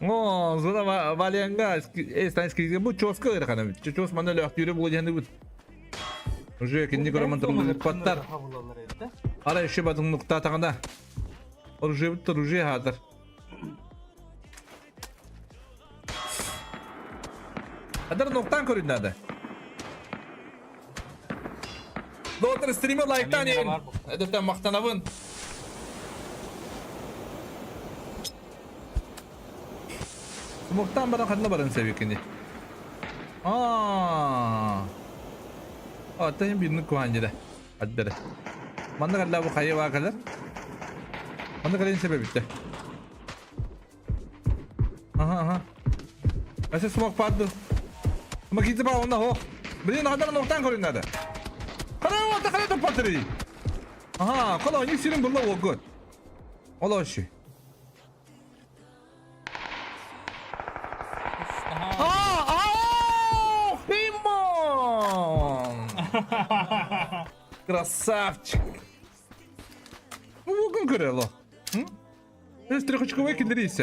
О, зуна валенга, станешь кризис, bu çoska yer kanam. Ços mana löktürü bu yandı bu. Уже кинди громантырылып паттар. Ара еще батың нукта тагында. Уже бутты, уже хатыр. Адар ноктан көрүнөдө. Доктор стриме лайктан ен. Эдептен мактанабын. Смоктан бара кадна барын себекини. Атайын бирinin kuhancıda. Adları. Manda kadar bu kayı var kadar. Manda kadar sebebi bitti. Aha. Mesela smoke patladı. Ama kimse bana onda ho. Bilin kadar noktan koruyun nerede? Kadar da patladı. Aha, kadar oyun sirin bununla o good. Ola şu. Красавчик! Ну, конкурело. Я стрелочку выкинулись.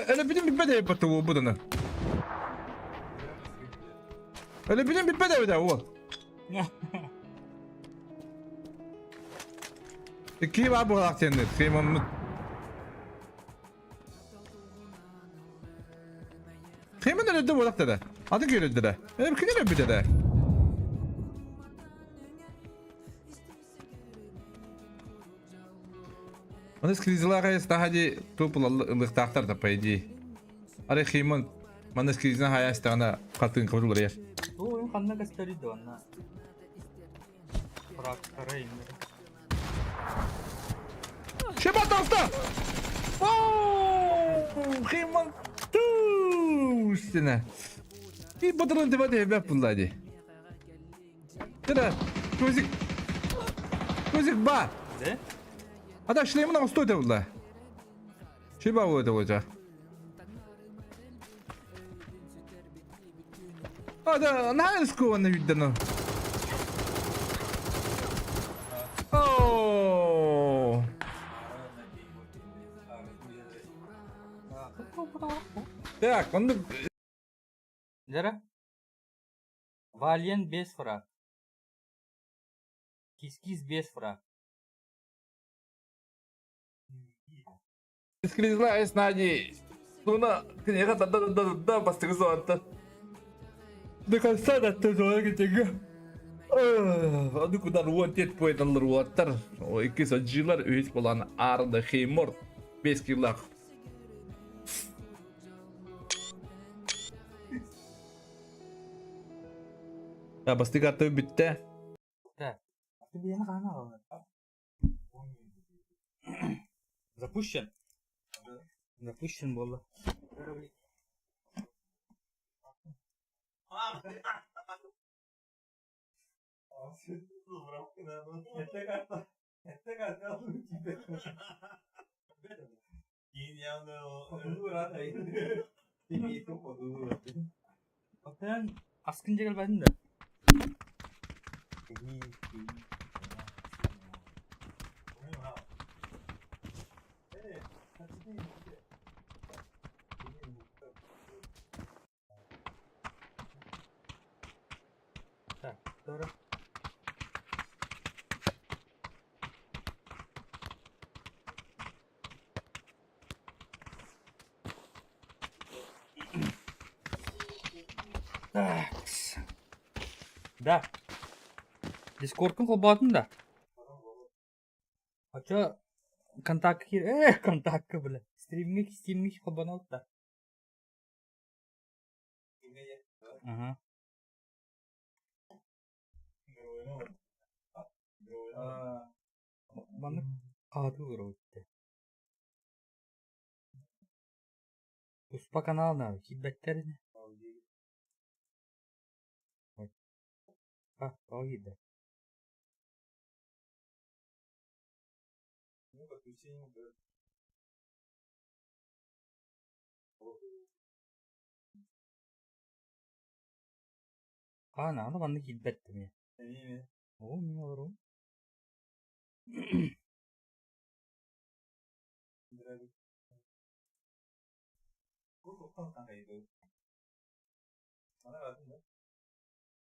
Öyle bizim bir bedel yaptı bu da ne? Öyle bizim bir bedel de o. İki var bu akşamda. Kıyamam. Kıyamam da ne bu akşamda? Adı görüldü de. Hep kıyamam bir de. Он из кризиса стади тупо лыктактар да по идее. Аре химон манас кризисна хаястана катын кылыр я. О, канна кастари донна. Практора инде. Шебатовста! Ооо! Химон ту! Стена. И батрон дева девя пуллади. Тера, Кузик ба. Де? Ада шлемін ауысты өте бұлда. Шеба өте өте. Ада, нағыз көуінна үйдіні. Ооо. Так, онды... Жара? Вален 5 фраг. Кис 5 фраг. Скризла эснади. Суна книга да бастыгызы атты. До конца да тоже гитега. Ады кудар уотет поэталар уаттар. О 2 жылдар өйт болан арды хеймор 5 килак. Я бастыгаты битте. Да. Ты бени кана Запущен. Запущен было. Sen askınca gelmedin de. Так, doğru. Да. Дискордтың қолбатын да. Ача контакт бля. Стримге қолбан алды да. Ага. Bana katil olur işte. Uspa kanalına feedbackleri ne? Ha, o gibi. Ana bana feedback mi? İyi. Olmuyorum.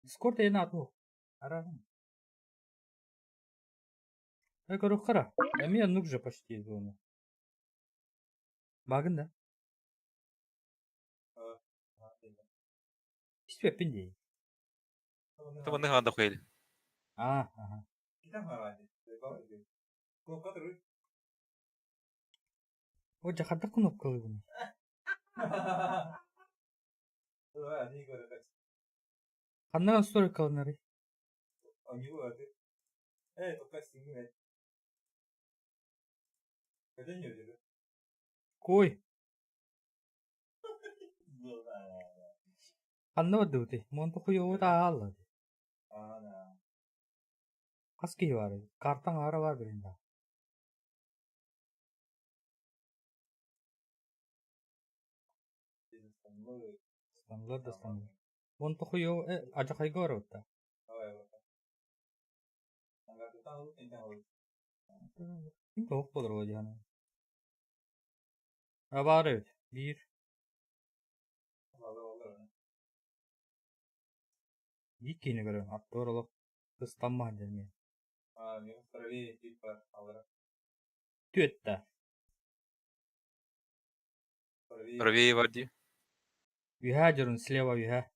Скоро я на то. Арам. Я говорю, хара. А мне нук же почти зона. Багында. Что пинди? Teman nih hantar kuil. Ага. О, жахарда кнопка лыгын. Қаннан сторик калынары? Кой? Қанна барды өте? Монты құй оғыта ағалды. Қас кей бары? Картан ары бар бірінде. Станлар да станлар. Монты құй оғы ажақайға бар өтті. Kim tavuk olur o yani. Ha var evet. Bir. İkini görüyorum. Hatta oralı kıslanma halinde. Tüette. Правее води. Юхаджерун слева юха.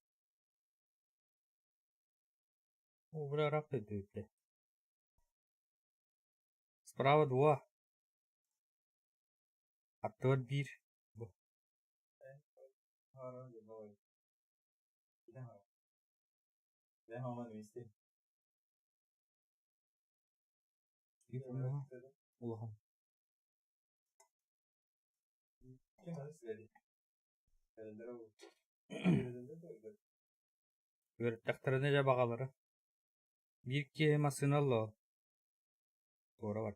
О, бля, рахты тüette. Справа два. Hatta bir. Bu. Ulan. Öğrettiklerine de bakaları. Bir kemasını Allah. Doğru var.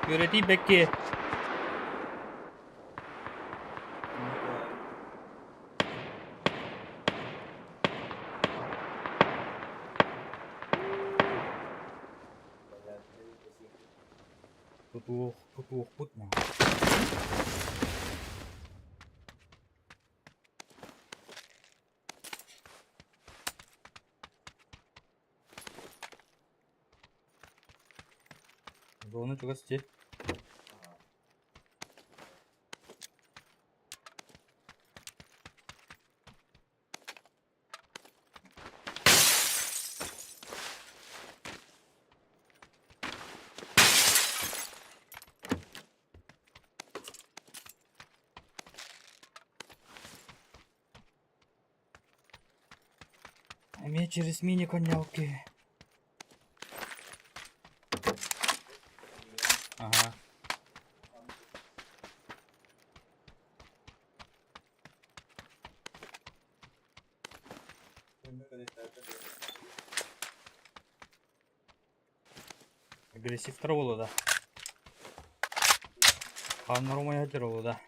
Öğreti bekle. Tutuh putna. Zona juga sih. Мне через мини-конялки. Ага. Агрессив траволу да. Нормально траволу да.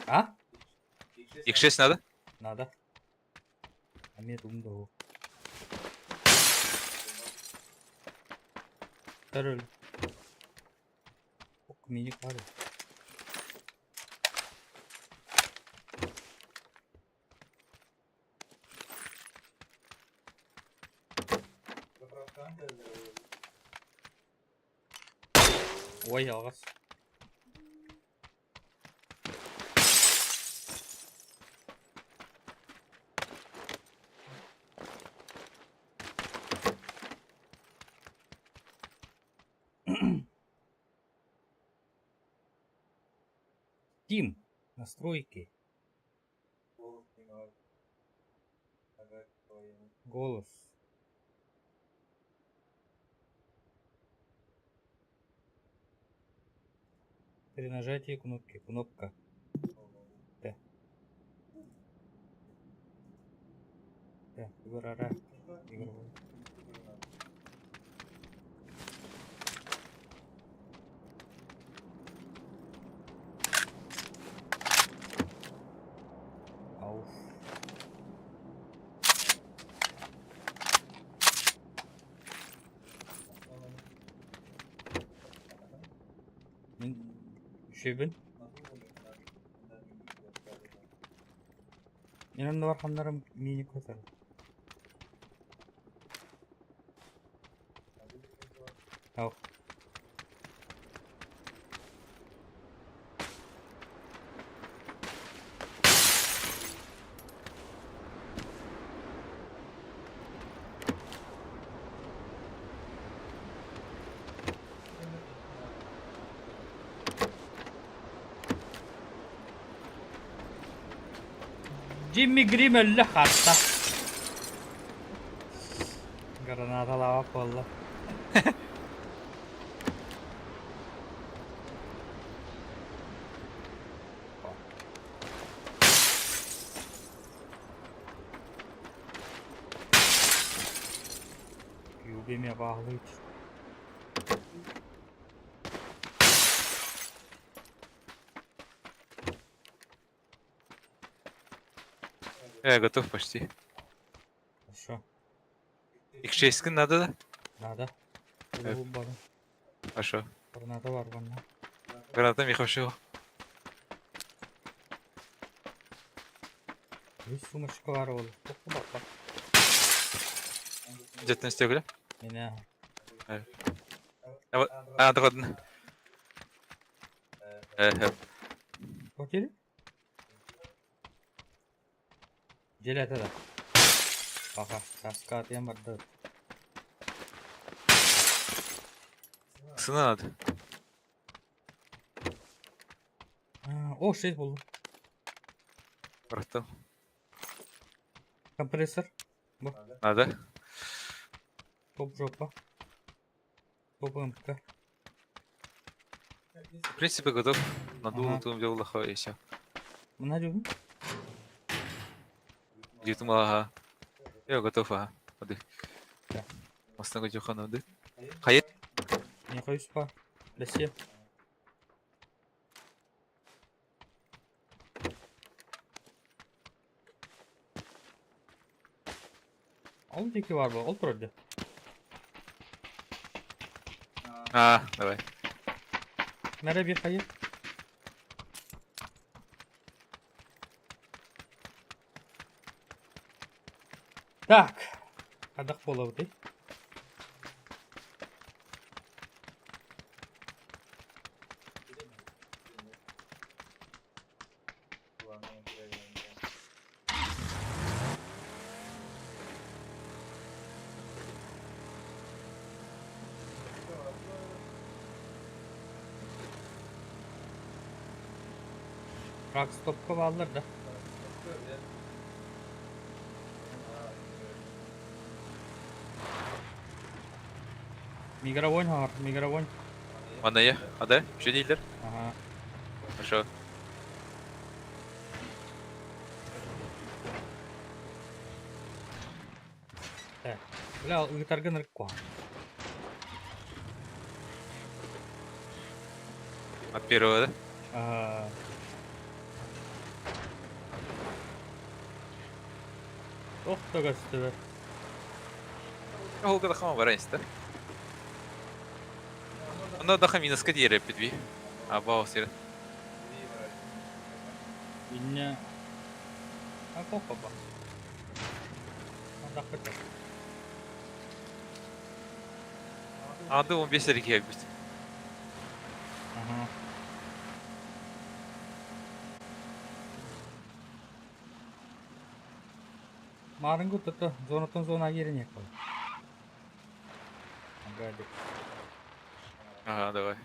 А? Их 6 надо? Надо. А мне думал. Второй. Ок, мини пары. Ой, алгас. Тим, настройки. Голос. При нажатии кнопки. Кнопка. Т. Т. Игра. Игровой. Ауф. Мен үшебін. Мен онда бархандарым мини көтер. Ау. Джимми Гриммель хатта. Граната лава колла. Юбиме bağlıydı. Я готов почти. Хорошо. X6 надо, да? Надо. Evet. Bu bana. Хорошо. Granata var bana. Граната Михашева. Bir sumuşka var oğlum. Bak bak bak. Где-то на стекле. Yine. Доходно. Bak geri. Gelete de. Baka. Kaska atayım vardı. Сына надо. O şey buldum. Братан. Kompresör. Надо. Top жопа. Топ МП. В принципе, готов. Надул, Ага. тум делал лоха и все. Ne diyorsun? Где ты ага. Я готов, ага. Ходи. Да. Масна Тюхан, ходи. Хайет. Ne koyuyorsun pa? Lesye. Al teki var bu. Al proje. Давай. Nereye bir hayır? Так. Кадак болавды. Rock stop kovallar da. Migravon var. Migravon. Ладно, я. А да? Еще дилер? Aha. Хорошо. Так. Бля, ытарган рыккуа. От первого, да? Ох, төгөстүбө. Ол када хама барайынсы, да? Анда даха минуска диер эпидви. Бау сер. Инне. Папа. Адакыта. Анда 15 лерге ебит. Ага. Марынгу тото зона yerine koy. Hadi. Ага, давай.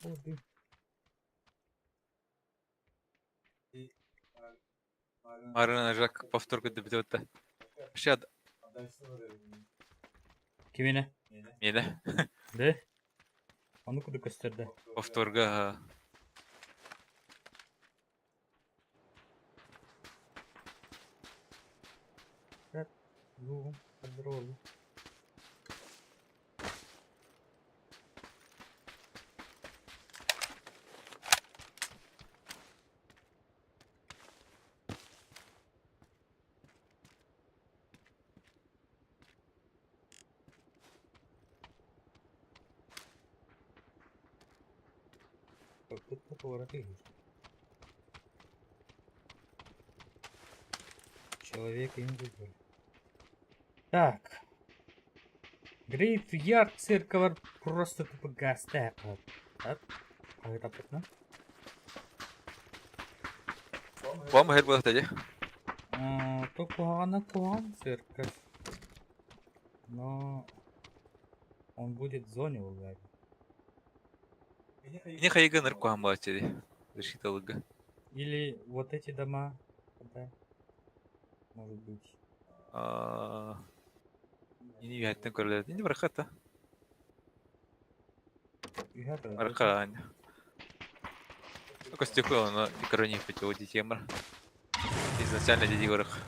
Oldu. Arına Jack повторга да битвата. Шад Kimine? mene. De. Onu kudu gösterdi. Повторга Bu. Hazır oldu. Тут повороты. Человек им выбрал. Так. Грейфярд цирка var просто тупо гастая. Так. А это потом? Вам хер было тади. То куан цирка. Но он будет в зоне угадать. Не хайганер куам бачери. Решиталга. Или вот эти дома. Да. Может быть. Ini vihätten korrelata. Ini барахата. Ühädä. Барахаань. Только стекло, но и корони путеводи темра. Изначально дяди горах.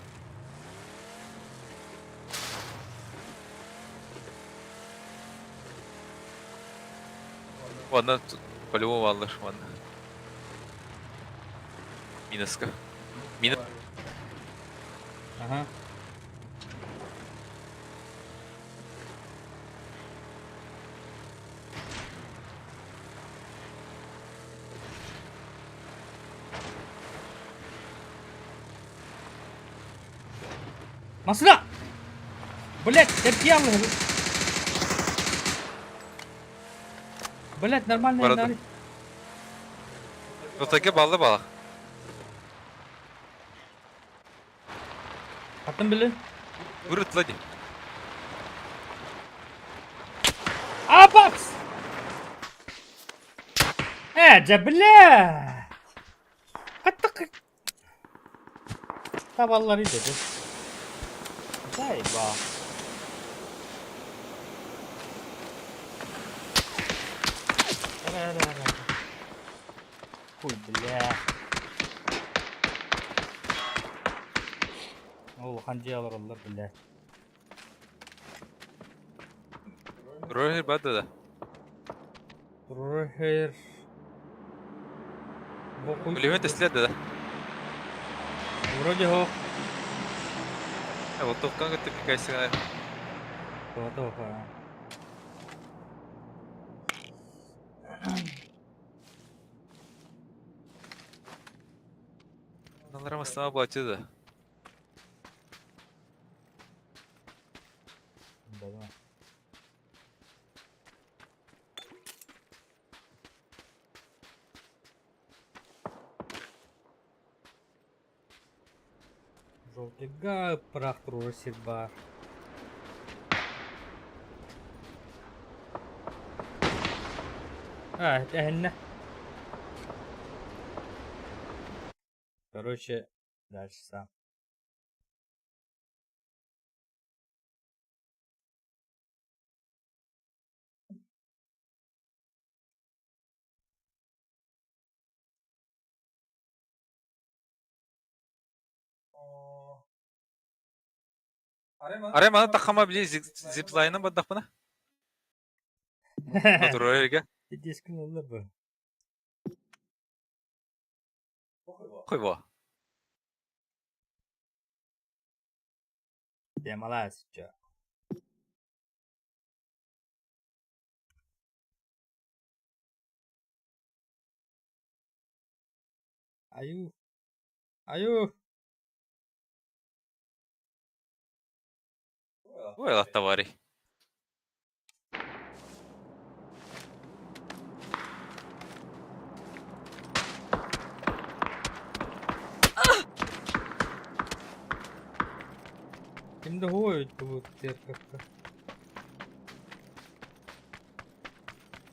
Ладно, тут по-любому валыш, ладно. Минуска. Минус. Ага. Masada! Блять, я пьяный. Блять, нормальная Борода. нарыть. Вот такие баллы бала. Attın bile. Вырытлади. Абакс! Бля! Hatta tavalları dedi. Galiba. Хуй, бля. Ол ханжи алырлар, бля. Рохер бады да. Рохер. Пулемет иследі да. Вроде го. Вот тут как ты пикайся. Готово. Надо рамастана платить да. Да. Желтый гай, прах трусит бар. Это هنا. Короче, дальше сам. Аре мана тахама били зиплайна баддах бана. Рохерге. Дискін олар бұл. Қой ба. Демалайся, чё. Аю. Аю. Ой, ла товарищ. Kimde hoyt bu церковка.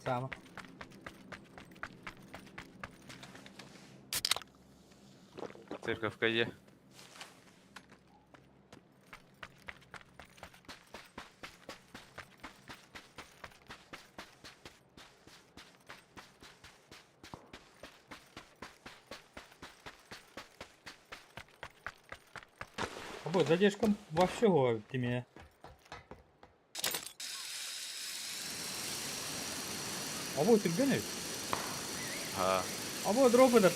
Сама. Церковка е. Або задержка вообще тебе. Або түргенек. Ha. Або дропыдыр.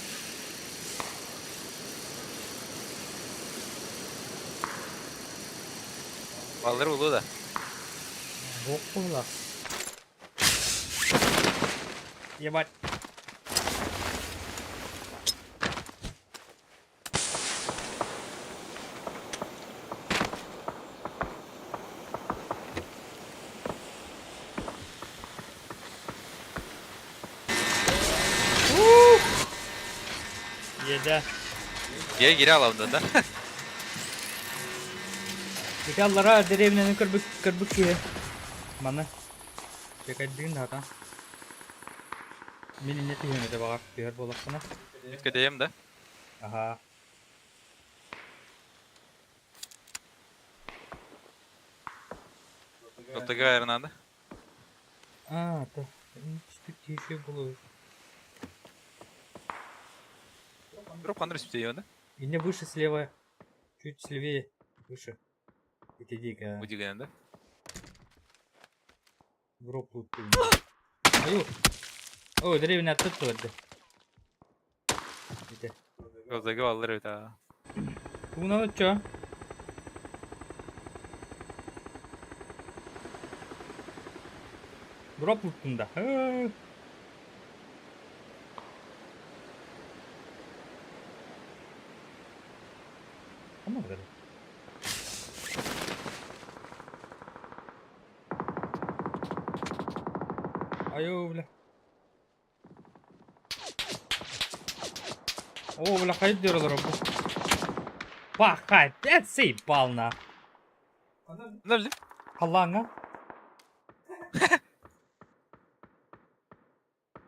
Балдыр болу да. Жоқ болар. Ебать. Еді. Я geri alalım da. Икаллара деревняны кырбык кие. Маны. Чекайдыгын дата. Мен не түйеме де бағар түйер болақсына. Ütkədəyəm də. Aha. Yoxda qayırınandı. А, да. Чуть тише было. Дроп қандыр үспейді да. Или выше слева. Чуть слевее. Выше. Эти дико. Өдеген да. Дроп тут. Аю. О, деревня оттуда. Иди. Yoxdakı baldır ötə. Куна вот чё? Дроп туттунда. Кому это? Аю, бля. О, бля, хайт дёрдыр bu. Пахать, это съебал на. Nə bildim? Халаңа.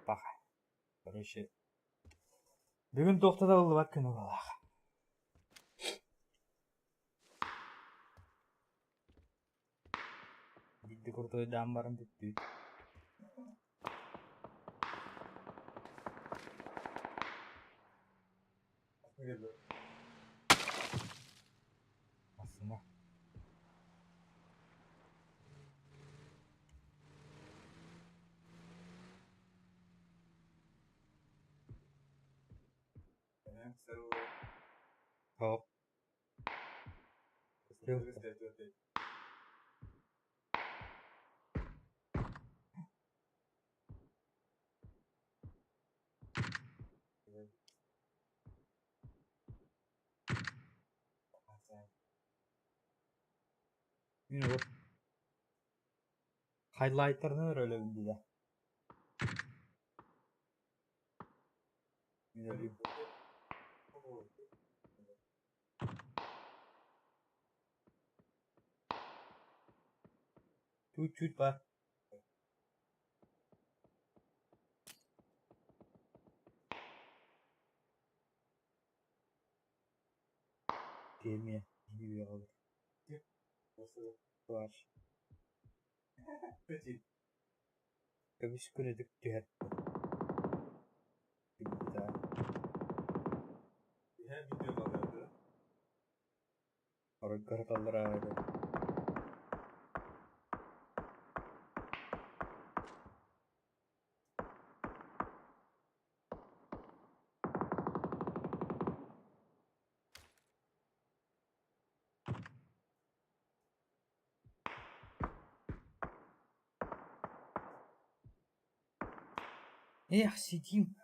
Пахай. Короче. Бүгін тоқтада болды бак күні балақ. Бидді кұртой дам барым бітті. Асына. Хоп. Yine bu. Highlighter'ını öyle bir de. Yine bir. Чуть-чуть var. Gemiye gidiyor abi. Var. Kabis kuledik diğer. Bir daha. Orada kartallar abi. Эх, сидим.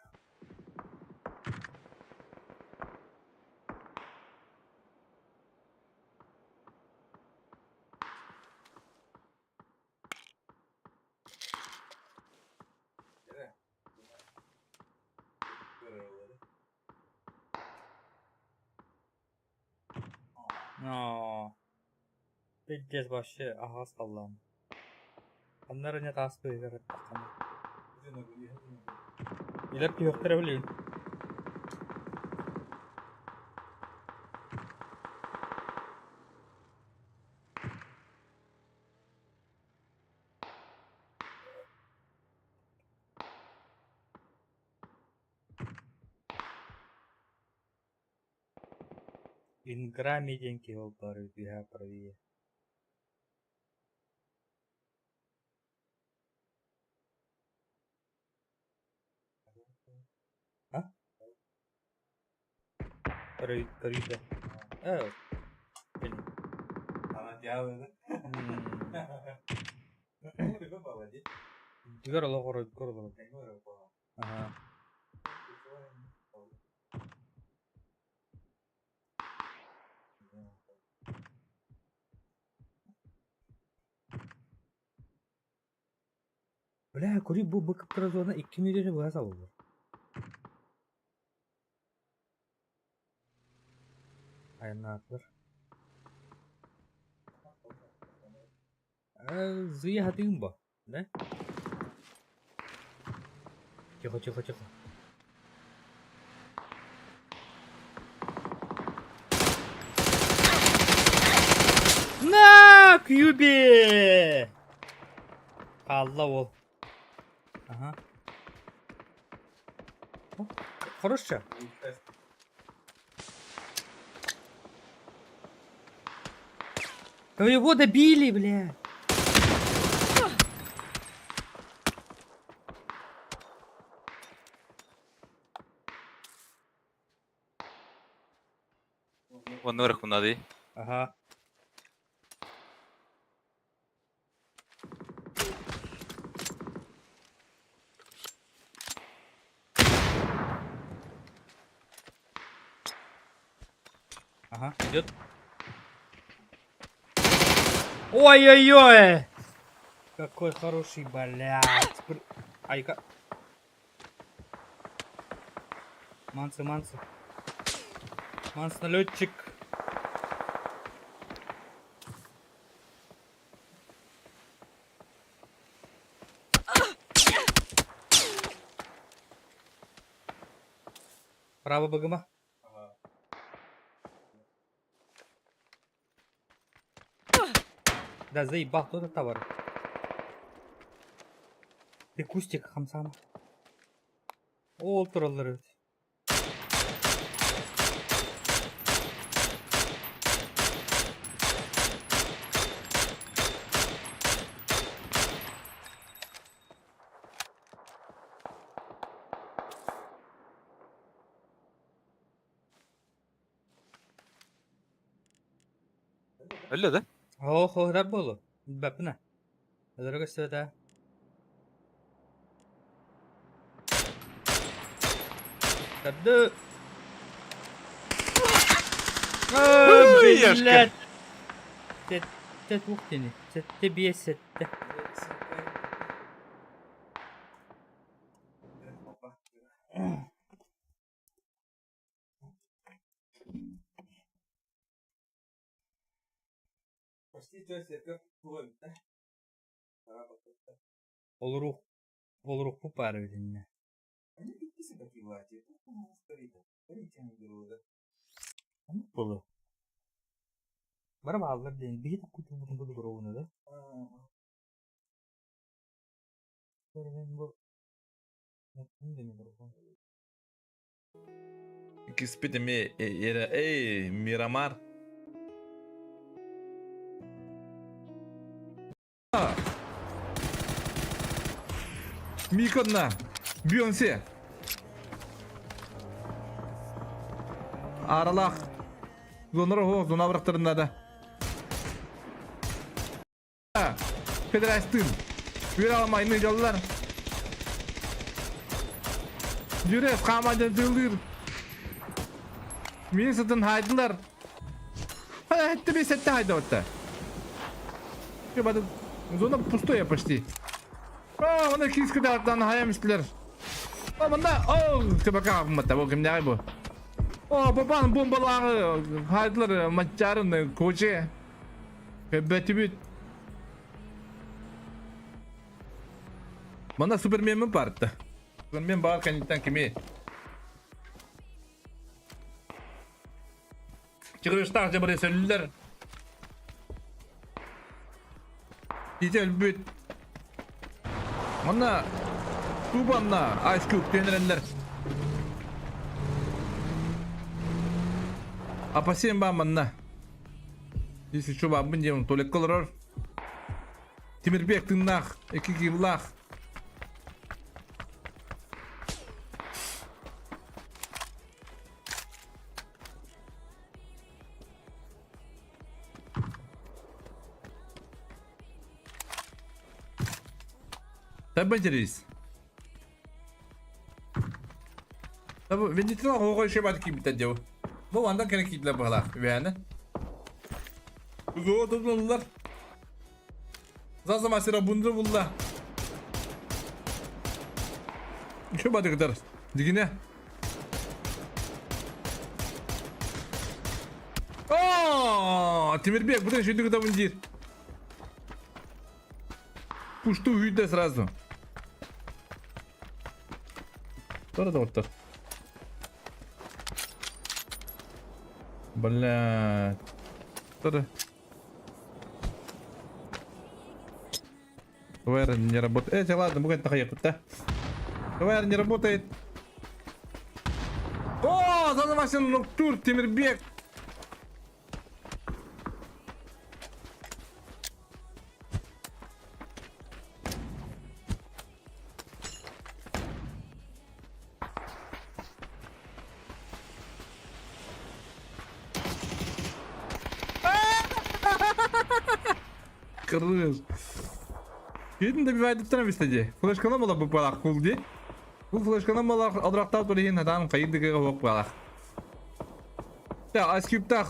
Piddes başı ağız Allah'ım. Onları ne tas koyuyor. İler yoktur bileyim. Инграми деньги ол бары биха правие. А? Правие. Блин. Digor lo koro koro. Aha. Bля, kuri bu bakıp biraz ona 2 milyonu bu hesap olur. Aynen. Зыя хатыгын ба, да? Тихо. На, Кьюби! Allah ol. Ага. О, хорошо. Да его добили, бля. Вон наверху надо. Ага. Ага, идет. Ой-ой-ой! Какой хороший, блядь. Айка. Манцы. Манс налетчик. Право богома. Да заебал, кто-то товар. Ты кустик хамсама. Ол туралары. Öyle de. Охо, да было. Бапна. Дорога сюда. Таду. Ой, Блядь. Ты тухтини. Ты бесит. Ол рух пупар өзіне. Бұл. Бар балдар дейін. Бейт құйтын бұтын бұды бұруыны да. Киспитими era Miramar. Миконна, Бейонсе. Аралах. Зона бырактырында да. Федерастын. Бюро алмайны жоллар. Жүрес камадан дылдыр. Мен сытын хайдылар. Хәтті бесетті хайды отта. Зона пустая почти. Ona kiski dağıttan hayamışlar. Bunda kebaka mıta bu kimde ay bu. Babanın bombaları haydılar maçların koçu. Betibüt. Bunda Superman mi parttı? Superman bağır kanıttan kimi? Çıkırıştağ cebere söylüler. Güzel büt. Mana Tubanla Ice Cube denilenler. Апасен ба манна. Если şu babın diyorum tolek kalır. Timirbek tınnak 2 yıllık. Tabi beceririz. Tabi venditler o şey var ki bir tane cevap. Bu anda kene kitler bağlar. Yani. Zo toplanırlar. Zaten mesela bunları buldular. Şu badı kadar. Digine. Aa, Тимирбек, bu da şimdi kadar bundir. Пушту видно сразу. Кто доктор? Блядь. Кто-то. КВР не работает. Ладно, мы это хаякут, да? КВР не работает. О, занавасен Ноктур, Тимирбек. Kırılır. Gidin de bir verdirttirem istedi. Flashkanam ola bu balak buldu. Bu flashkanam ola adrakta tuleyin adam kayıdı ki bak balak. Ya askipta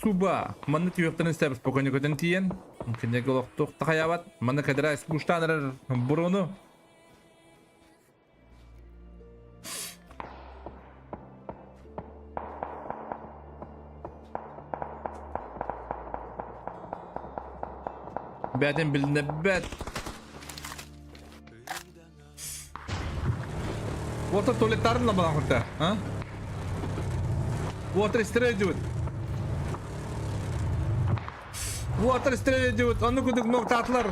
suba. Manı tiyoktan ister spokojnie goten tiyen. Mümkün de golok tok tahayavat. Manı kadar spuştanır burunu. بعدين بالنبات ووتر توليتارن لما نحطه ها ووتر ستريديوت ووتر ستريديوت anı kuduk noktalar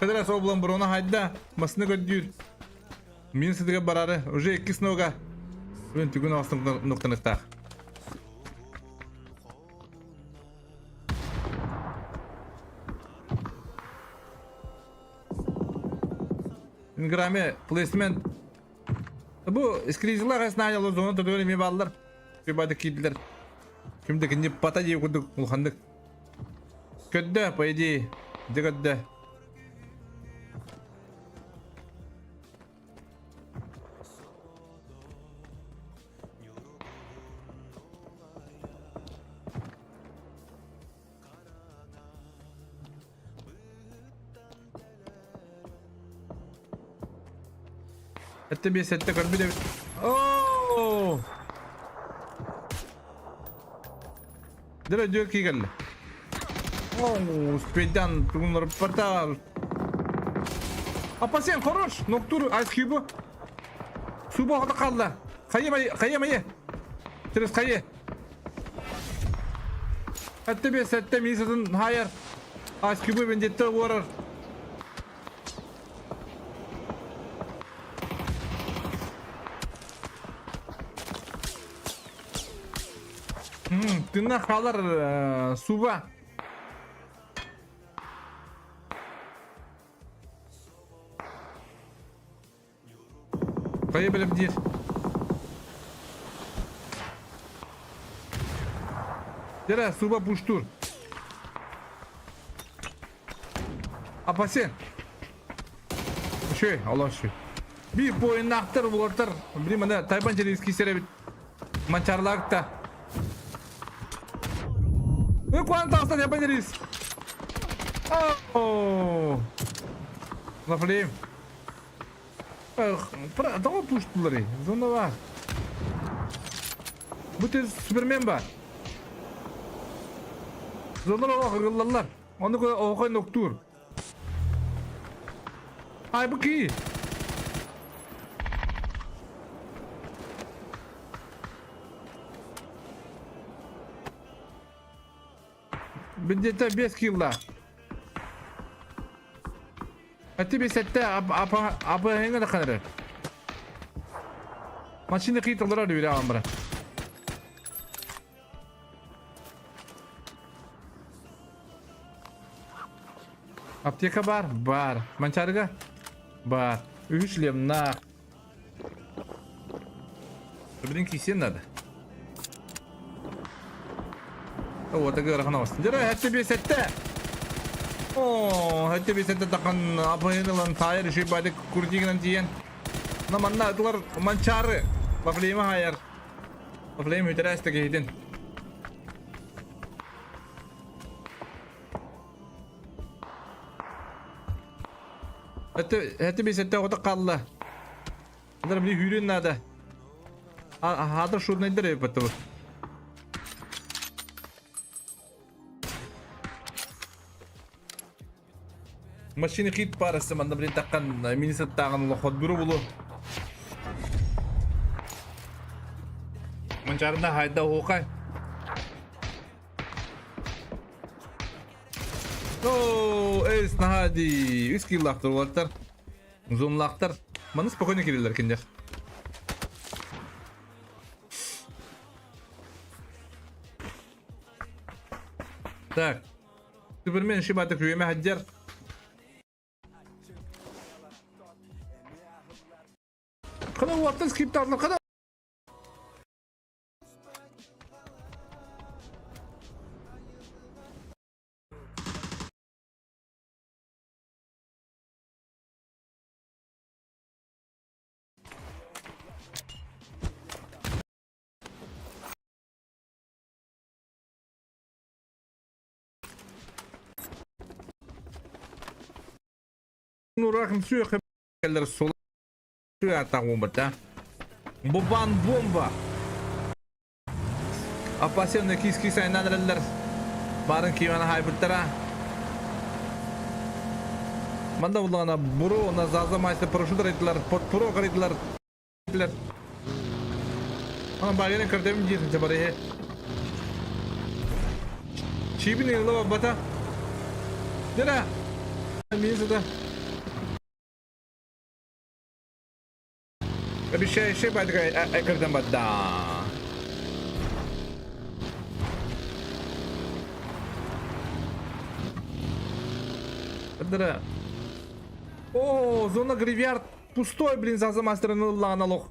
Federas oğlan buruna hayda masını gördüğür min sıdıga bararı уже 2 noga ben tügün astım noktanıkta Grammy placement. Bu skriziler arasında ayalı zonu da böyle mi bağlar? Bir badı kediler. Şimdi kendi pata diye kuduk ulhandık. Kötü paydi. Dikkatli. Hatta bir sette kalbi de... Ooo! Dere diyor ki geldi. Ooo, spedyan, bunlar portal. Апасен, хорош! Ноктур, Ice Cube. Suba orada kaldı. Kayı. Через kayı. Hatta bir sette misadın hayır. Ice Cube vendetta uğrar. Tırnak kalır suba. Kayı böyle bir değil. Dere suba puştur. Апасен. Şey Allah şu. Bir bu oyun aktör bulurlar. Bir mana Tayvanca riski sere bir mançarlıkta. Ve kuantas da yapabiliriz. Oh. La flame. Para daha puştular. Zonda var. Bu tez Superman var. Zonda var. Onu koy noktur. Ay bu ki. Где-то без килла. А тебе сетте апа хенге да канары. Машина кыйтылар өйрө амбара. Аптека бар? Бар. Манчарга? Бар. 3 лемнах. Блин, кисен надо. Вот так рахана вас. Жара хатты бесетте. О, хатты бесетте такан апайнылан тайыр ши бады курдигинан тиен. На манна атлар манчары. Бафлейма хайыр. Бафлейм хүтерәсте кейден. Хатты бесетте ота қалла. Адар били хүрен нада. Адар шурнайдыр епетті бұл. Машины хит парасы манда блин таккан минисаттаган лохот бүрү булу. Манчарында хайда окай. О, эс нахади. 3 киллактар болаттар. Зонлактар. Маны спокойно кирилер кендер. Так. Супермен шибаты күйеме хаджар. Кана уаттан скриптарлар кана. Нурахым сүйек келер сол. Атағым бата. Бубан бомба. Опасенный кис-кис айнадырылар. Барын кимана хайбыттара. Манда булана буру, на зазамайсы парашютер айтылар, подпуро қарайтылар. Ана багенен кірдемін дейсін жабары. Чибін елі бата. Дера. Мейсі да. Bir şey başka ekrandan badda. Дра. О, зона гривьярд пустой, блин, за замастерный ланалог.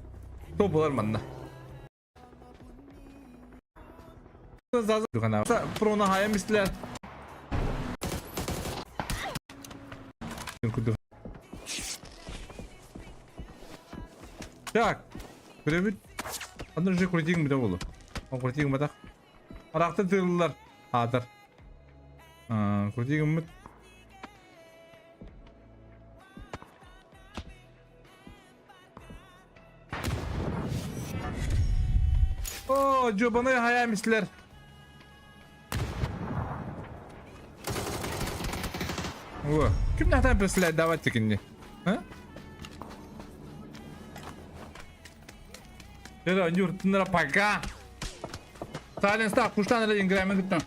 Что было нормально? За духана. Про нахая мисля. Так, привет. Одно же крутим бит болу. Он крутим бит. Аракта тырлар. Атар. Крутим бит. О, жобаны хая мислер. О, ким нахтан преследовать давать тикинни? А? Pero yurtlara paga. Salen sta kuştan da ingremen gittim.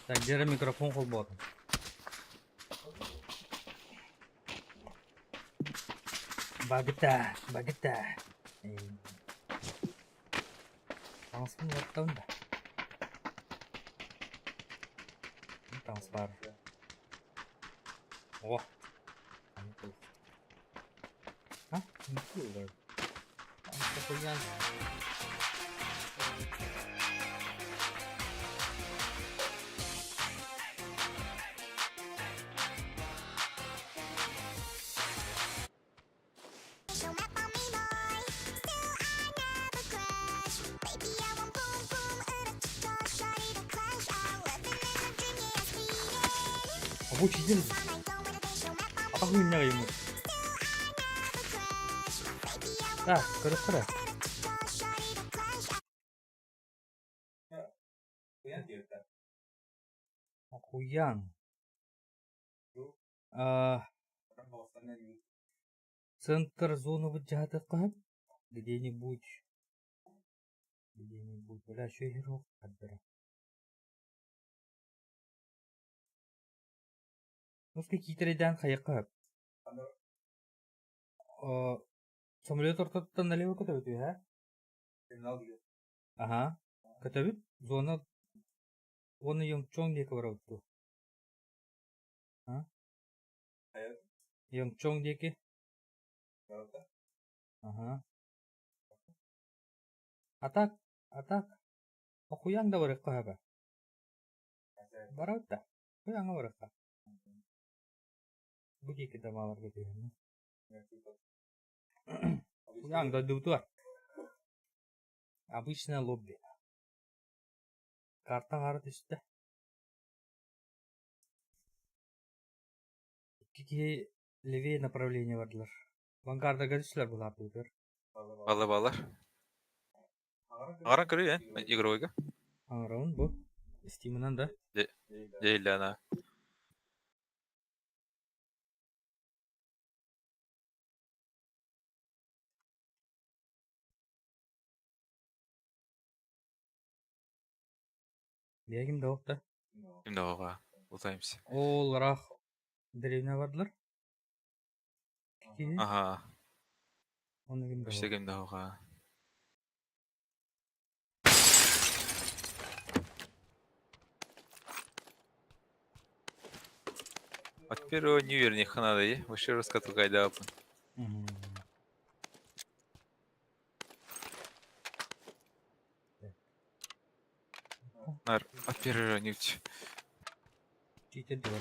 Так, жері микрофон қол болатын. Багыта. Таңыспын жаттауын да. Таңыс бар. О. Ха? Не кулар. Таңысқа қойған. 뭐 지진 아ሁ냐가 이모 아 그렇더라 고양 центр зоны выжатых кап где-нибудь бля что игрок отбира ну какие-то рядом хаяка самолет ортоттан налево көтөбүт а ага көтөбүт зона оны Йонгчонг деке барабыт а Йонгчонг деке ага атак Охуяң да барак каба барат Хуяңга барак бу деке да малар кеткен Хуяң да дутуар обычное лобби карта кары түстө Какие левее направления бардылар Вангарда гадышлар булар дутуар Балар. Ағаран көрі, игровойға. Аңырауын бұл Стимынан да Дейлі ана. Бегім дауықта Кімді оға ұлтаймыз. Ол рақ деревня бардылар Аха. Оны кімді Үште кімді оға. От первого Нью-Йорк надо, е? Вообще раскату кайда апын. От первого Нью-Йорк. Читер дебар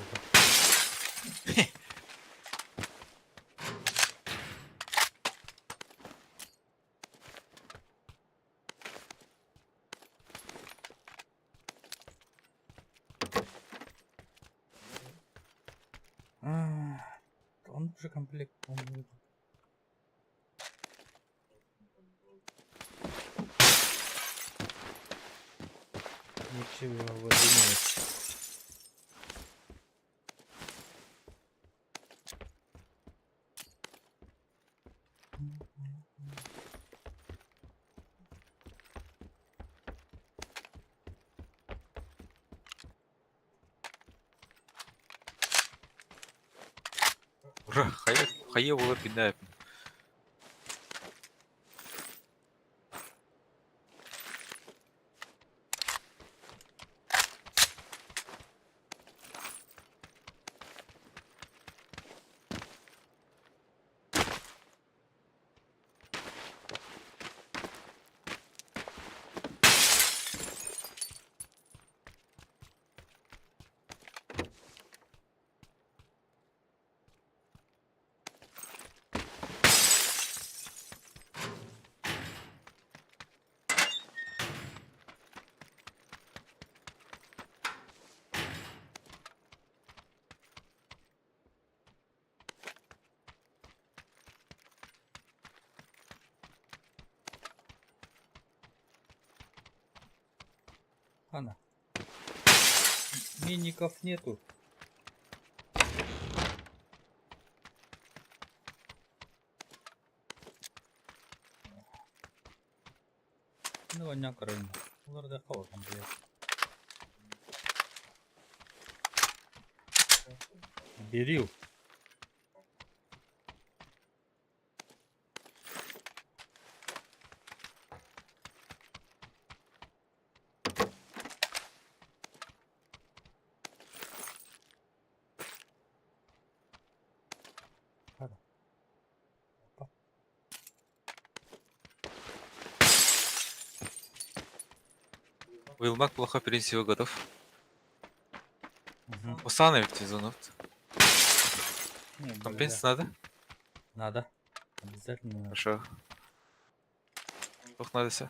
Он уже комплект Ничего, вот нет. Ура, қайы болар кінді әпін. Ана. Миников нету. Ну, не корень. Лорда хау комплект. Берил. Уилмак плохо перенесил годов. Мгм. Установите зону. Не, Компенс бля. надо? Надо. Обязательно надо. Хорошо. Ох, надо все.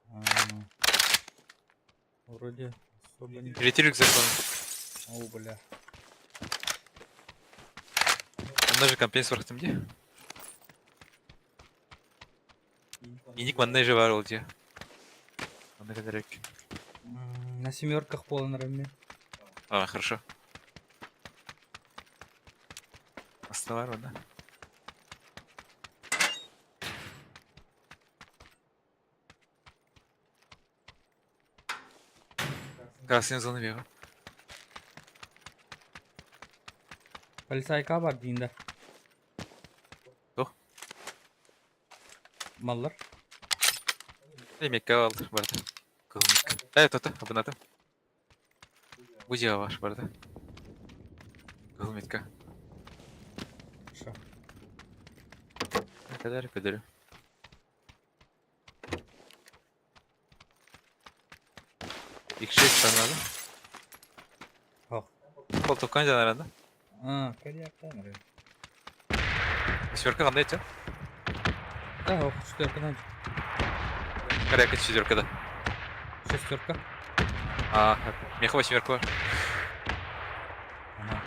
А, Вроде особо не... Берите рюкзак, он. О, бля. Даже компенс варх где? Иник маннай же var oldu. Ona kadar yok. На семерках полон равны. А, хорошо. Остава var onda. Красный зону бегал. Полицайка var dinde. Yok. Mallar. Yemek aldı bu arada. Kılmak. Evet ota abone Bu cevap var bu arada. Kılmetka. Хорошо. Ne kadar. İlk şey sanırım. Ох. Koltuk kanca arada. Коньяк там. Четверка қандай еді? Да, ох, четверка надо. Коряка четверкада. Шестерка. А, меха восьмерка var. Ага.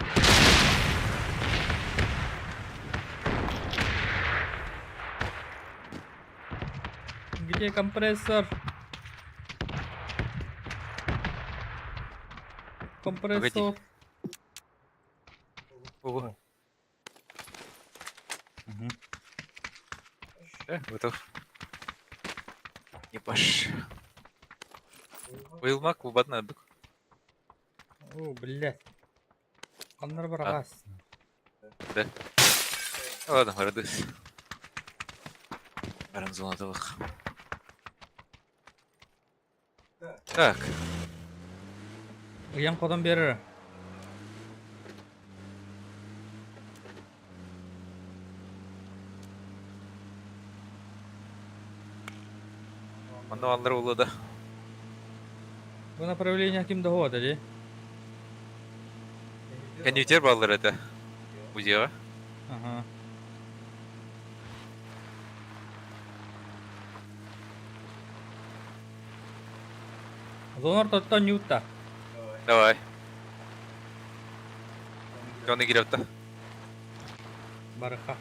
Где компрессор? Компрессор. Ого. Угу. Готов. Ебаш. Уилмак в одна бык. О, блядь. Кандар барагас. Да. Ладно, радуюсь. Аранзонатовых. Так. Уян кодан бері. Мында алдар болу да. Bu направление kimde hova dedi? Кондитер балдар это. Музея. Ага. Зонор тоттан Ньютта. Давай. Кто нагирев-то? Барыха.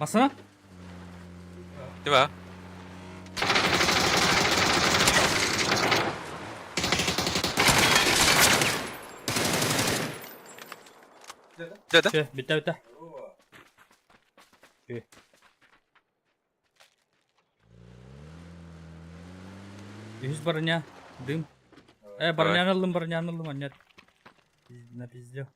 Basana? Değil mi? Dedi. Şey, bitti. Şey. Yüz barınya. Дым. Барыня алdım, нет. Напиздел.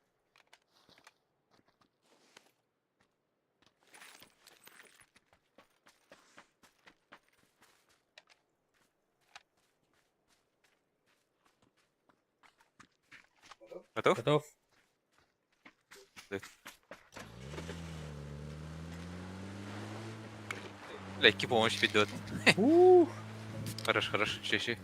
Готов? Готов. Легкий помощь ведет. Ух. Хорошо. Щи.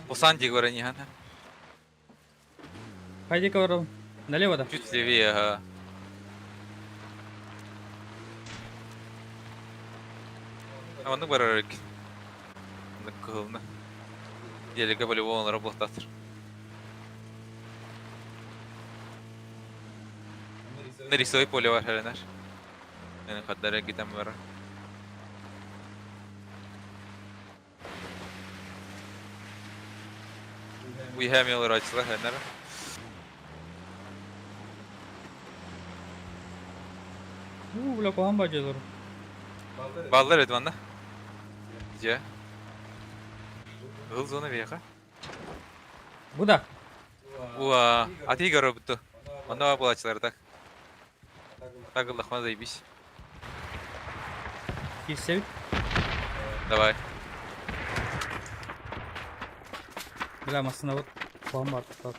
Усан дигора не хана. Пойди-ка ворон. Налево, да? Чуть левее, ага. Onu bararak. Nakılna. Еле были вон работатор. Нарисуй поле ваше наш. Я ходара гитам вара. We have your rights lah, benar. Бля, куан бачылар. Ballar edvanna. Ya. Hıl zona veya. Bu da. Уа, а ты город то. Она была так. Так лохма заебись. Кисел. Давай. Бля, масына вот. Куан бар. Так.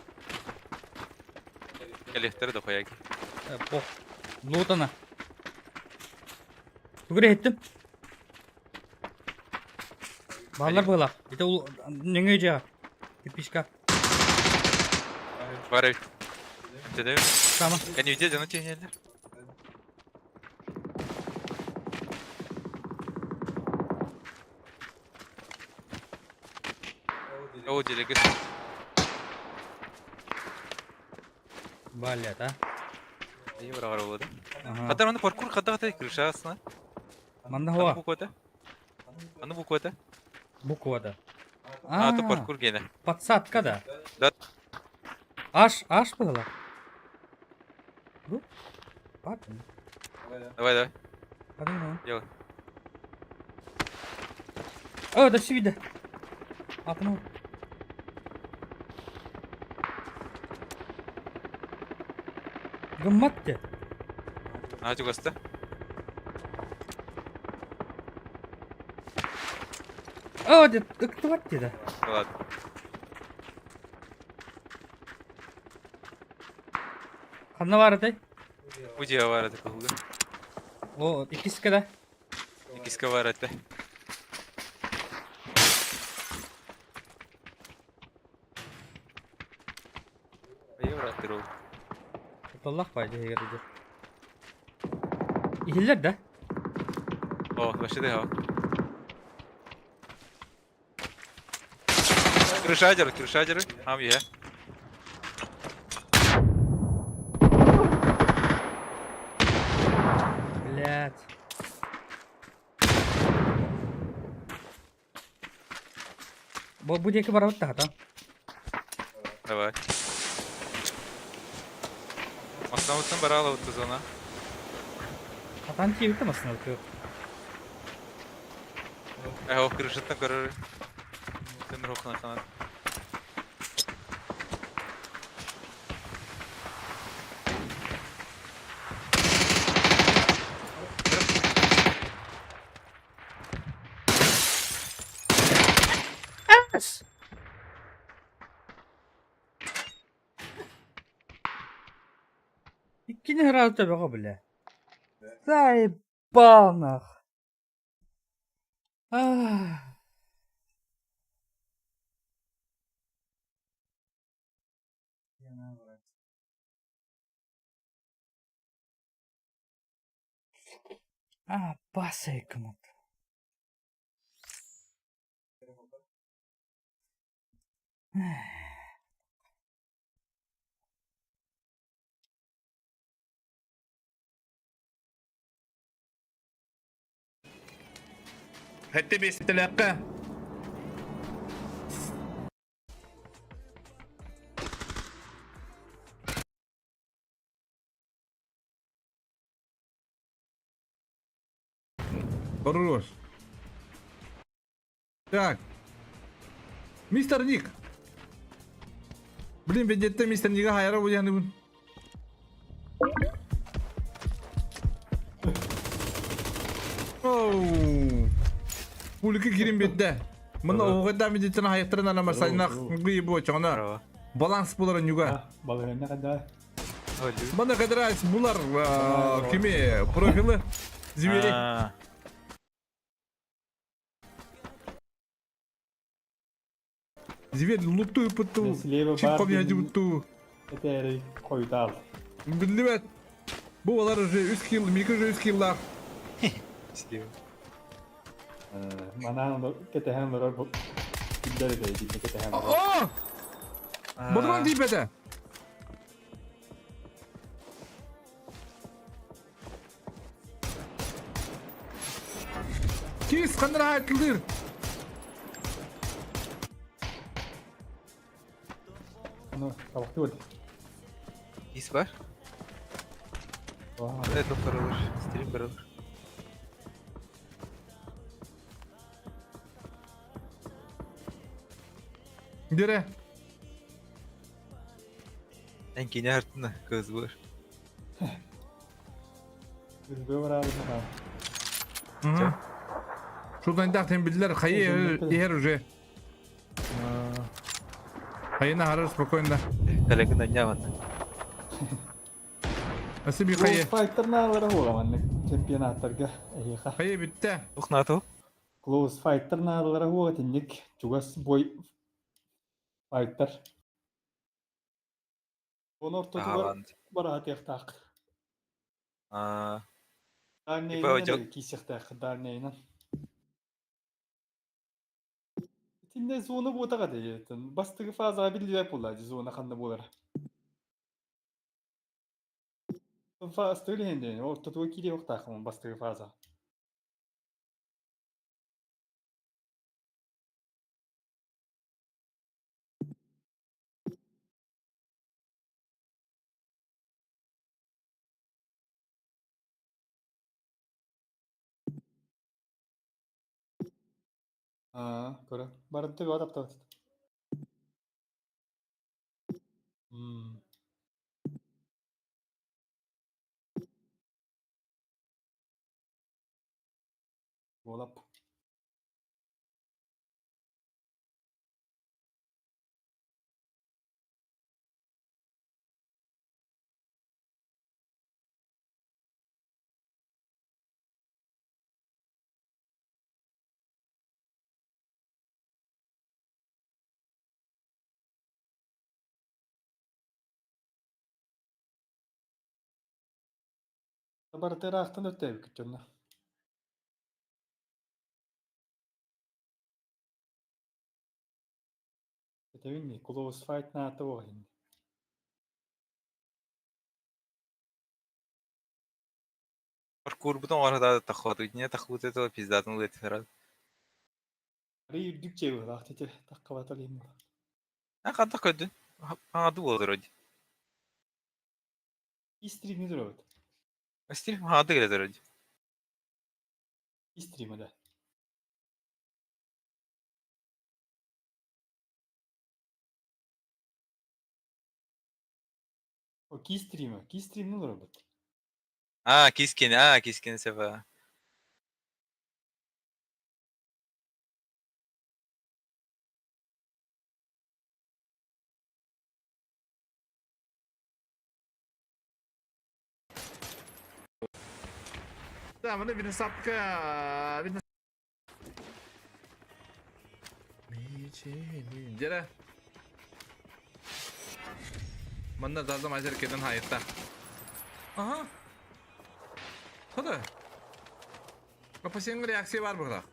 Электр да koyak. Пох. Лутана. Түгіре еттім. Балар бұғылақ. Ете ол неңе жаға. Кирпичка. Var. Dedi. Tamam. Я не видел, но тебе не. О, делегат. Балет, а? İyi var oldu. Ага. Kadar onu parkur kadar da kırışasın. Manda Аны хова. bu koyda. Аны bu koyda. Буквада. А, то паркур гене. Подсадка, да? Да. Аш было. Ну? Папин. Давай, давай. Подумал. Делай. О, да все видно. Апнул. Гамматте. А, ты госта? О, да кто ватте, да? Ладно. Ханна var да? Уйди, var это круга. О, ikisi да? Ikisi var это. İyi var attır oğlum. Tutallak baydı heyerde. İhiller de. О, başladı ha. Крышадер. Ham ye. Блять. Bu diye var orada hata. Давай. Основном брала вот зона. Hatan ki bitti aslında bakıyor. О, крышата коры. Sen рухна kanat. İkinci herhalde baka bile. Заебал нах. Ah. Ah, passa кому. Hatta bir istilakka. Хорош. Так. Мистер Ник. Блин, ведь мистер Ника хайра bu yani bun. Oh. Пулики кирин бетте. Мына оғыда медицина хайыктарын анамар сайнақ гүйі бұ чоғына. Здорово. Баланс бұларын юга. Баларына kadar. Мына қадырайс бұлар кеме профилі зивери. Звен лутту путту. Слева Чип бар комяжы ден- бутту. Этери койдал. Билдибет. Bu olar уже 3 yıl, 200 yıllar. Слева. Манан кетеһен лорор бу. Киддер дейди кетеһен лорор. Aa! Bodran dibede. Kis kandıra aytıldır. Аны табакты бод. Кис бар. Ваа. Evet doktor olur. Stream бар olur. Dire. En kine артында көз бар. Bizge barabı Hı. Şuradan da tembildiler. Hayır, diğer уже. Hayır, harar спокойно. Коллеганы няманы. Nasıl bir Hayır. hayır? Fighter'nalara huogamanne чемпионаттарга эйха. Hayır bitti. Ухнато. Close fighter'nalara huogatinник чугас boy fighter. Onu ortada var. Барат яхтак. А, Дарнейна жок. да кисяхтак дарнейна. Тинде зона ботага дейетин. Бастыгы фаза билдеп булады зона кандай болар. Фастыгы хенде ортото кири октакмын бастыгы фаза. Көрө. Барып төгө адаптат. Болап. Барып рахтан өтөбүк күтүнө. Этевинни close fight наата огин. паркур бутон арада тахват үтне тахват это пиздатын улет ферал. Ри юдүкче рахтете таккабаталым. А кандай көдүн? Аду болду роди. Истримде дөрөт. Стрим аду келет роди. Истримде. О кистримде дөрөт. Кискин сефа. Tamam, ini bini sapka. Bini... Jere. Manna zaten maçlar keden hayatta. Aha. Hadi. Kapasının reaksiyon var burada.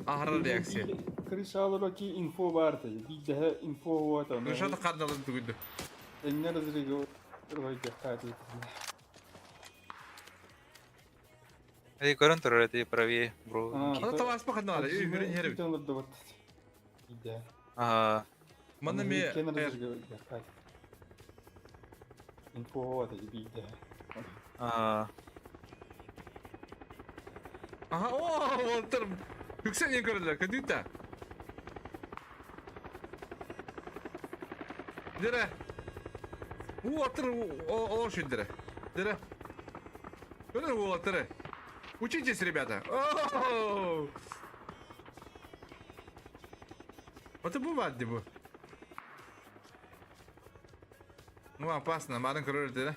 Ahıra reaksiyon. Кришалоки инфо барты. Бидде инфо вот он. Rışatı karnalı duydu. Эннер зриго ройде хатли. Эй, коронтор это правее, бро. Hadi tavas mı karnalı? Yürüyün herif. Төнлөрдө бат. Бидде. Ага. Manna mi... Кенер зриго хат. Инфо вот бидде. Ага. Aha ooo otur. Yüksek yukarılar kadıyta. Dire. Otur o şildire. Dire. Görün o otur. Учитесь, ребята. Ооо. Вот это бывает, дебу. Ну опасно, мадам крылья, да?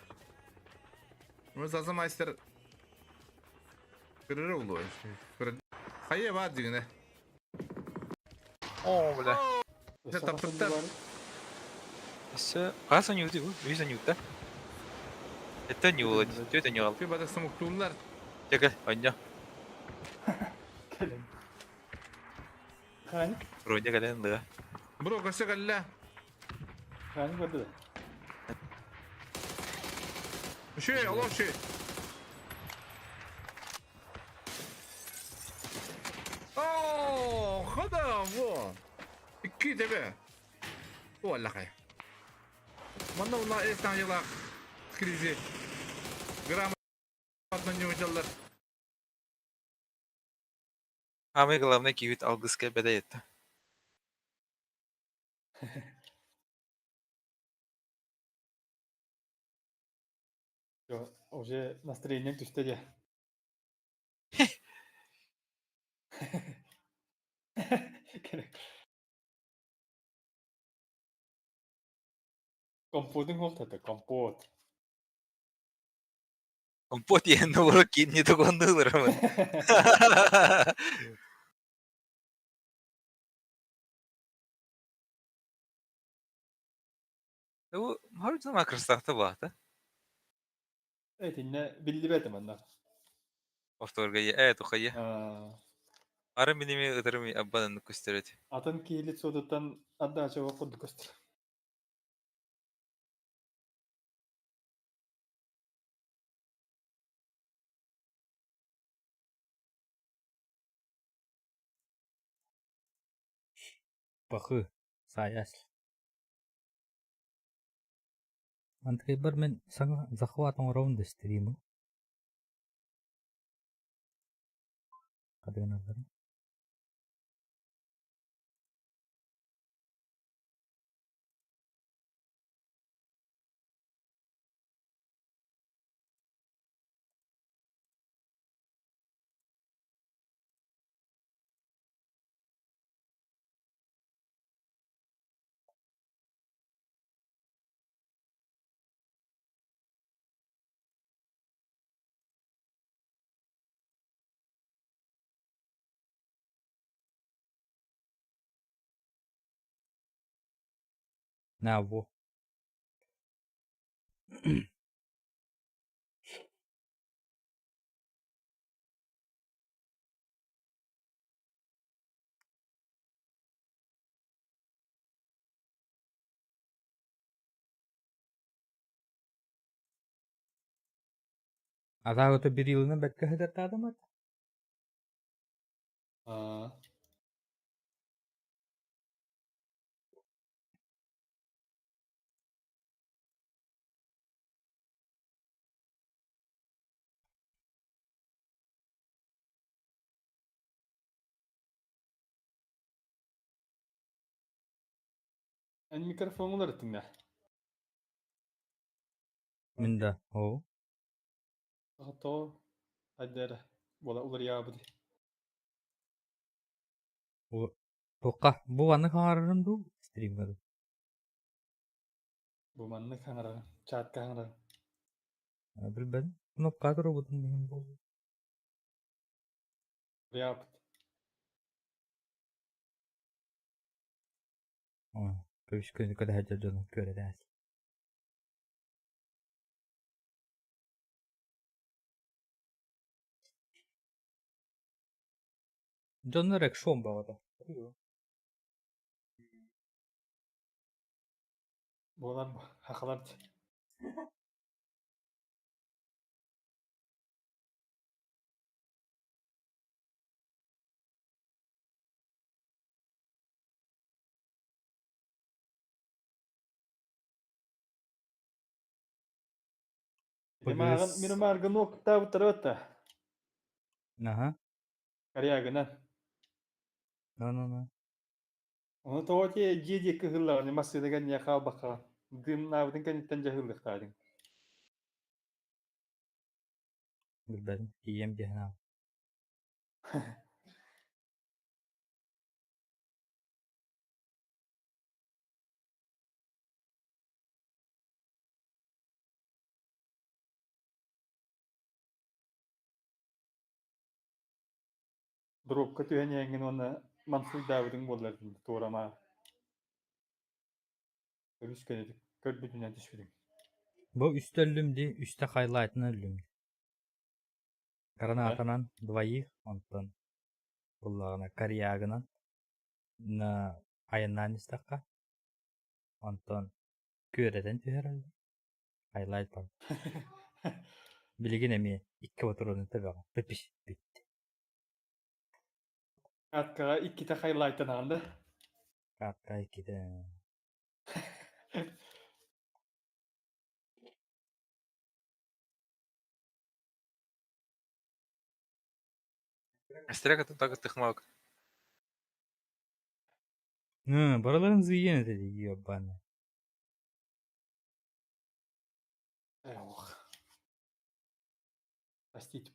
Мы за мастер. Крылья улой. Hayır var düğüne. О, бля. Sen taptıktan. Ese kaç saniye oldu bu? 100 saniye oldu. Ette ne oldu? Tüyde ne oldu? Bir badak samuktuğunlar. Çekil, oyna. Gelin. Hani? Ronya gelen de. Bro kaçta kalla. Hani gördü de. Allah şey. Hada bu. İki tabi. Valla kay. Bana vallahi esna yılak. Krizi. Gram atman yumuşallar. Самое главное, кивит алгыская беда это. Yo, уже настроение düştü ya. Компотын холтады, компот. Компот енді ұры кейін не тұғынды ұрымын. Bu harbiden Microsoft'ta baktı. Evet, yine bildi betim onlar. Oftorgayı, evet okayı. Arın benimi ıdırımı abbanını gösterdi. Атын kilit sodutan adda açığa koyduk göster. Bakı. Sayas. Antreber men sana захватом раунд стриму. Kadın nazarı. Ne bu? Azağıtı bir yılını bekle hedef adam at. En mikrofonlar ettin ya. Minda. O. Hatta hadi bola olur ya bu. Bu. Toka. Bu anı kararım du. Streamer. Bu manlı kanara, chat kanara. Bil ben. Bunu kadro budun benim bu. Yap. Köş köşe kadar hacer canım göre ders. Canlar ekşon bağda. Bolar hakalar. Minum argın nokta bu tarafta. Aha. Kariyagınan. No. Onu toğati jidi kıhırlar ni masıdagan yaka baka. Güm nabdın kan itten jahırlık tadın. Bil ben. İyiyim cehna. Drop kötü hene yengin ona Мансуй Давидың боллардың туурама. Көрүскенедик, көрбүтүнөн түшпүдүң. Бу үстөллүмди үстө хайлайтын өлүм. Гранатанан двоих, онтон буллагына корягынан на айынан истакка. Онтон көреден түһөрөлдү. Хайлайт бар. Билигин эми 2 отуруну табага. Пипиш битти. Аткага 2 та хайлайтын анда. Катка 2-де. Астряга тут так тыхмак. Бараларын зыйын деди ёбаны. Ох. Простите.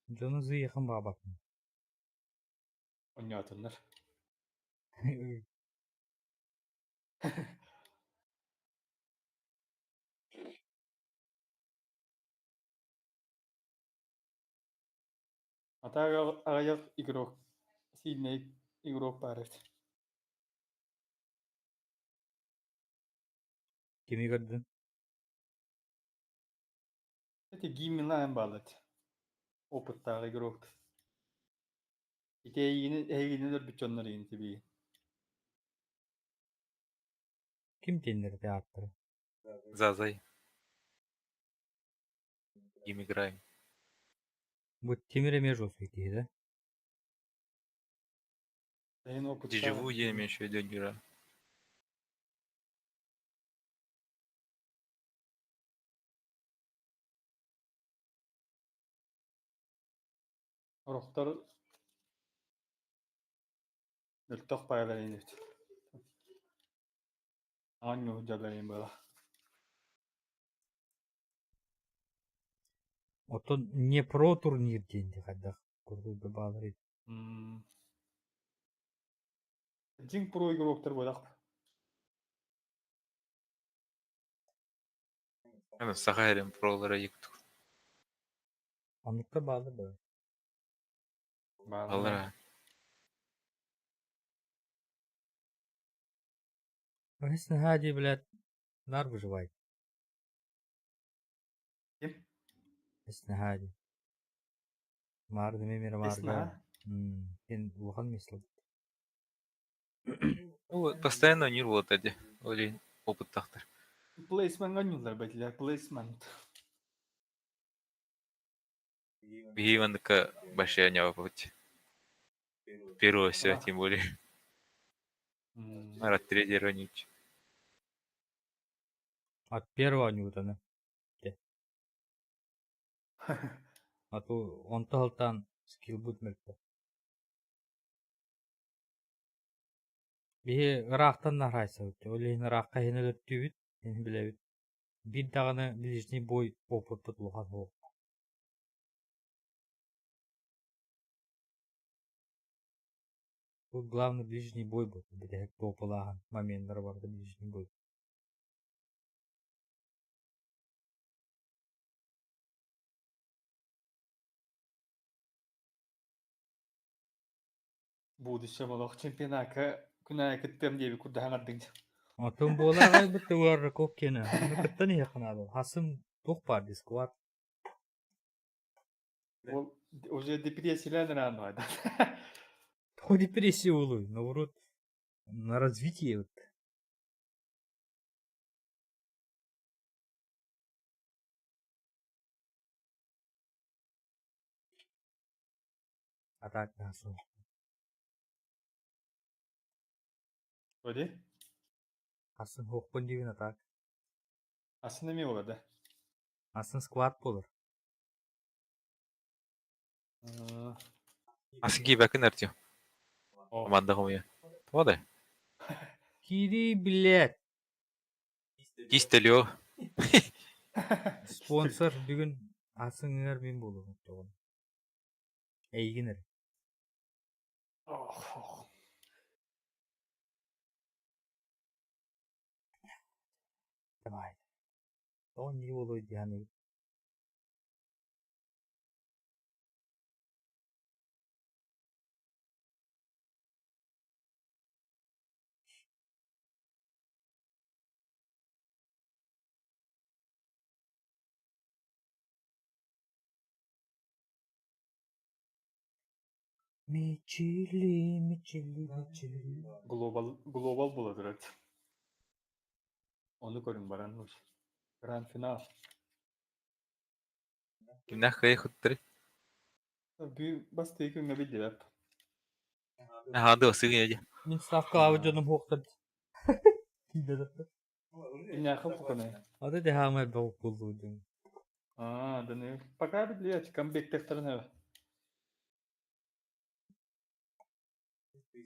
Жону зыйыхын бабак. Онятындар. Атага аяк игрок. Сильный игрок барет. Кими көрдүн? Это гимнан балет. Опыттагы игрок. Эгинилер бүтчөннөр ин тиби. Ким тендерде аттыр? Зазай. Им играем. Бу темире межу сөйти, да? Эйн опытта. Дежаву еме еще идет игра. Ороктор нөлтөк байларын эт. Анну жабайын бала. Отон не про турнир денди кайдак. Курдугда баалар. Жиң про игроктор болак. Ана Сахарин пролара екту. Аныкта баалар да. Алара. Конечно, хади, блядь, нар выживает. Ким? Конечно, хади. Марды мемер марга. Эсна? Ен улхан мислил. Ну вот, постоянно не вот эти. Олин опыт тахтар. Плейсман ганюлар бәтиләр, плейсман. Бигиванка большая не опыт. Первого все, А. тем более. Мара третий ранить. От первого Ньютона. А то он талтан скилл бүтмөктө. Бие рахтан нарайса өттү. Олейн рахка хенел өттүбүт. Мен билебит. Бир даганы ближний бой опыт булган ол. Тут главный ближний бой был. Билек топлаган моменттер барды ближний бой. Будущее молох чемпионатка күнә кеттем дип кудаган. Отун болағай бітті уарры көп кені. Оны күттен еқынады. Хасым тоқ бар дисквад. Ол уже депрессияланыр анады. То депрессия болу. Наоборот, на развитие вот. А так насыл. Öyle. Асын хоқпын деген атак. Aslında ne oldu? Асын сквад болыр. Асги бәкін әртеу. Команда қомия. Вода. Кири, блядь. Кистелеу. Спонсор бүгін асыңыңар мен болу. Әйгінер. Давай. Он не болу дияны. Мечили, мечили, мечили. Global buladır evet. Onu görün baranmış. Grand final. Kimden kaya kutları? Bir bas tek gün bildi hep. Ha da ısığı ya. Min stavka abi canım hoqtad. Kide İnya kapı konu. Adı devam et bavuk bulduğun. Aa, dönüyor. Bakar bir liye çıkan bekteklerin eve.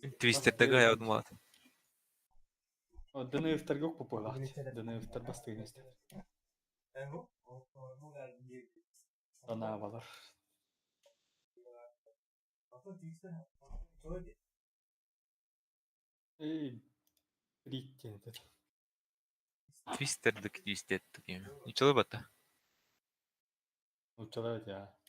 Twister'da kaya adım var. O dönüyor iftar yok bu polat. Dönüyor iftar bas tek işte. Ana havalar. Ey, rik geldi. Twister'da Twister'da gibi. Hiç olur batta. Uçalar evet ya.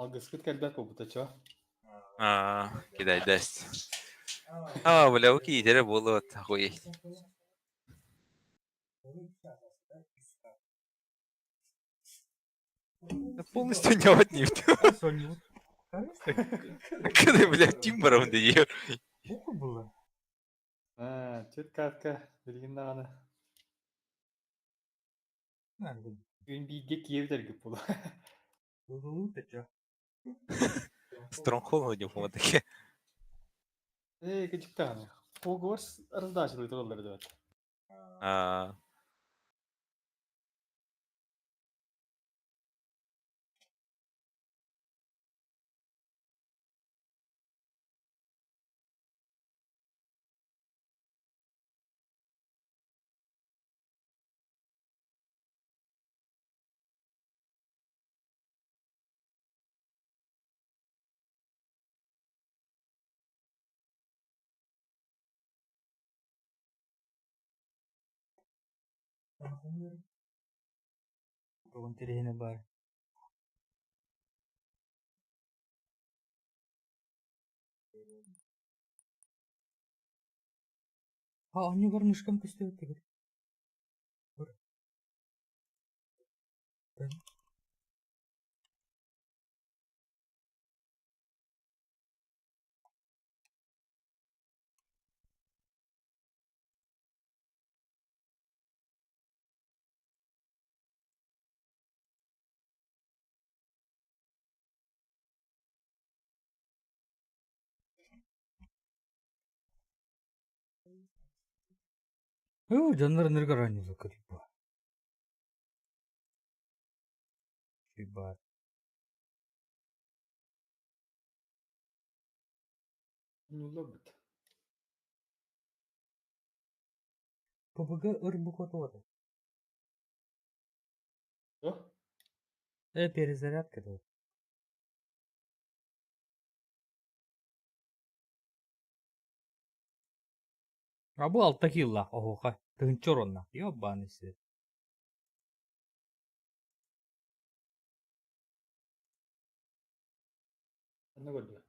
Algıskıt geldi bu taço. كده داست ولو كي ترى والله تخوي полностью не отнюдь. Соню. Когда, блядь, Тимбором дает. Hoqu bulla. Ha, çet kartka. Bilgin dağını. Nerede? Gün bir gek yiyebilir gibi bu. Dolu teca. Стронгхолд у него вот такие. Gıcık dağını. Hogwarts arasında açılıyor oraları da evet. А, Бүгін терейіне бар. Не бар мышкам көстеп өттігір. Бар. Жандар энерго ранее криба. Криба. Nulla bit. ППГ ырбу котовады. О? Перезарядка да. Бұл алтта килла. Оха. Тынчы орынна. Ёбанысы. Ne gördü?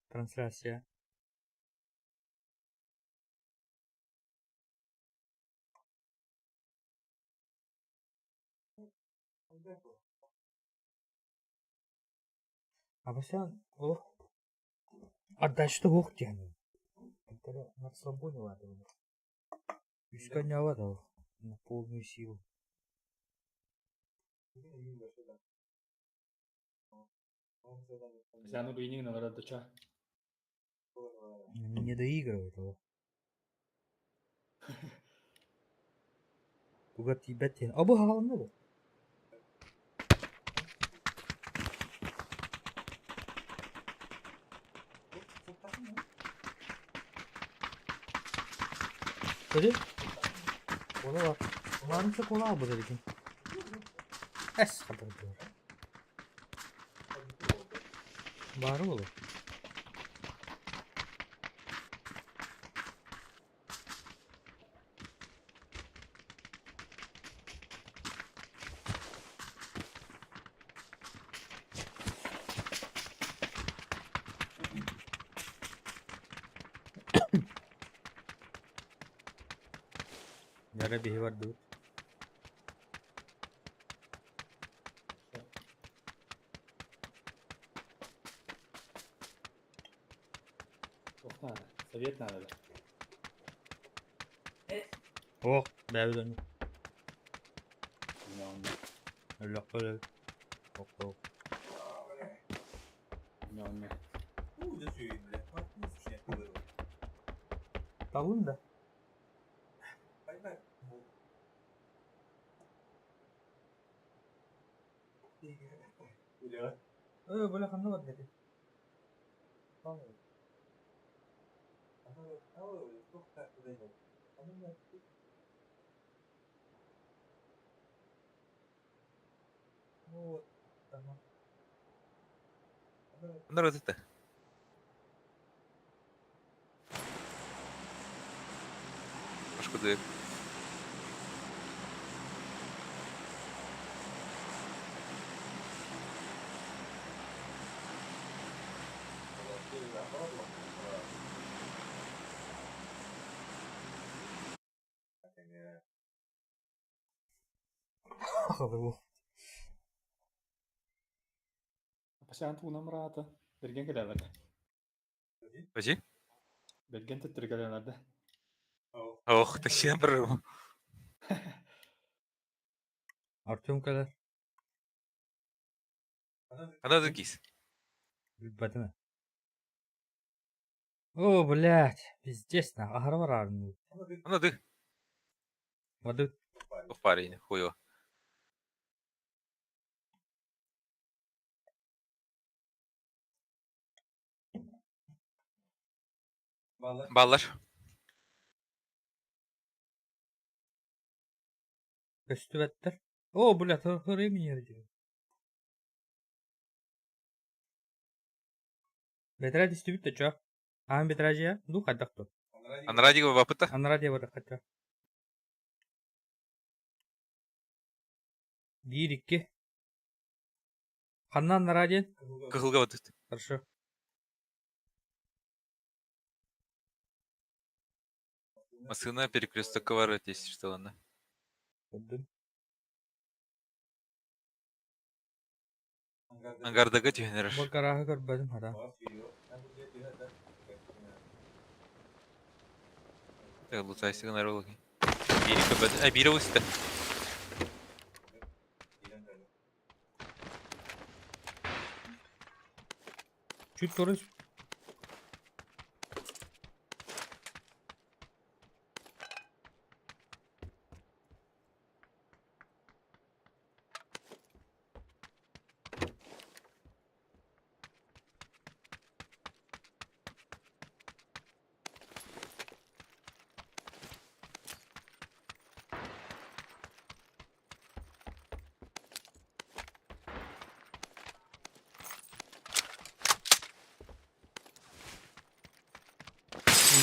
Трансляция. Абасан, о. Отдача-то ох тяну. тогда на расслабоне ладно. Пешка не аватал на полную силу. Sen ruining na varada cha. Не доигрывает его. Бугатти бәттен. Абы халында бұл. Böyle? Kola bak. Varmışsa kola al burada dedim. Es kadar diyor. Bari olur. Yara bir var dur. Tohna. Sovet nerede? Oh, ben dönüyorum. Bilmiyorum. Öyle öyle. Yok yok. Bilmiyorum. Dalın da. Böyle kanlı var dedi. Tamam. Bunlar ötete. Başka da yok. Abi bu. Sen tu namrata. Bergen gelenlerde. Hacı? Bergen tettir gelenlerde. Oh, taşıyan bir. Артем kadar. Ana da giys. Батина. О, блядь. Пиздец, на. Ахара var ağrını. Ana da. Воды. В паре не хуево. Ballar. Üstü vettir. О, блядь, хыры меня диyor. Бетра дистибит de çok. Ağam betracı ya. Du kadak tu. Ana raди gibi vapıta. Anlara diye var kadak. 1-2. Ханнан на радио. Кыхылга ватыт. Хорошо. Масына перекресток коварит, если что, ладно. Gördüm. Ангардага тюнераш. Bu karahı görmedim hada. Так, лутайся на рологи. Бири кабад. А, бири уста. Чуть турuz.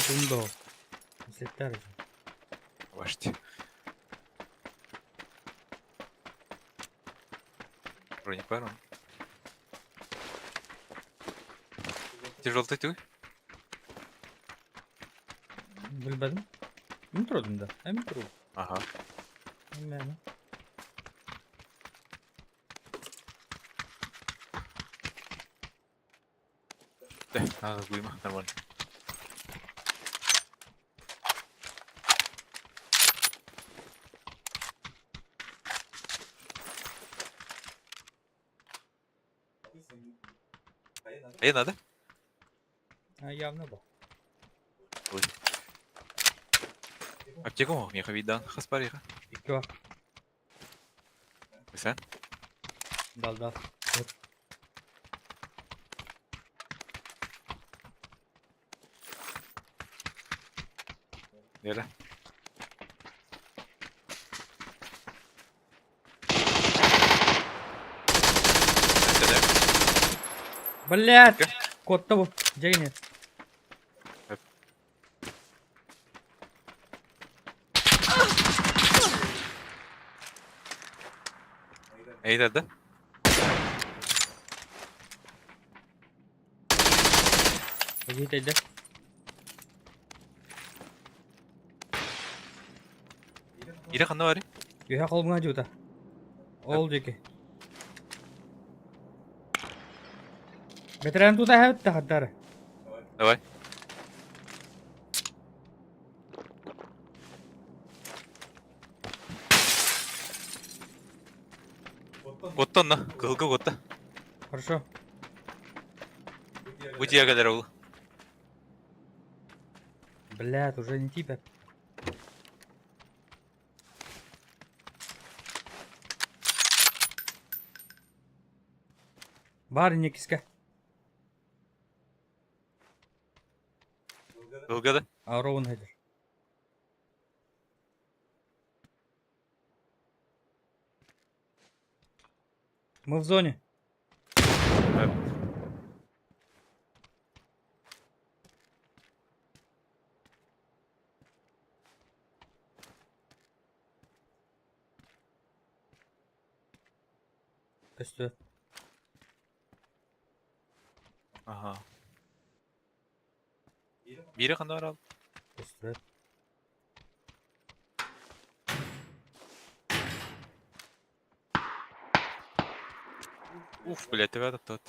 Bunda o. Setler. Вашти. Бронепаром. Тяжелый тюк. Bilmedim. Intro'dum da. Hem intro. Ага. Hem yani. Да, надо гуйма, нормально. надо? А явно да. Ой. Аптека мог мне видан хаспариха. İki var. Sen? Dal. Dur. Nere? Блядь! Ка? Кот-то bu. Cegin İyi dedi. Git elde. İri kanı var ya. Yuha kolbuna juta. Ol jeki. Veteran tu da है तहदर. Давай. Готта на. Кылгы готта. Хорошо. Бытия kadar ул. Блядь, уже не типа. Бар не киска. Кылгыды. Аурован хайдер. Мы в зоне. Üstü. Ага. Бири kanı var abi. Üstü. Уф, блядь, ты в этот тот.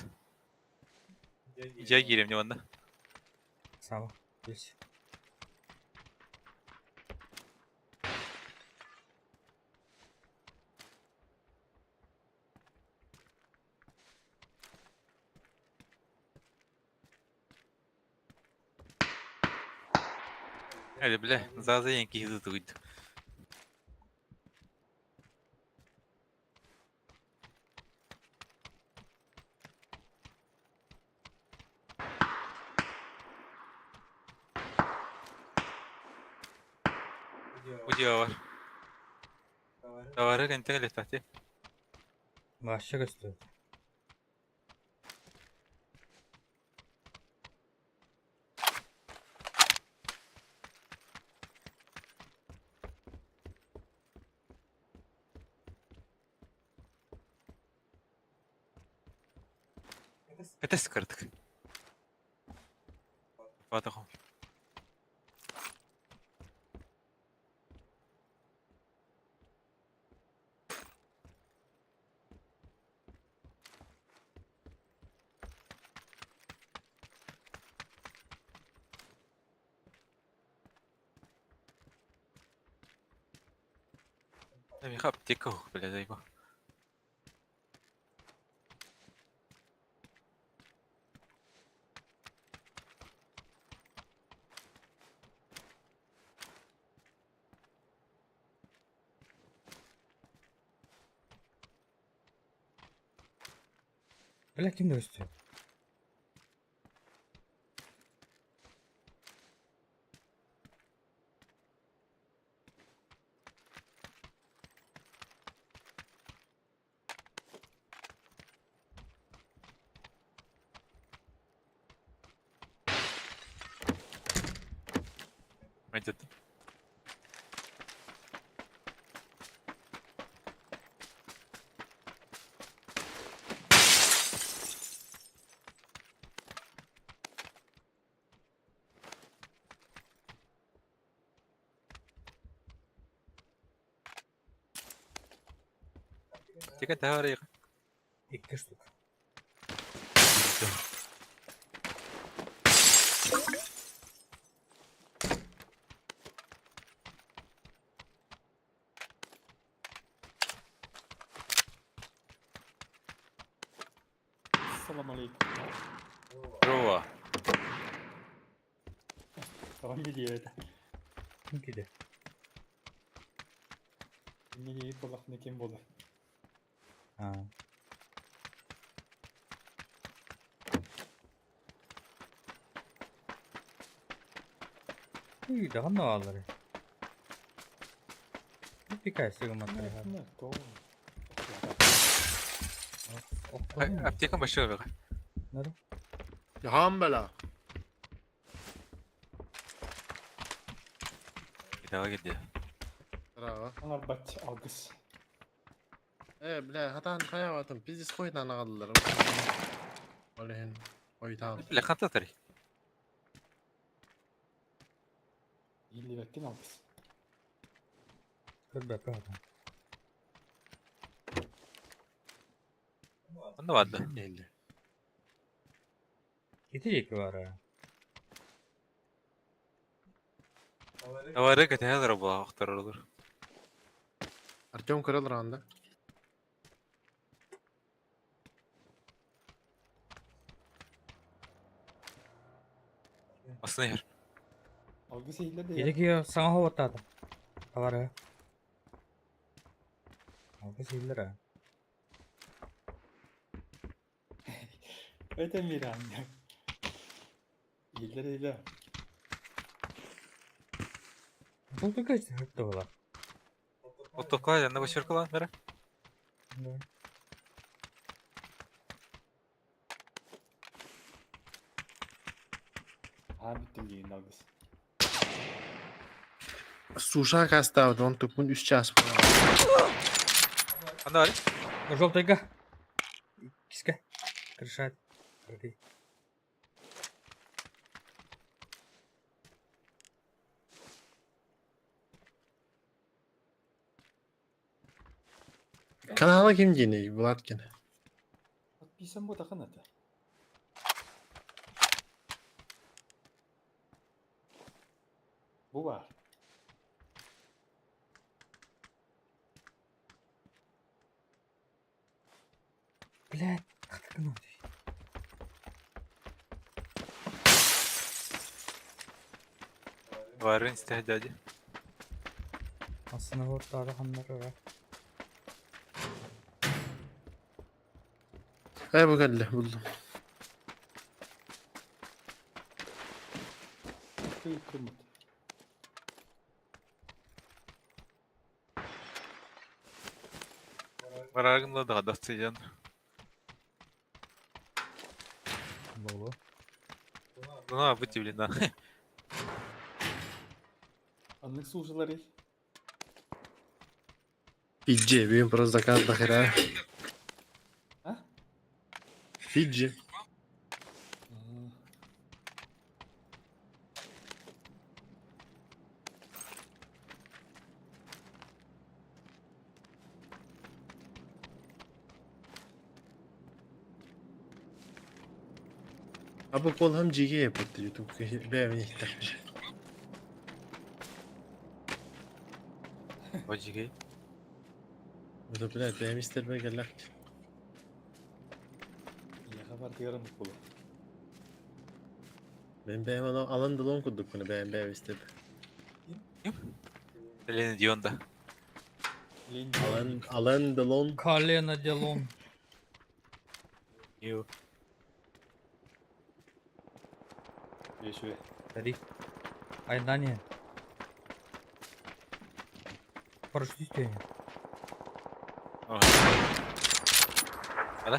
Я гирем не ванда. Сава. Здесь. Hadi bile, zaza yenki hızı duydu. Bu diyor var. Davarı kente gel tahti. Başka üstü. Это скрыток. Ватахом. Я аптека, бля, заебал. Bırak kimde üstü. Пойдет. Тика товары. İki штук. Assalamu Selamünaleyküm. Rova. Tamam gidiyor evet. Kim de? Ne gidiyor kolak ne kim bolu. Ha. İyi daha ne alır? Bir kay sigama kare ha. Ne doğru. Apteka başlıyor bak. Nere? Yahan bela. Bir daha gidiyor. Bravo. Anar baç algıs. Bile hatan kayavatım. Biz iskoydan ağırlarım. Olehin. Oytan. Bir kanta tari. İyi bekleyin algıs. Kır be adam. Onda vardı. 50. Gidecek var ha. Avara gete hazır bu aktar olur. Artyom kırılır anda. Aslında yer. Algıs iyiler de Gidecek ya sana hava tadı. Var ha. Abi sildir ha. Öte miran ya. İyiler iyiler. Buldu kaçtı hırttı ola. Otokla yanına başarı kullan mere. Ha bittim yiyin algıs. Suşa kasta don tupun 3 ças. Anda var. Желтый га. Киска. Крышать. Окей. Kanala kim giyini? Bulat gene. Bak bir sen bu takın hadi. Bu var. Блядь. Как Varın istihdacı. Aslında вот daha hanları var. Bu geldi buldum. Kıyı kırmızı. Varargında da datsıcan. Болу. Buna bu tibline. Anlık suçları. Fidji. Büyüm просто каждый хера. Ha? Fidji. Bu kol hem GG yapıttı YouTube. Beğenmeyi ihtiyaç. Vacıgı. Bu da bile beğenmeyi ister be gelak. İyi haber diyorum bu kulu. Ben beğenmem alan dalon kurduk bunu beğenmeyi ister. Elini diyorsun da. Leyin Alan dalon. Колено делон. Yo. yaşıyor. Старик. Айдане. Парашют istiyor ya. Hadi.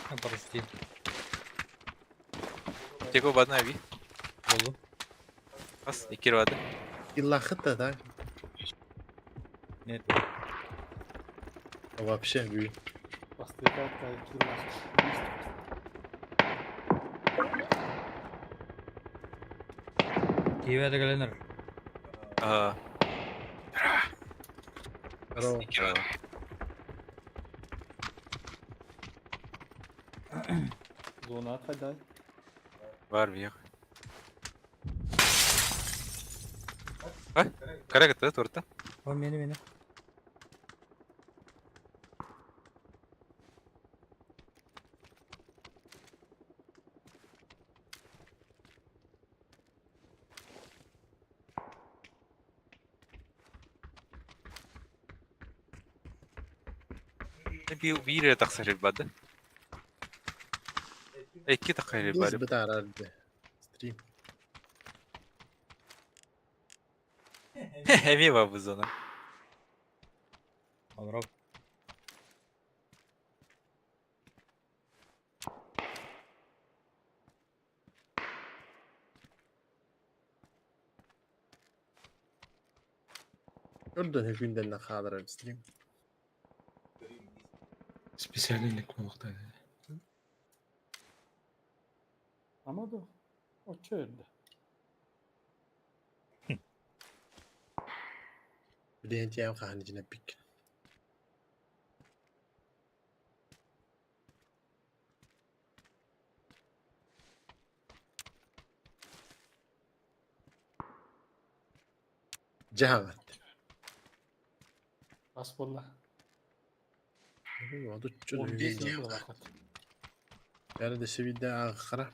Ha paraşüt değil. Teko badna abi. Болу. As ikir vardı. Yıllakıt da. Нет. Вообще büyük. Bastığı kayıt kırmızı. Киеве gelenir. Aa. Bravo. İkir vardı. Zona at hadi. Var bir yok. Ha? Kara gitti torta. O beni. Bir yere taksarı badı. İki taksarı Biz badı. bir arardı. Stream. Emi var bu zona. Olarak Gördün hep günden ne kadar stream. Spesiallik nokta. Ama da o çöldü. Bir de hentiyem kahanıcına pik. Cehavet. Asbollah. O da çok 11 önemli. yıl vakit. Yani de seviyede ağır.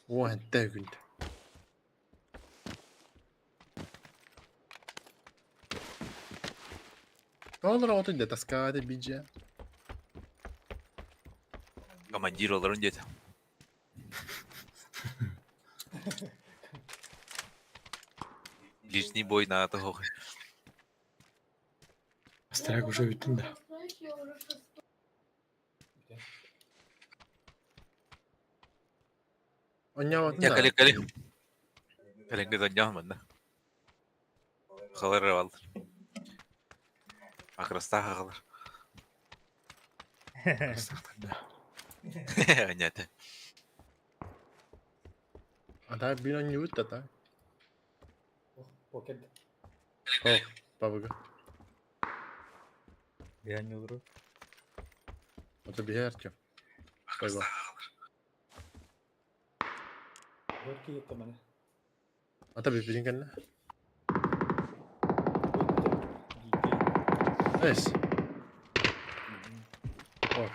O hatta günde. Ne olur o da taskade bice. Командир оларын деді. Ближний бой на того. Астрак уже биттин да. Oynamadın Ya da. kale. Kalengde döneceğim ben de. Kalır alır. Akrasta kalır. Астрактан да. Понятно. Ada bir an yut da ta. Poket. Oh, babaga. bir an olur. O da bir yer ki. Bay bay. Dört ki yetti bana. Ata bir birin kanna. Neyse. Oh.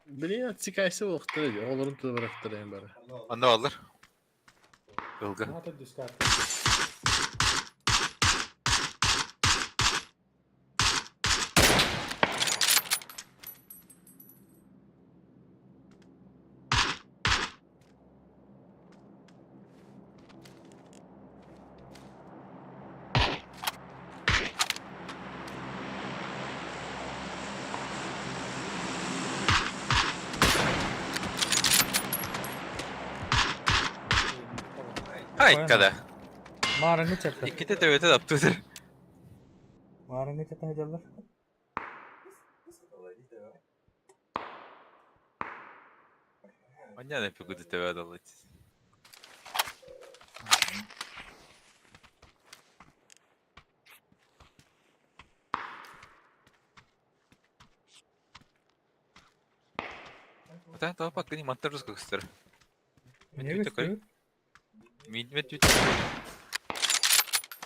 Bilin at sikaysa vakti diyor. Oğlum tutu bıraktı en bari. Anda alır. Ilgı. Ne yapayım discard? Ay kada. Mağarangı çatlar. İki de tövbe yaptıdır. Mağarangı çatlar hacallar. Понятно, пекуды тövbe adalıydı. Да, това пак ни матърс как стара. Ne Медведь такой. gösteriyor? Медведь.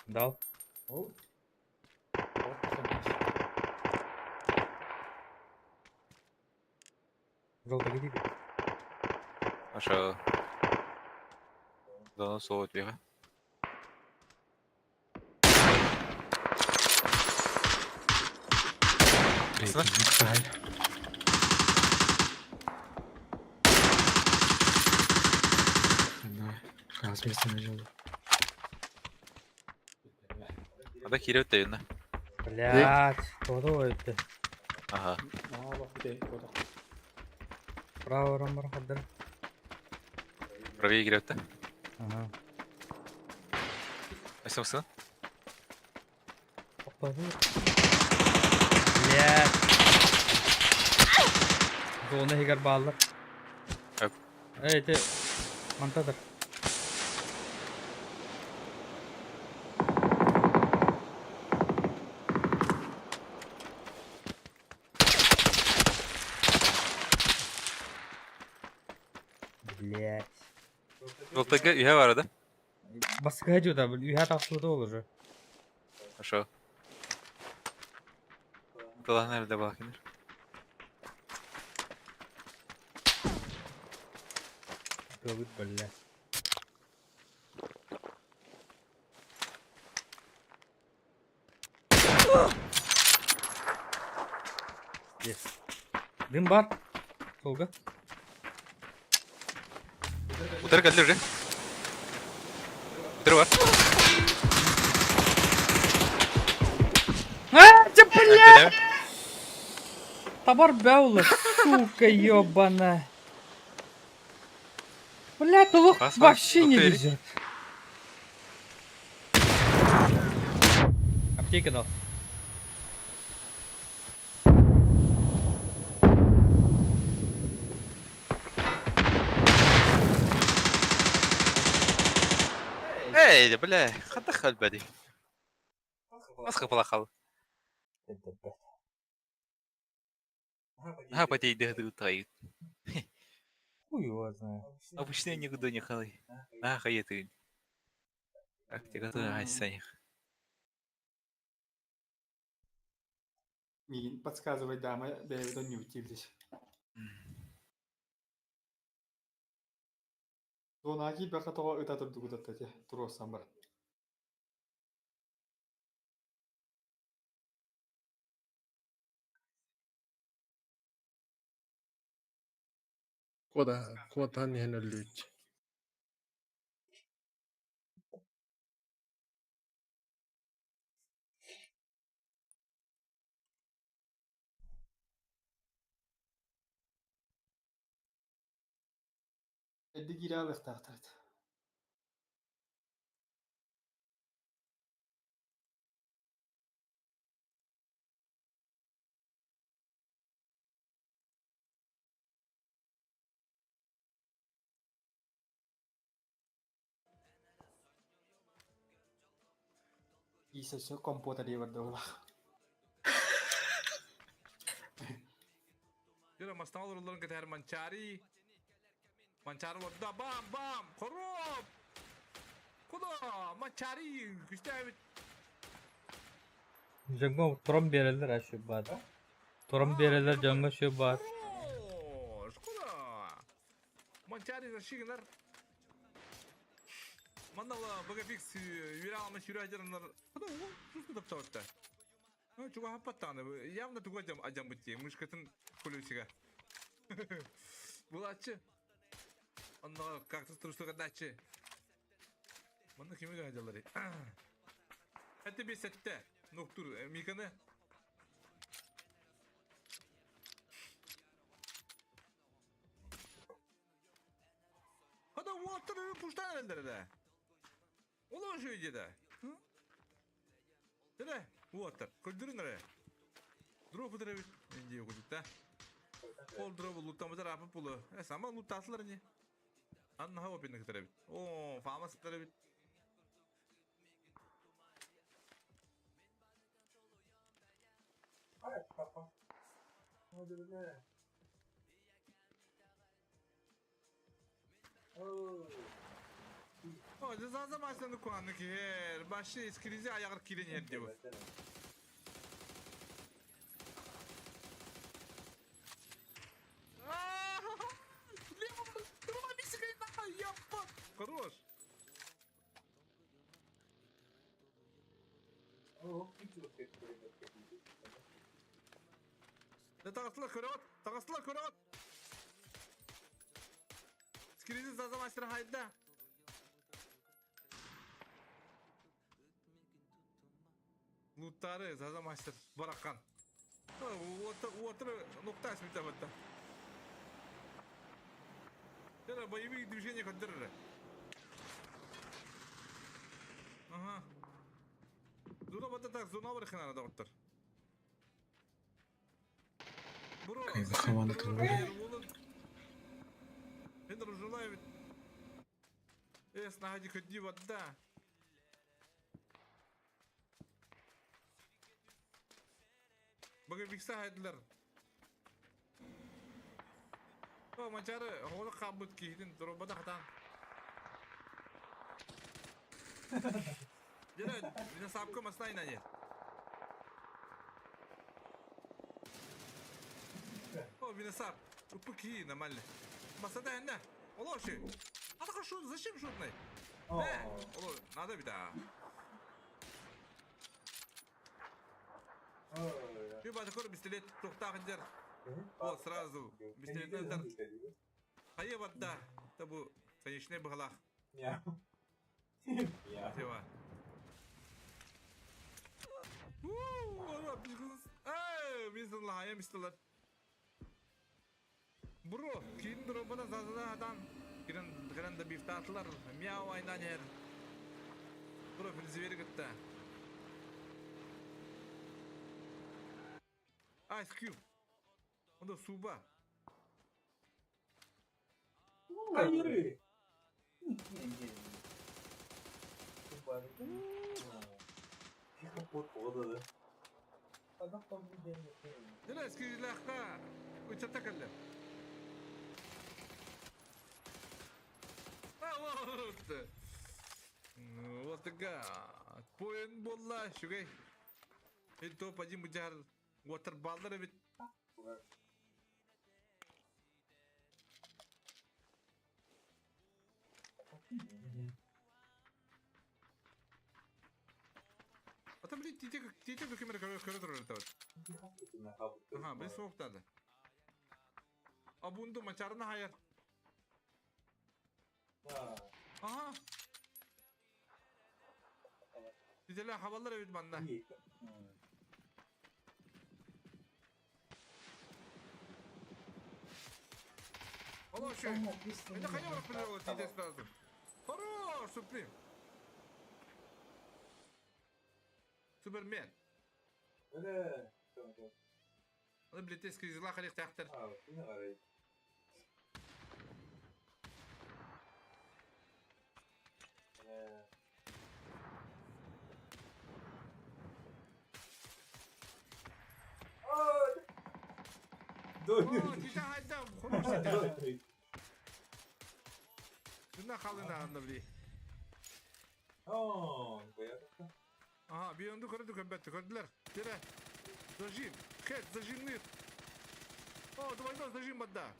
Dal. Oh. Жолда gidiyor. Aşağı. Zona soğut bir. Рейтинг стайл. Ана газ местами жолда. Ada hile öte yönde. Блять. Todo öldü. Aha. Aa bak bir de o da. Bravo Rambar kadar. Правее gire öte. Aha. Açtın mısın? Topladı. Блять. Zona higar bağlar. Yok. Evet. Mantadır. Блять. Yoltayga üye var arada. Baskı hacı da üye taktığı da olur. Aşağı. Dolan nerede bakayım. Göbüt böyle. Yes. Rim var. Tolga. Bu tarafa geldi oraya. Bu tarafa var. Ha, цепля! Nerede? Табор бяула, сука ёбаная. Бля, лук Бас, вообще бас, не лук везет. Аптека дал. Эй, да бля, خدخل بدي. مسخ بلاخل. ها بدي ده طيب. Хуй его знает. Обычно никуда не хали. А, хаятын. Активатор айсай. Мин подсказывай, дама, бэвдо ньюти здесь. Донаги бэха того ыта турду те туросан бар. Kuotahan niihin on lyyti. Eddi giralık tahtart. İsa şu komputer diye vardı ola. Yürü masnalar onların kadar mançari. Mançari orada bam bam korup. Kuda mançari güçlü. Jango toram bereler aşı var. Toram bereler jango şu var. Kuda. Mançari da şiginler. Mandala bugün fix yürü almış yürü acarınlar. Kuda o sus kuda çavuşta. Çuga hapattanı. Yavna tuga acam bıçı. Muşkatın kulüsüge. Bulatçı. Onunla kaktüs turuştuğa daçı. Bana kimi gacaları? Hadi bir sette. Noktur. Mikanı. Hadi water'ı puştan ellere de. Ola şu icede. Dere. Water. Kıldırın nereye? Drop'u dere bir. İnce yok ucukta. Ol drop'u loot'tamıza rapıp bulu. Ama loot tasılar ince. Anna hava pinnik dere bir. Oo, famas dere bir. O ceza maçlarını kullandık her. Başı eskirizi ayaklar kirin yer diyor. Хорош. Да тагысла көрөт, тагысла көрөт. Скризи за мастер хайда. Луттары за мастер баракан. Отыр нокта смита бата. Тера боевые движения кондыры. Ага. Зона бата так зона бар хана да отыр. Бро. Хаван тылбар. Мен ружулай. Снагади кодди бата. Bugün fikse haydiler. O mançarı holu kabut kiydin durubada hatan. Jere, mina sapko masna inanye. О, Виносап, упыки нормально. Масада энне. Олоши. Атака шут, зачем шутный? Оло, надо бита. Ты батакор пистолет тухтагендер. Вот сразу. Пистолет Хае ватта. Табу конечный бгалах. Тева. Bizim lahaya mistiler. Bro, kim bro bana zazada adam. Kiran da biftatlar. Miyav aynan her. Bro, filiziveri gitti. Ice Cube. Onda suba. Hayır. Dile eski lahka. Uçata kaldı. Вот. Вот такая. Поин болла шугай. Это поди муджар waterballar бит. А там блин тите как камера коридор это. Ага, без соктады. Абунду мачарна хаяр. Aha. Gideler havalar evet bende. Allah şu. Bir de kaya bırak bile o tides lazım. Хорош, Supreme. Superman. Öyle. Onu bile tez krizler kalik taktır. Ne arayı? Oo, tite hayda. Хорош tite. Şuna kalın anda bile. Aha, bir yandı kırdı kömbette gördüler. Dire. Zajim. Ket zajimli. О, двойной зажим отда.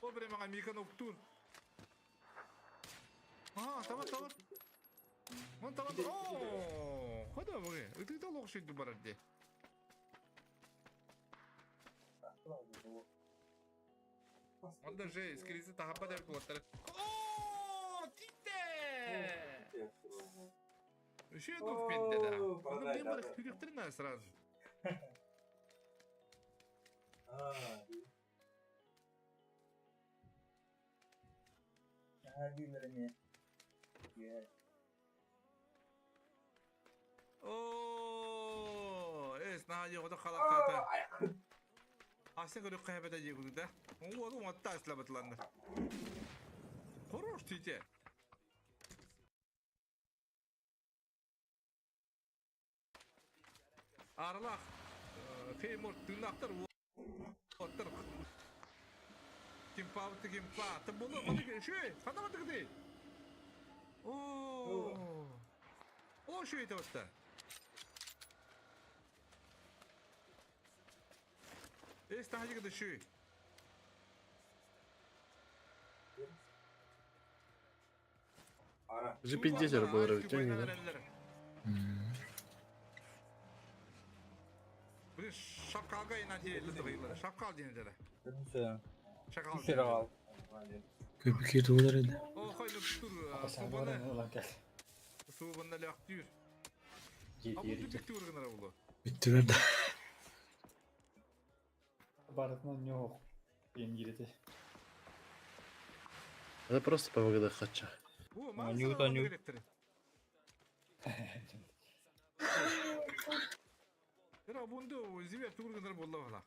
О, прямо Амика Ноктун. Ага, tamam. Вон tamam. О, хода вы. Ты то лучше иди бараде. Он даже из кризиса тахапа дер плотер. О, тите! Еще одну в пенте, да. Он блин барах перехтрена сразу. О, на его то халаката. А sen görüp kaybedecek bunu da. Oğlum hatta asla batlandı. Хорош tite. Arlaq. Feymor tırnaklar otur. Kimpa. Tabi bunu şey, kanamadık değil. Oo. O şey de hatta. Está hacı da şey. Уже 50 было рывчание, да? Блин, şapkalga inanca lıdıgıyla. Şapkal diyene de. Şakal. Şeral. Köpük tuğlar edi. O haydi dur. Subanı laktıyor. Ama bu bitti vurgunlar oldu. Bitti verdi. Барытынан yok. Benim girdi. Это просто по ВГД хача. Bu Newt, Newt. Era bundu ziver vurgunlar oldu hala.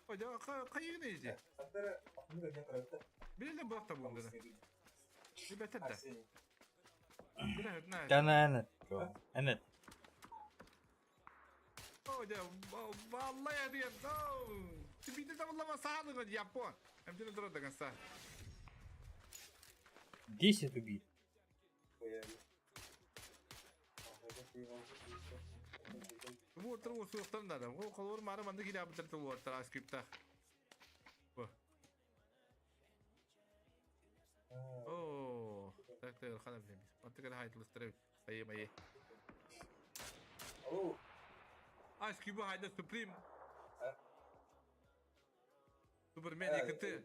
Hoca kayığı neydi? Bilelim bu hafta bundu. Bir beter de. Bilelim ne? Gana enet. Hoca vallahi ya diye. Bir de tamamlama sağlığı Japon. Hem de durur da kansa. 10 убили. Вот тру суктан да. О колор мара манда киле абтыр вот транскрипта. О, так ты хана блин. Манты када хайт лустры. Мае. Алло. А скиба хайда суприм. Супермен якты.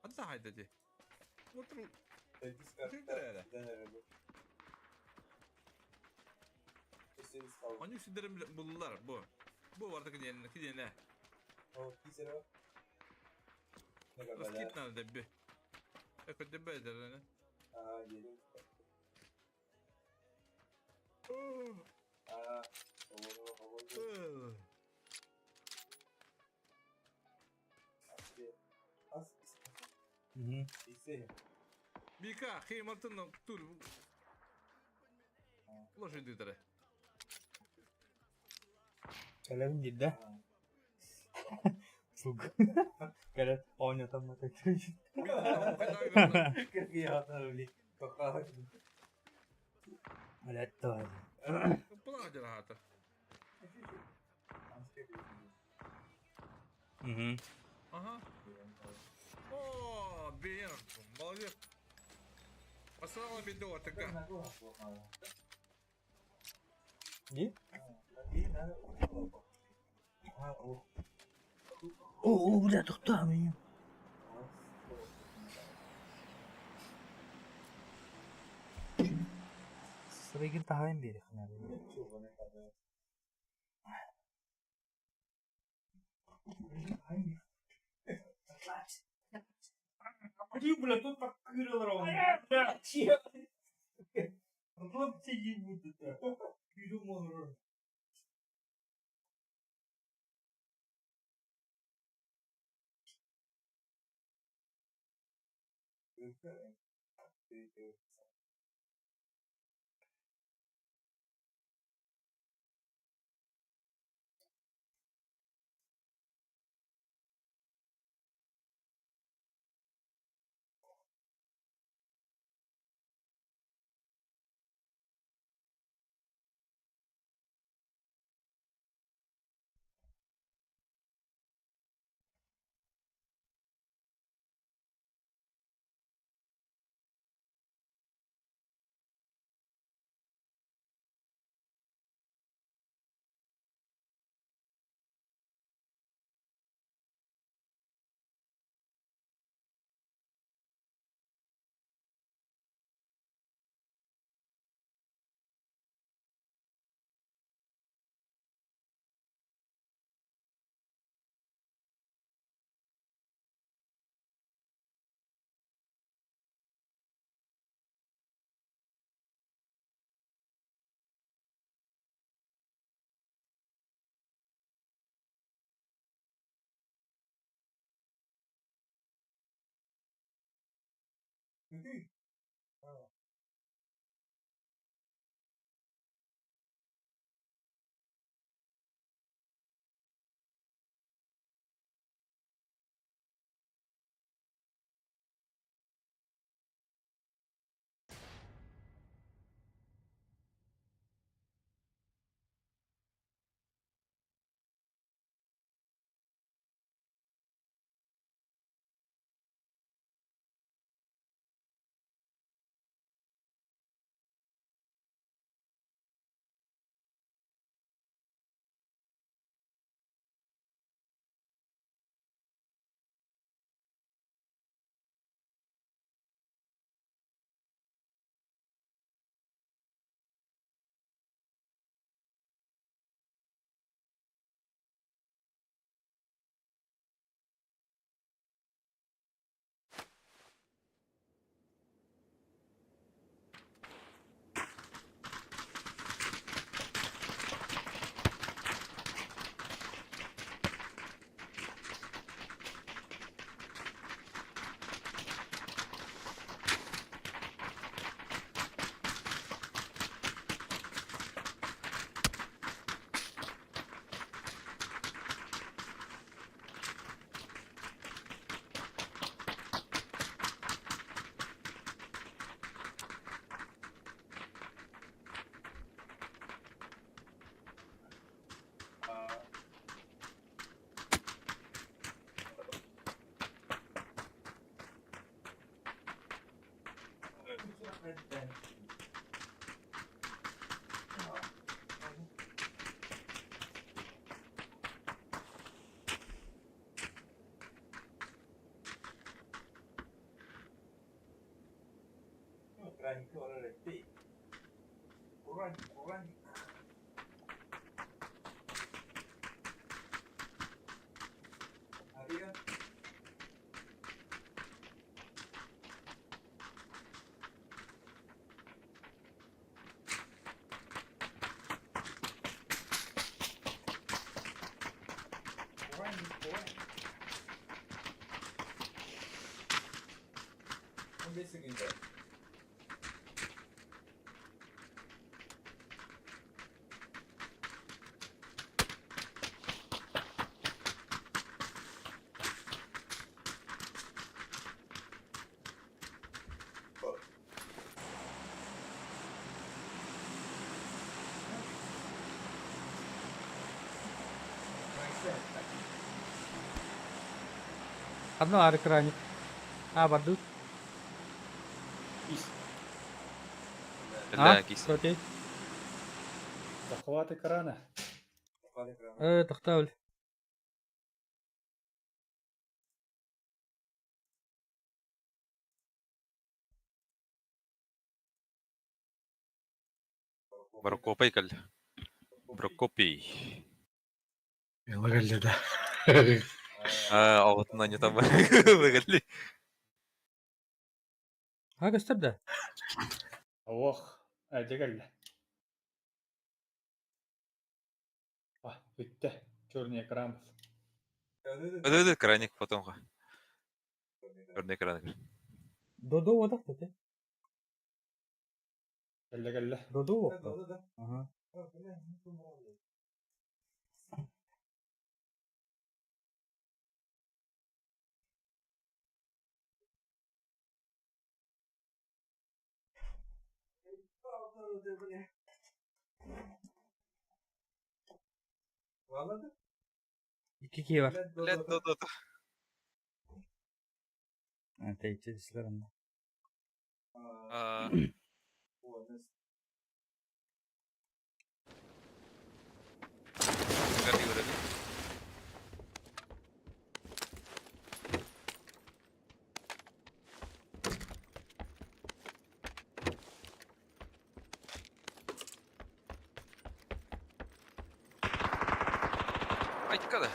Анда хайда де. Вот тру. Onu sindirim buldular bu. Bu vardı ki diyene. Skit lan debbi. Eko debbi eder lan. Bika, kıymatın tur. Лошадь дитре. Selam cidden. Сука. Говорят, а у него там на такой. Как я блин. Блядь, тоже. Платя рогата. Угу. Ага. О, блин, молодец. Посрала бедо, така. Не? О, бля, тут там меня. Срегин тахайн бери хана. Бля, тут так крыло ровно. Хлопцы ебут-то. Перемогу. Краник ороретти. Курань. Ария. Курань. Он здесь и гинда. Одно аэрокраник. Бардут. Ис. Ля, кис. Протей. Захват экрана. Тахтауль. Барокопай кал. Брокопий. Лагалли, да. Ағытына не там выгодли. Gösterdi. Ох, әдегәлле. Бітті. Черный экран. Өді краник потомға. Көрне краник. Додо одақ деді. Әлле-гәлле. Додо оқты. Ага. Valladı. İki var. Лет до. Teyit edildiler onda. Гарни көреді. Айтқады.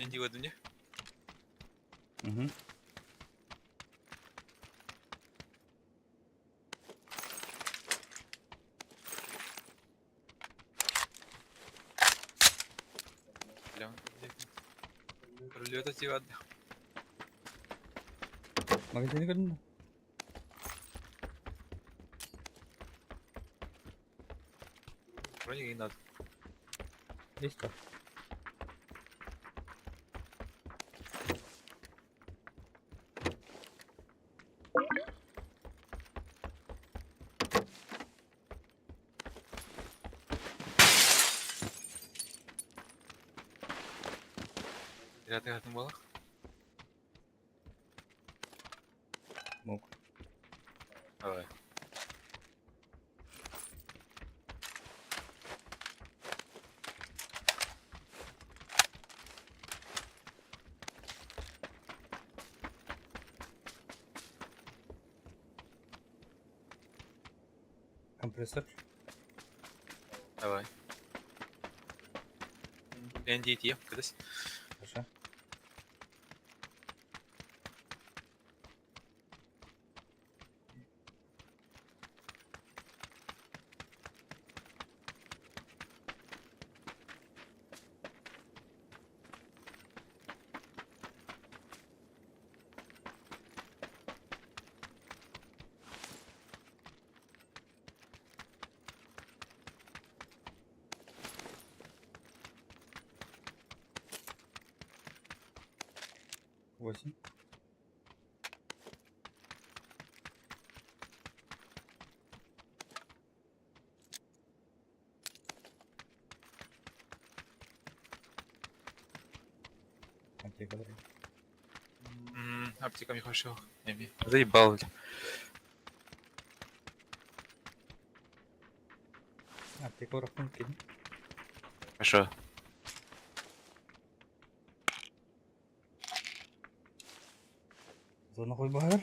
Енді өді не? Рулета тивады. Magazini gördün mü? Броник не надо. Есть var. Рядом хатын болақ. Мог. Давай. Компрессор. Давай. NDT, кыдыс. Хорошо. 8. Аптека, давай. Аптека не хочу. Заебал. Аптека урахун кидin. Хорошо. Зона koy bahar.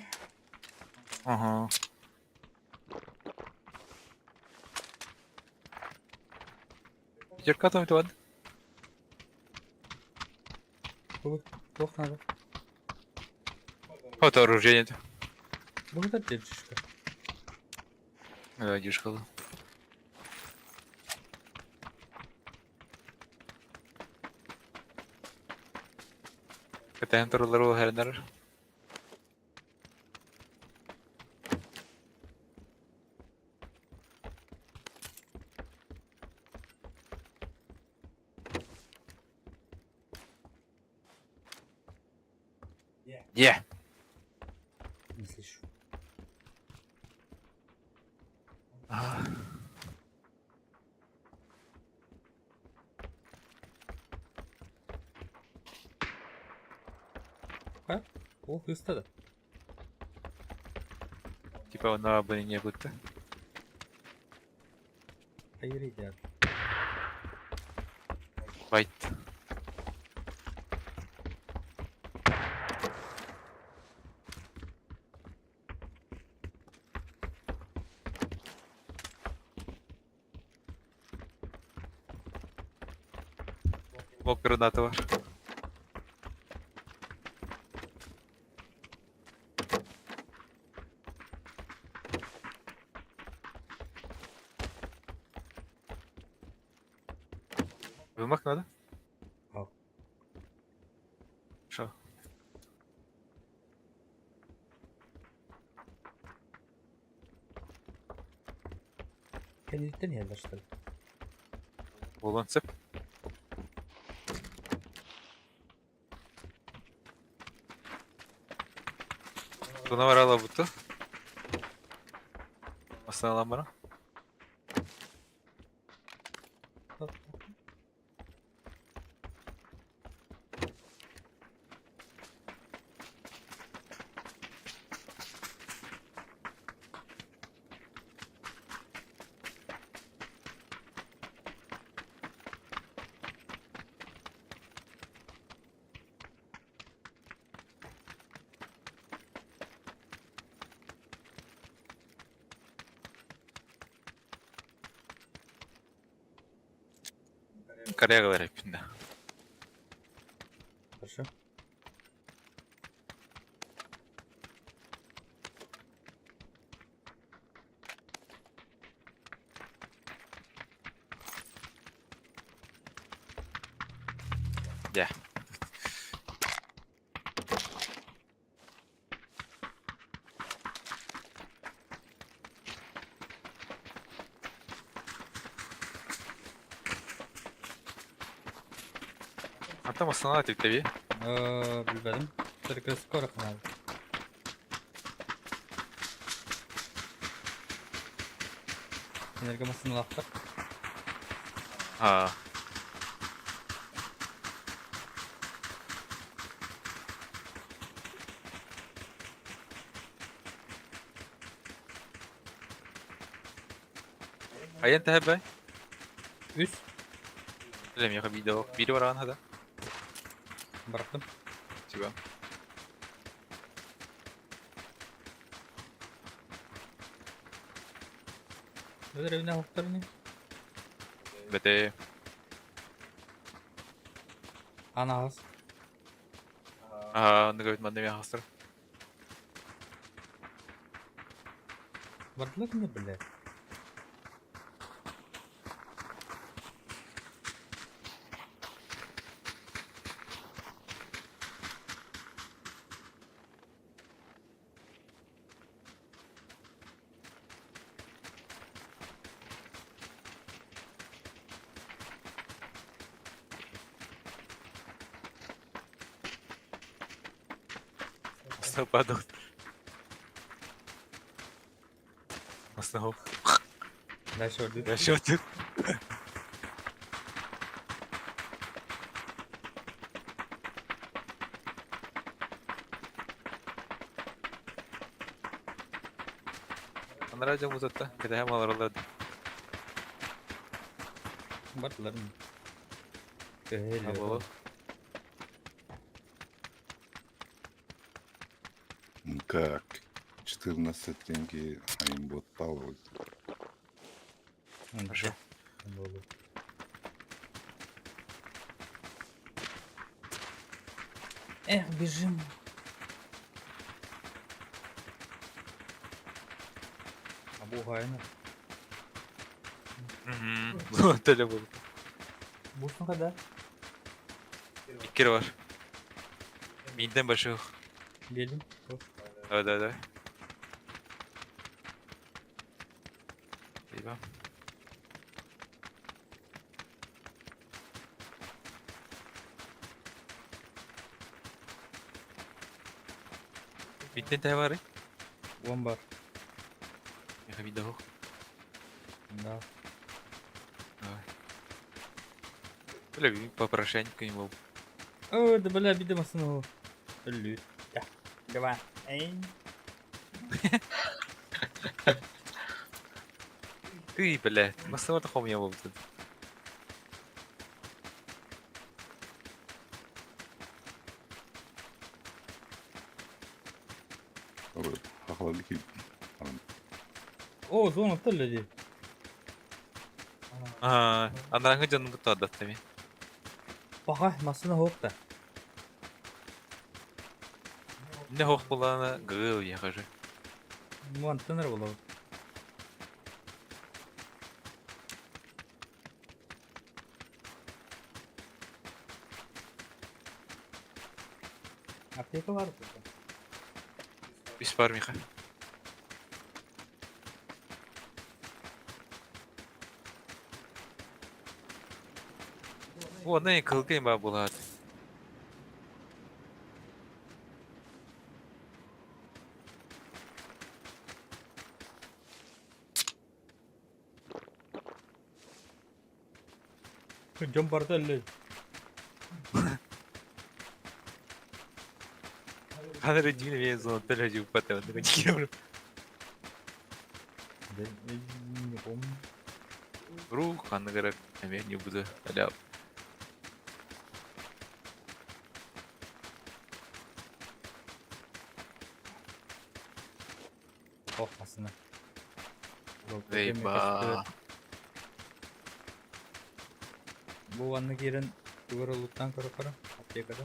Ага. Пятерка там ладно. Bu yok надо. Вот оружие нет. Bu kadar держишь. Дюшка. Кетен турулары хәрнәр. Yeah. Не слышу. Ha? O hızlı. Типа на бы не будто. Hayır ya. Байт. Бок граната var. Вымах надо? Al. Что? Kendiliğinden yerleştirdim. Болон цеп. Buna var ala butu. Aslan alan bana. Karaya kadar hepinde. Хорошо. Ya. Там останавливать тебе. Bilmedim. Только скоро надо. Energamasını laflar. А. А я тебе. Üst. Bilmiyorum video. Biri var hadi. Bıraktım. Çıkıyor. Öyle evine haftarını. Bete. Ana ağız. Ага, он говорит, мадами хастер. Vardılar mı bile? Падал. Основу. Дальше ордут. Я шотик. Ана радио музатта. Кеде hem alırlardı. Батларын. Көһеле. Або. Как? 14 тенге айымбот балывать. Хорошо. Болу. Эх, бежим. Абугайна. Öyle bu. Бурсун када? İkkiri var. Binden başı yok. Geldim. Hadi. Eyvah. Binden de var. Вон бар. Я видел. Да. Давай. Öyle bir попрошайник не был. О, да бля, биде масыну. Лют. Да. Давай. Эй. Ты, блядь, массово такого не был тут. Хахладыки. О, зона тыллы. Анараңы жанын күтті адаттами. Бага, масына хокта. Не хоқ боланы гыл яқажы. Муан тыныр болу. Аптека var burada. Biz var Miha. O ne kılgayım ben bulat. Jom barda le. Kanırı cini bir zon telacı upate var. Ne kiyorum. Не помню. Ruh kanı gerek. Hemen ne budu. Hala. Korkmasına. Eyvah. Bu anı girin duvarılıktan kara aptekada.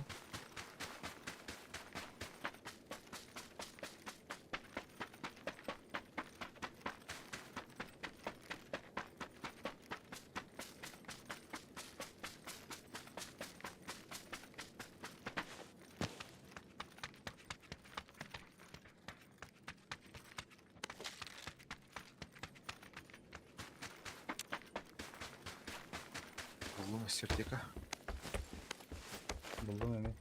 Buldum istiyorduk. Buldum emin.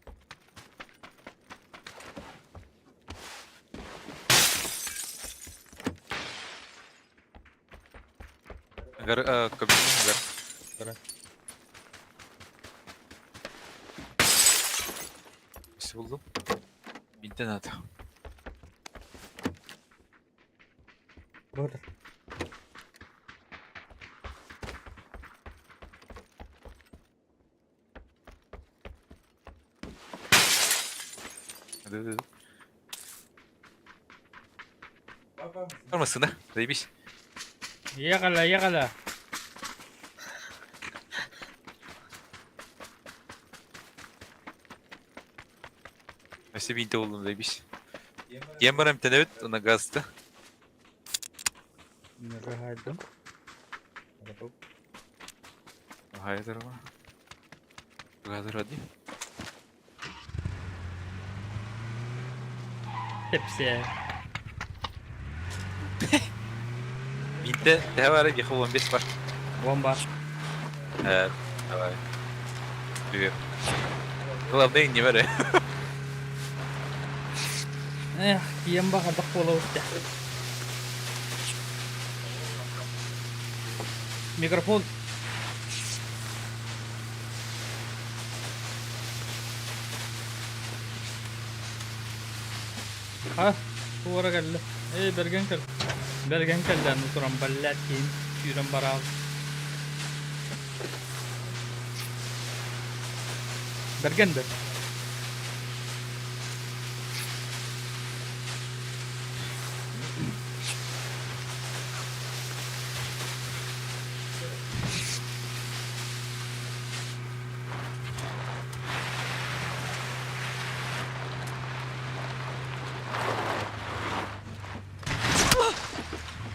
Agar kabin agar. Kara. Nasıl buldum? Binten adı. Burada. Hadi. Bakar mısın? Var mısın ha? Zaybis. Yakala. Nasıl binte buldum Zaybis. Yemin Yem bana bir tane evet ona gazdı. Ne haydım. Hayırdır ama. Gazdır hadi. Hepsi. Binte ne var bir 15 var. Bomba. Evet. Давай. Привет. Главное не вари. Эх, кием багадак болуутта. Микрофон. Туора кэллэ. Берген кэл. Берген кэллэн туран баллат кийин сүйрен бараал. Берген бер.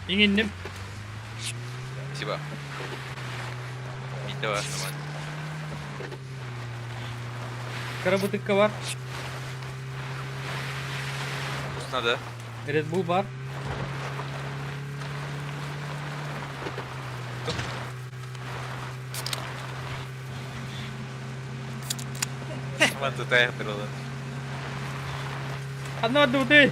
İngindim. Спасибо. Мидда var нормально. Karabıtıkka var. Вкусно, да? Red Bull var. Вон тут аэродром. Одно дуды.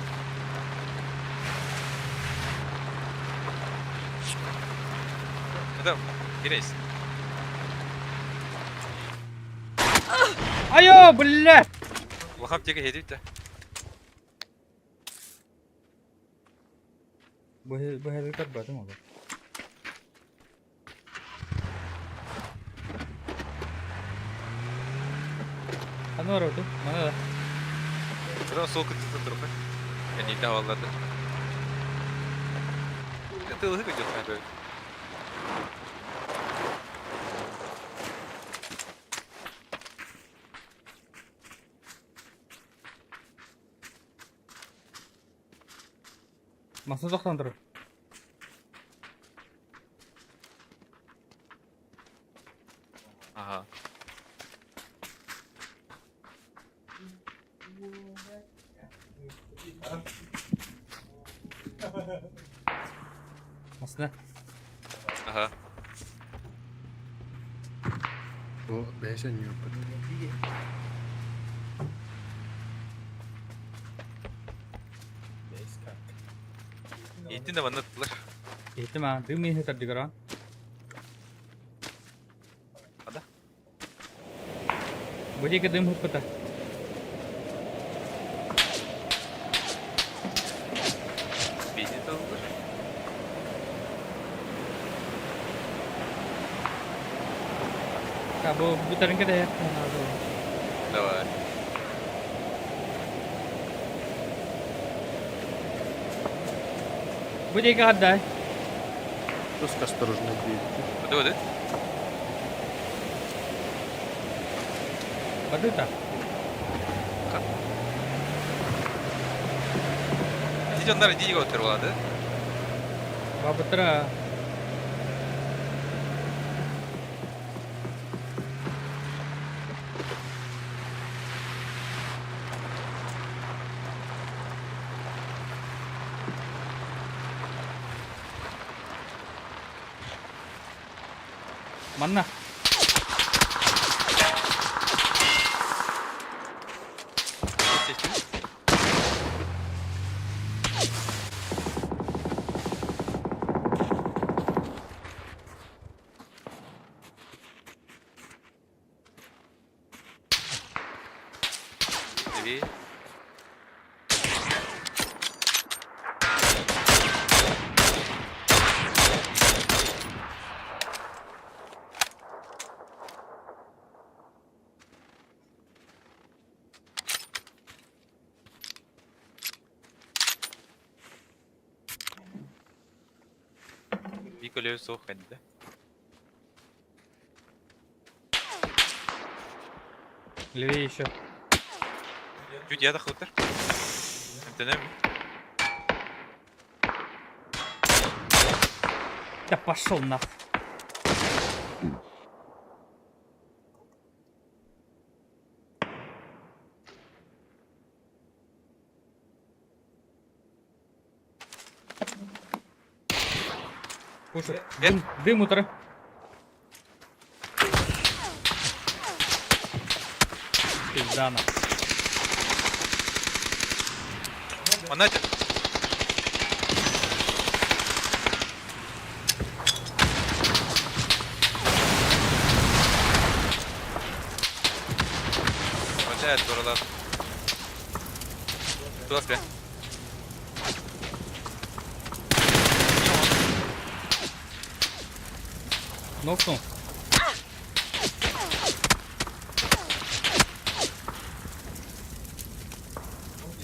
Adam, Грейс. Айо, блядь! Лохам тегі hediydi. Bu herifler var değil mi oğlum? Ano var orada? Bana da. Adam sol kıtıda duruyor. Yani iyi havalarda. Tığlığı gidiyor böyle. Masa uzaklandırır. Aha. Aslında. Aha. Bu beşen yok. Eğitim de anlattılar. Eğitim ha. Değil mi yeter digara? Ada. Boleh ke dem hukata? Beyni de olur. Kabo butarin ka deh. Давай. Boleh ke ada? Просто осторожно бейте. Воды, воды. Badu tak? Hiç onlar iyi götürüyorlardı. Babutra. Mana? Seçtim. Evet. Bir kolye soğuk bende. Левее еще. Чуть я дохутер. Это не ми. Да пошел нахуй. Слушай, дым утро. Пиздана. Она это. Хватает борода. Туда спи. Нокнул.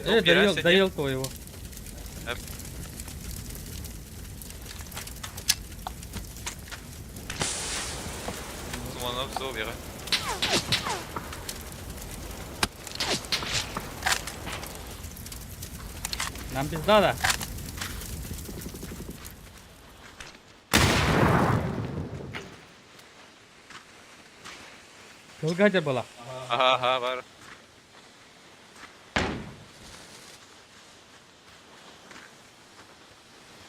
Доел твоего. Суманов все вера. Нам пизда, да? Кылгатер была. Ага, бар.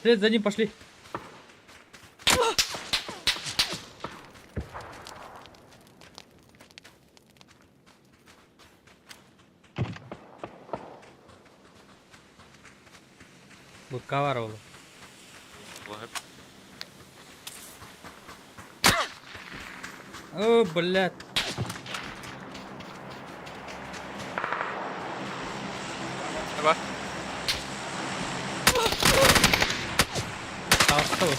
Вслед за ним пошли. Вот коваровал. О, блядь. Давай. Осталось.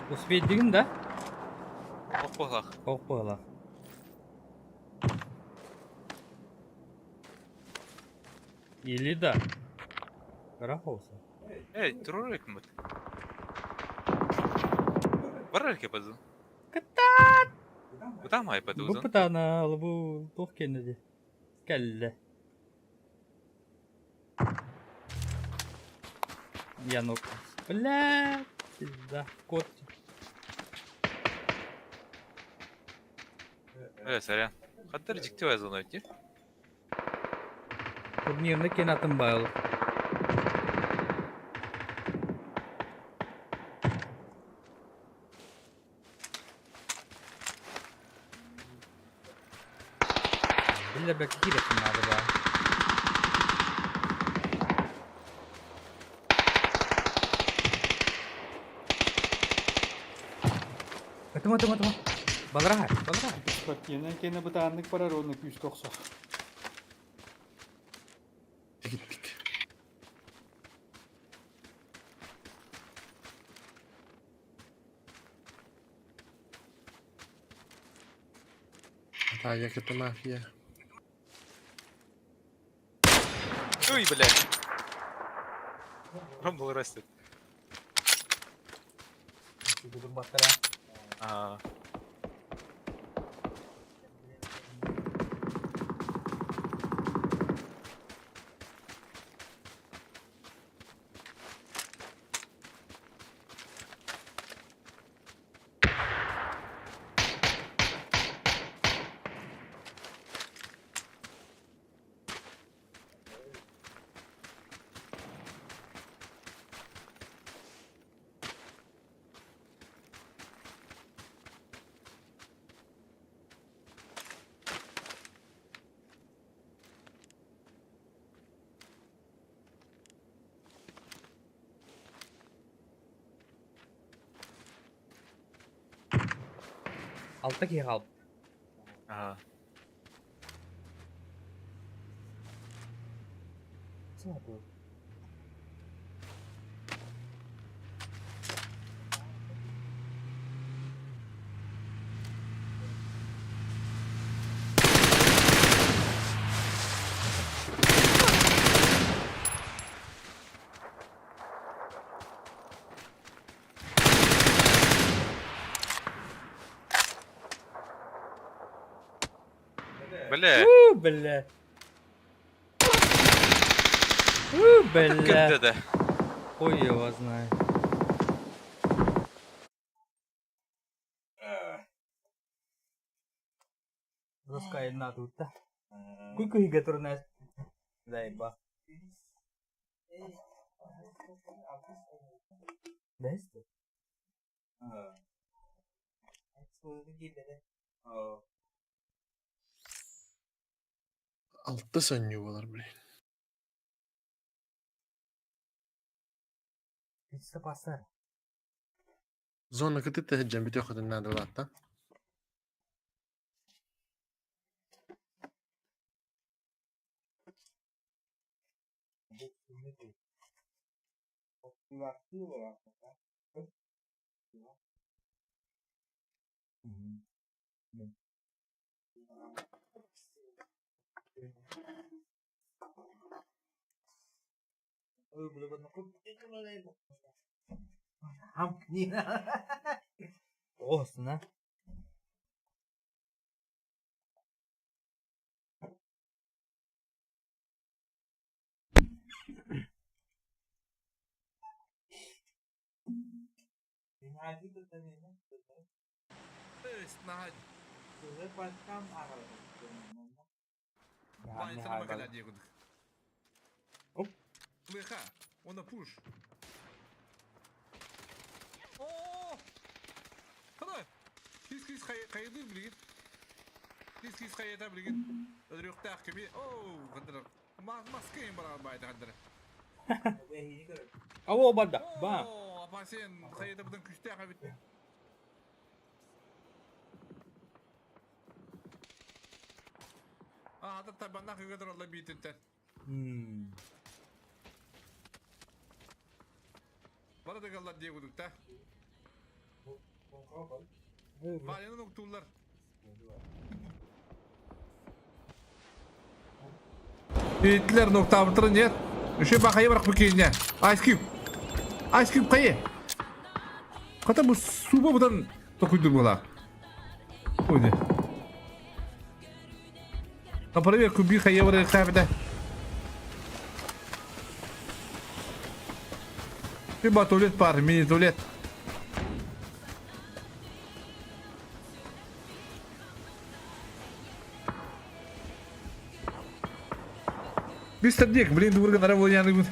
Успеть деген, да? Опа. Опа. Или да. Рахолса. Эй, турурик мыт. Барарки паду. Катат! Бутам ай паду. Bu putana bu tuh kendisi. Kelle. Я ног. Бля, пизда, кот. Сорян. Хаттар жиктеп азган өтті. Турнирне kenatım bağlı. Billa belki giresin abi be. Atma. Balraha. Спортивный кені бұтанлық барар, оны күйіс тоқсақ. Gittik. Hata yakıtı mafya. Ой, блядь. Ромбл растет. А. Alttaki kaldı. Ага. Бля. Бля. Кімді де? Ой, его знает. Раскай на тут, да? Сколько их готовы? Дай ба. Да, что? Altta sönüyor bunlar bre. Pizza pasar. Zona que te hejjem bitiyor kadın nerede hatta. Ham nina. Olsun ha. Snahaj. Böyle başkan aradı. Vay sana makala diye kuduk. Hop. Leha. Ona push. Oo! Kadar. Kis kaydı bilgin. Kis kayda bilgin. Ödürük takibi. Oo, kadar. Maskeyim bana bayda kadar. Avo bada. Ba. Oo, apa sen kayda buradan küste akabit. Hatta tabandan kadar Allah bitirten. Bana da kallar diye kuduk da. Valyanın noktuğullar. Hitler nokta bitirin yer. Şu bakayı bırak bakayım ya. Ice Cube. Ice Cube kayı. Kata bu suba buradan dokuydur bula. Oydu. Kapara bir kubi kayı var kahvede. Bir tuvalet var, mini tuvalet. Мистер, блин, дурга на работе не будет.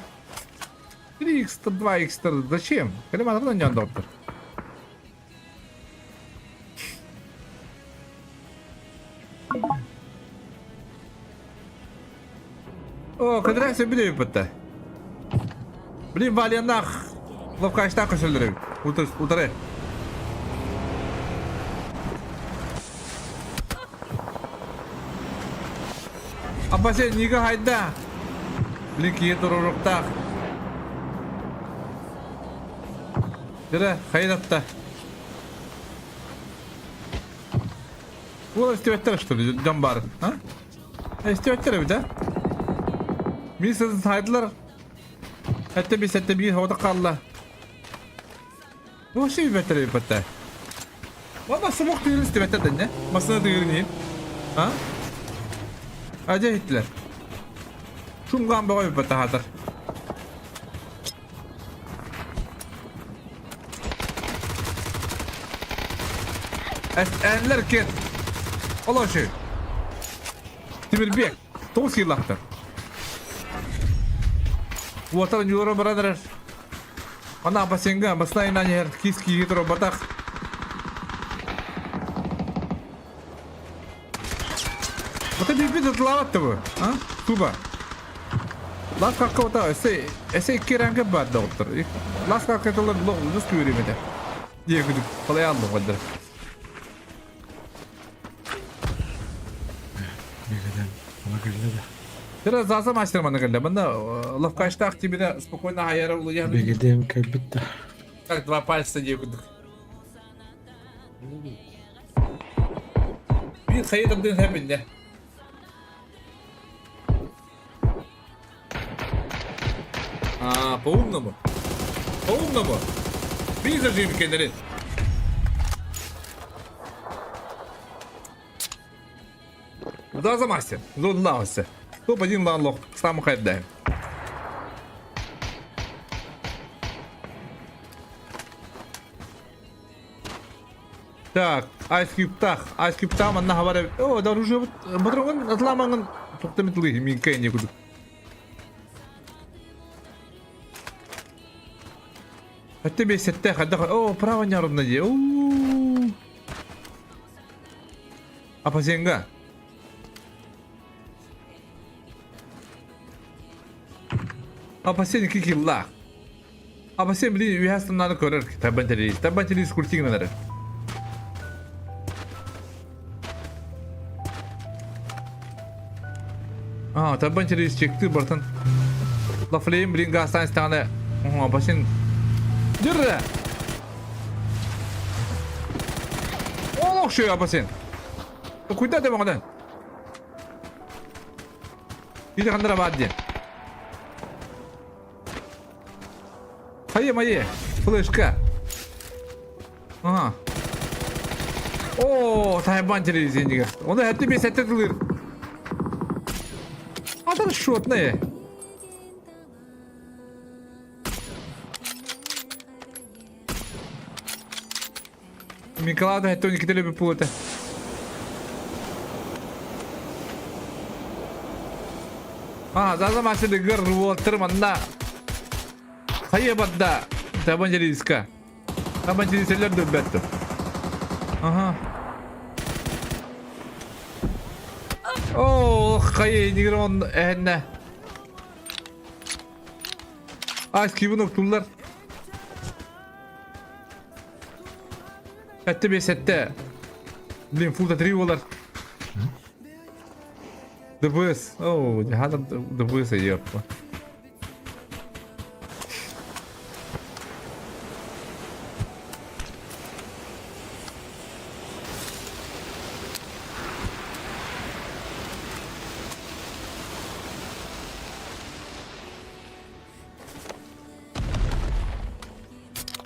3 2 зачем? Когда мы не доктор. О, когда я били пытта. Блин, валянах. Ловкач так ошелдырып. Утары. Apa sih niga hayda? Linki tururukta. Jere, haydatta. Bu istivetter что ли, Джамбар, а? Istivetter bir de. Misiniz haydılar. Hatta bir havada kaldı. Bu şey beter bir patta. Valla smok değil istivetter de ne? Masana duyurun ha? Aja Hitler. Şungan boy patta hazır. Enler ket. Allah şey. Timirbek. Toski lahtır. Ватан Юра Брадерс. Она посенга, басна на нер киски гидро батах. Вот это видит лаватого, а? Туба. Лас какого-то, эсэ киранга бад доктор. Лас какого-то лос кюримеде. Я говорю, полаянно вадер. Бегадан. Ona geldi de. Biraz zaza maçlarımına geldi. Ben de lafkaçta aktivine spokojna hayara olacağım. Begadem kalbitta. Как два пальца не кудuk. Bir hayırdır hepinde. По-умному. По-умному. Bir зажим kendini. Заza мастер. Зонлауся. Топ-1 ланлох. Сам хайдаем. Так, Ice Cube там, она говорит, о, да уже вот, батрон, отламан, только метлы, минка не буду. А тебе сеттех, отдохай, о, право не ровно де, а посенга. А посенга кикилла. Ama sen bilin üyesinden korar tabancalı kurtiğin neler. Tabancalı çekti bartan. La flame bilin gastan istane. Başın. Dırra. Oh şey yapasın. Cuidado bana. Bir de kandıra baddi. Hayır. Flashka. Aha. Oo, tabancalı izleyiciler. Onu hatta bir sette kılır. Adam şut ne? Mikalada hatta 12 tane bir pulata. Zaten masih denger water mana. Hayır badda. Tabancalı iska. Tabancalı seller döbbettim. Aha. Oh, hayır nigron ehne. Aski bu noktalar. Hatta bir sette. Bilin full trivolar. The bus. Oh, hada the bus yapma.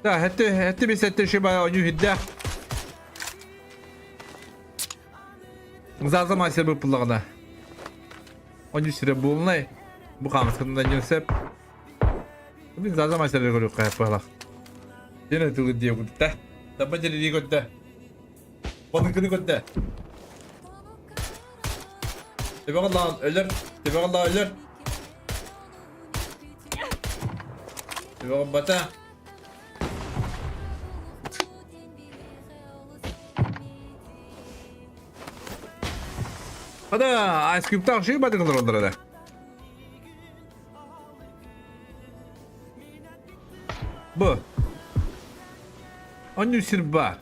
Da hatta bir sette şey bayağı oynuyor hidde. Zaten maçta bu pullarına. Onun süre bulunay. Bu kamışkından yüksep. Biz zaten maçları görüyoruz kayıplar. Yine tüylü diye gitti. Tabancalı diye gitti. Balıkını gitti. Tebekallah ölür. Tebekallah ölür. Tebekallah bata. Hadi ice cream tak şey badın kalır onlara da. Bu. Onun sirba.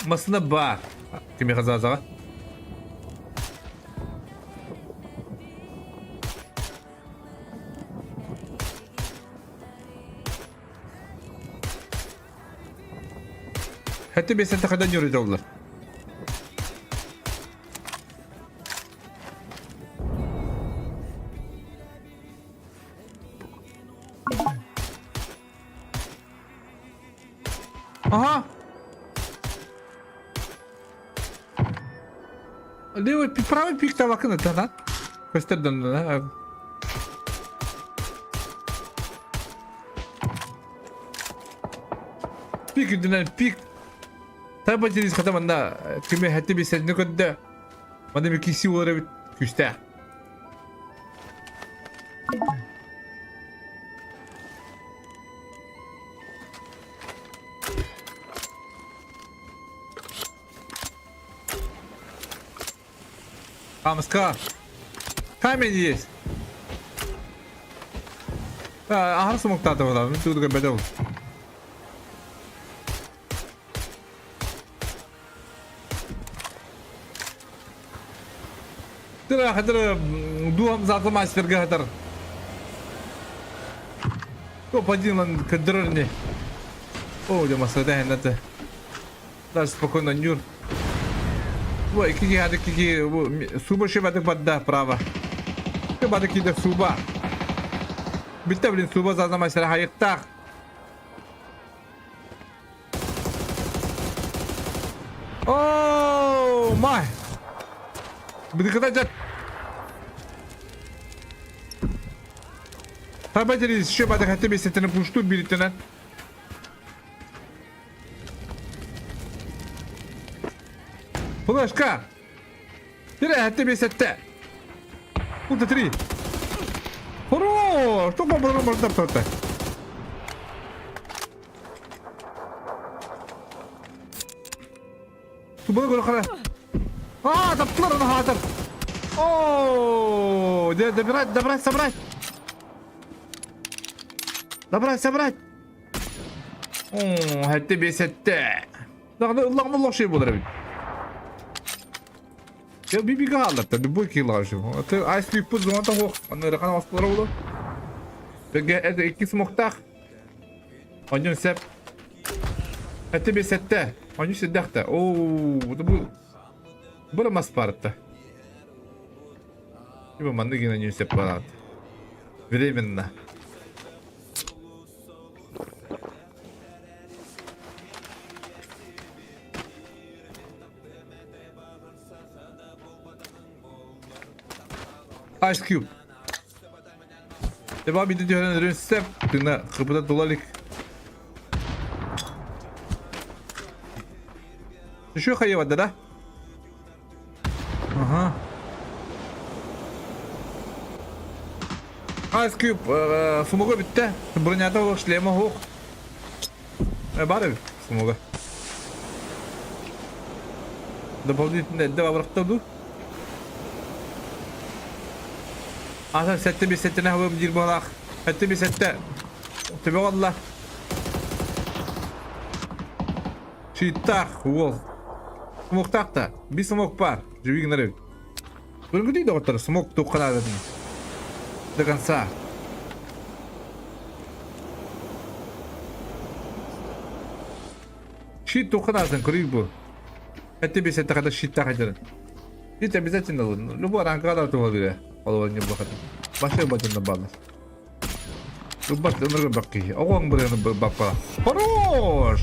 Masına ba. Kimi kazaza? Hatta bir sene kadar yürüyorlar. Aha. Левый правый пик табакын это, да? Көстерден, да? Пик үдінен пик. Таба жеріз қатаманда кіме хәтті бей сәжіне көдді. Мадам екесі олары біт күшті. Камыска. Камень есть. Ахыр сумықтады оладым. Тудыға бәді ол. Hadir duam zatı maçlarga hadir. Topadinlan kadrni. O da masada henete. Da spokojno njur. Bu iki hadi ki bu suba şey badık badda prava. Ke badık ki de suba. Bitti bilin suba zatı maçlara hayıkta. Oh my. Begitu aja. Tabancalı şu badek hatta bir setini puştur biritinden. Flashka. Dire hatta bir sette. Punta 3. Horo, çok babamın burada tuttu. Tu bana göre kara. Taptılar onu hazır. О, добрать, собрать. Собрать. О, хәтте бесетте. Дагы ыллагны лошый булыр бит. Я бибига алып, любой килажым. Это айслик пуз зонта хок. Аны ракана аслары булды. Беге это iki смоктах. Оньон сеп. Хәтте бесетте. Оньон сиддахта. О, bu Бара маспарта. Типа манныги на нее сепарат. Временно. Ice Cube. Devam ediyor öğrensem. Tına kapıda dolarlık. Şu hayvanlar da. Ага. Ice Cube, сумога битте. Бронята в шлема хук. Баре сумога. Дополнительно два врахтаду. Asa sette bir settine hava bir balak. Sette bir sette. Tabi valla. Şiittak. Wall. Смок так-то. Би смок пар. Живи гнарев. Прыгни доктор, смок только надо. До конца. Щит только надо, крыбу. Это без этого когда щит так один. Щит обязательно нужен. Любой ранг когда ты говоришь. Олова не было. Башка будет на баланс. Любой ты баки. Огонь будет на бака. Хорош.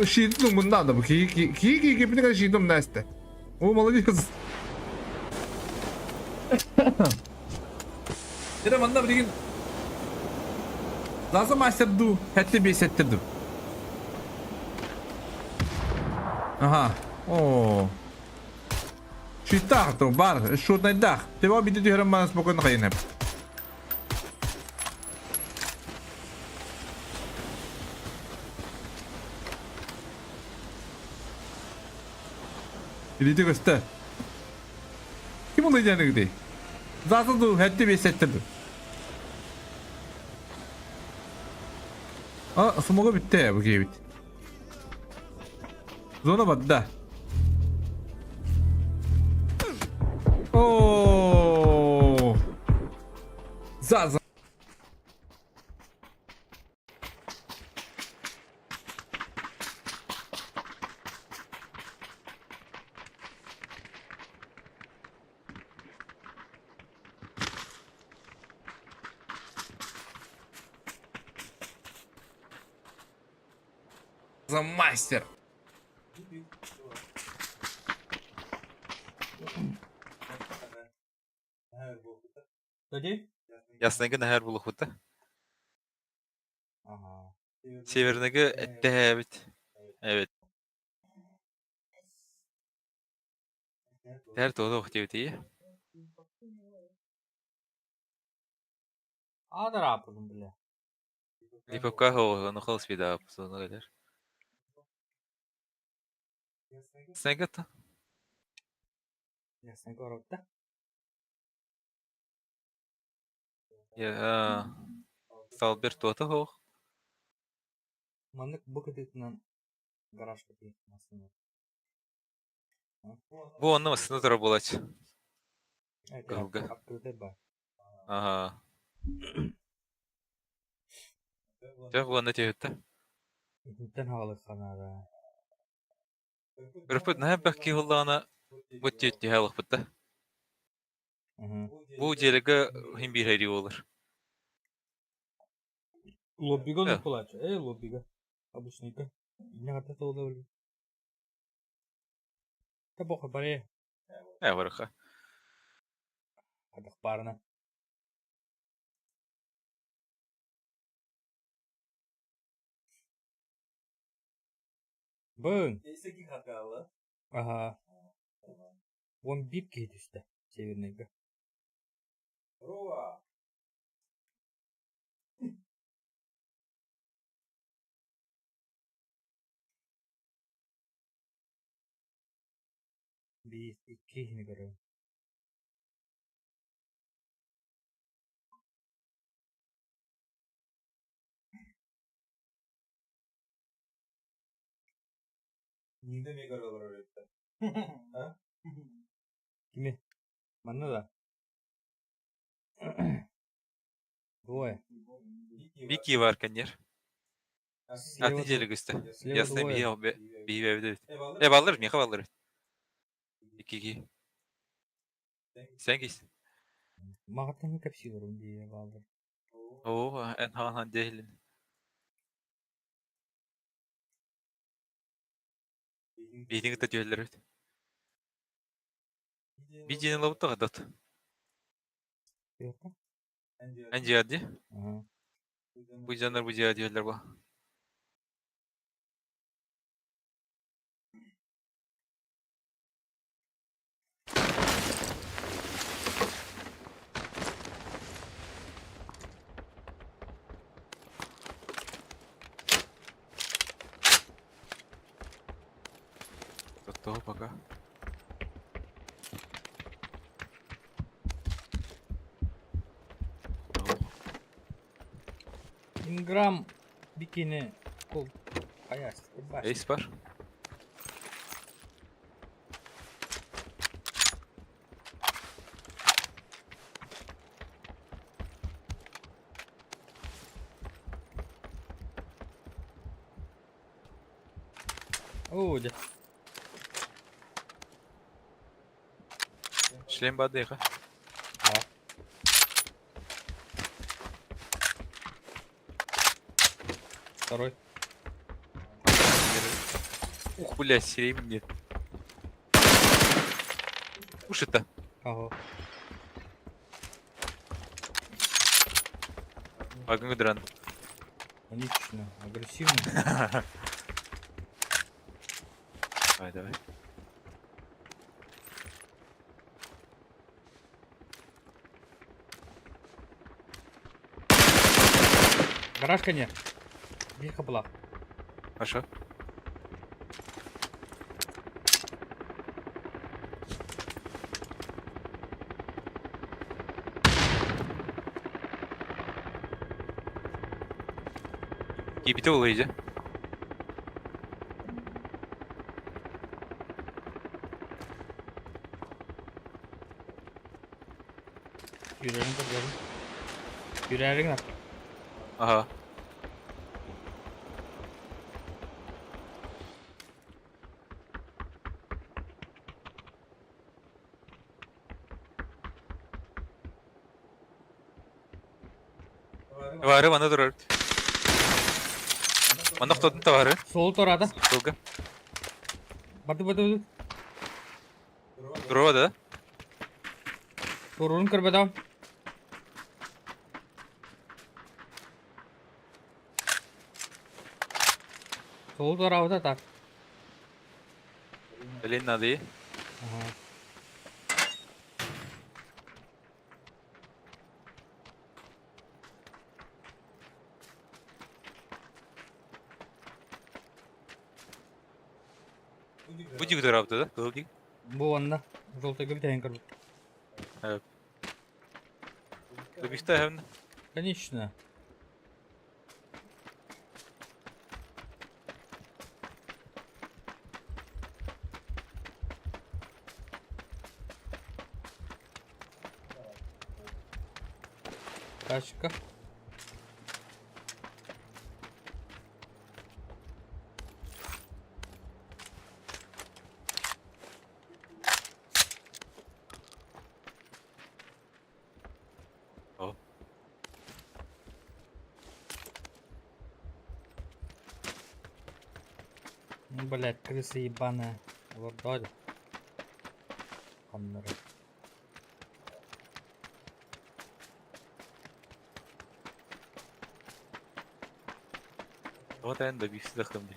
Щит ну надо. Ки мне щитом Настя. О, молодец. Yine bana bir gün lazım açtırdı. Hatta bir settirdim. Aha. Oo. Şu tahto var. Şu ne dah. Devam bir de diyorum bana spokojno kayın hep. Gidip göster. Kim olacağını gideyim. Zaten du hatta bir settirdim. Aa, smoga bitti ya bu gibi. Zona badda. Oo. Zaza. За мастер. Тоді? Яснығы нәһәр булық бұты. Ага. Севернегі әтті бит. Evet. Тәр тоғы оқты бит iyi. Адар апылым біле. Липопка оны қыл спида соны kadar. Снегат. Ясен көріпті. Ya. Стал бер тоты хоқ. Маннык бұл кедетінен гаражға дейін масыны. Bu onun masasında dura bulaç. Кылга. Апкілдер бар. Aha. Жоқ оны тегітті. Үтінтен хағылық қанады. Үріпіт нәһәп бәкки ғыллағына бұт тетті халық бұтты. Bu jelege him bir heri olur. Лоббига Да. не плаче. Лоббига. Обычника. Не хата толда өлі. Та боқы баре. Варха. Адық барына. Бын. Ese ki hatalı. Ага. 11 кейт işte. Северныйга. Рова. Bir, iki ne göre. Нигде не горел роликte. Kimi? Mana da? Двое. Вики var kenyer. Слева Atıncalık üstü. Слева Ясны двое. bir evde. Baldır mı? Baldır. 2-2. Sen gitsin. Мағаттан не капсилар онде балды. Oo, en han değilim. Birini de diyorlar. Bir cinin lavuk da kadat. Yok. En cihadi. Ага. Bu canlar bu cihadi diyorlar bu. Готово пока. Инграм бикини кол аяс. Ace var. О, да. Шлем бадыха. Второй. Ух, блядь, серейм нет. Уж это. Ага. Агнудран. Панично, агрессивно. Давай, давай. Гаражка нет. Веха была. Хорошо. Кипите улыйди. Yüreğini de gördüm. Yüreğini de. Aha. Varı bana durur. Bana tutun da varı. Sol torada. Dolga. Batu. Durova da. Turun कर बताओ. Sol tarafta tak. Elin adı. Aha. Будь duraptı da. Dolgi. Bu anda. Желтый bir tane kırdı. Evet. Добихта hem. Конечно. Тачка. О. Блять, крыса ебаная. Вот дали. Камера. Вот en добихся da hem.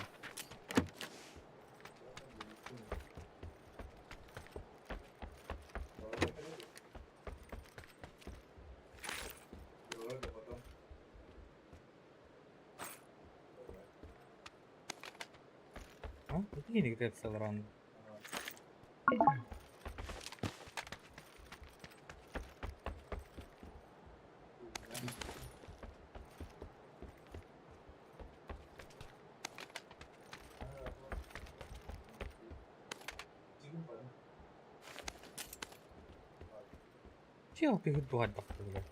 А? Какие не играют целый раунд? Чего пигдуать бахты, бля?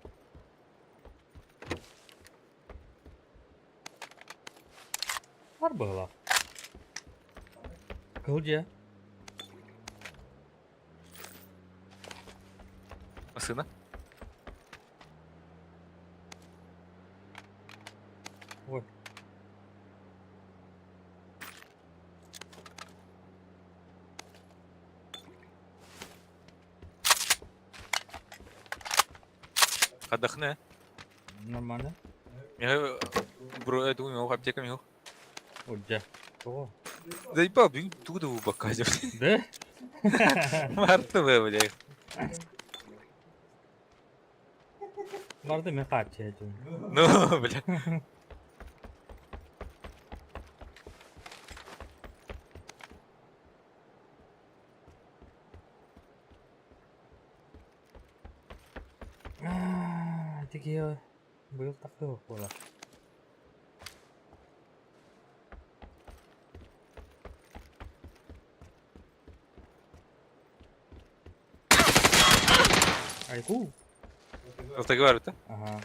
Var была. Кылдя. Машина. Вот. Отдохни. Нормально. Я бро, я думаю, у аптека мил. Кылдя. О. Заебал, блин, туда в баказе. Да? Марта вы, блядь. Vardı mı kaç ya canım? Ну, бля. Tiki ya. Bu yıl takıyor valla. Айку. Вот так говорю, да? Ага.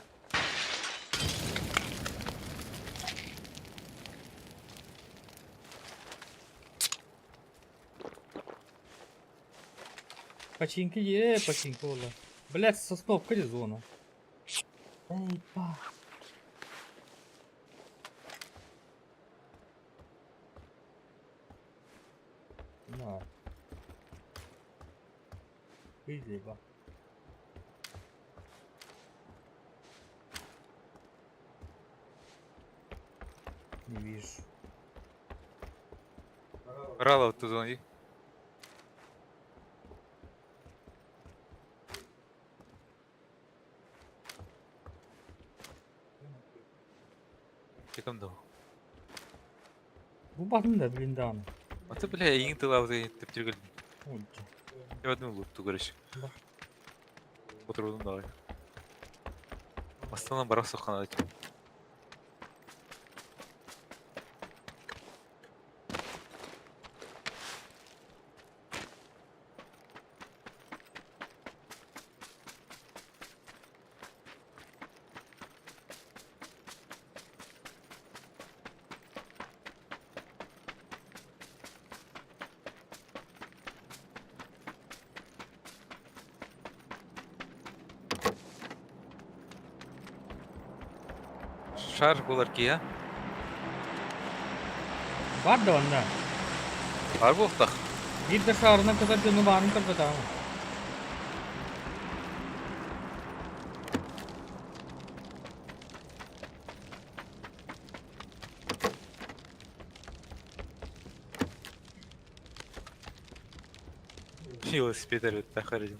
Починки починки вала. Блять, сосновка ли зона? Эй, па. На. Иди, ба. Не вижу. Рала вот туда иди. Секунду. Bu bakın da blindan. А ты, бля, иң ты лавды, ты бтиргал. Olca. Я в одну лупту, короче. Да. Отырудum давай. Астана барақ соққан адекен. Şar болар ки, ya. Var da onda. Var bu oktaq. Bir de şarına kadar canı var mı kadar ama. Велосипед өтті қарадым.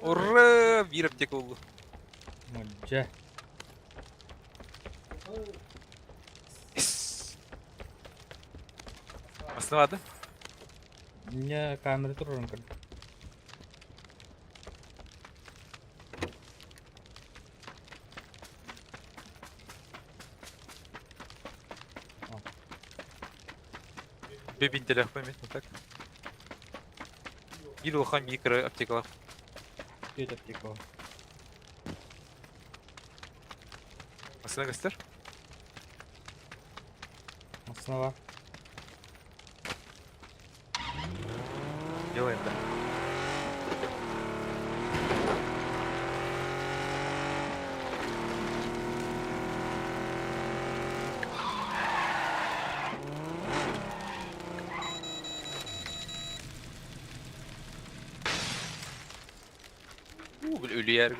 Ура! Bir aptek oldu. Olca. Aslında vardı. Ne kamera tururum kan. Бебин телефон мен, так. Bir olxan mikro aptekalar. Göt aptek o. Aslında göster. Aslında var. Делаем, да. Böyle ölü yer.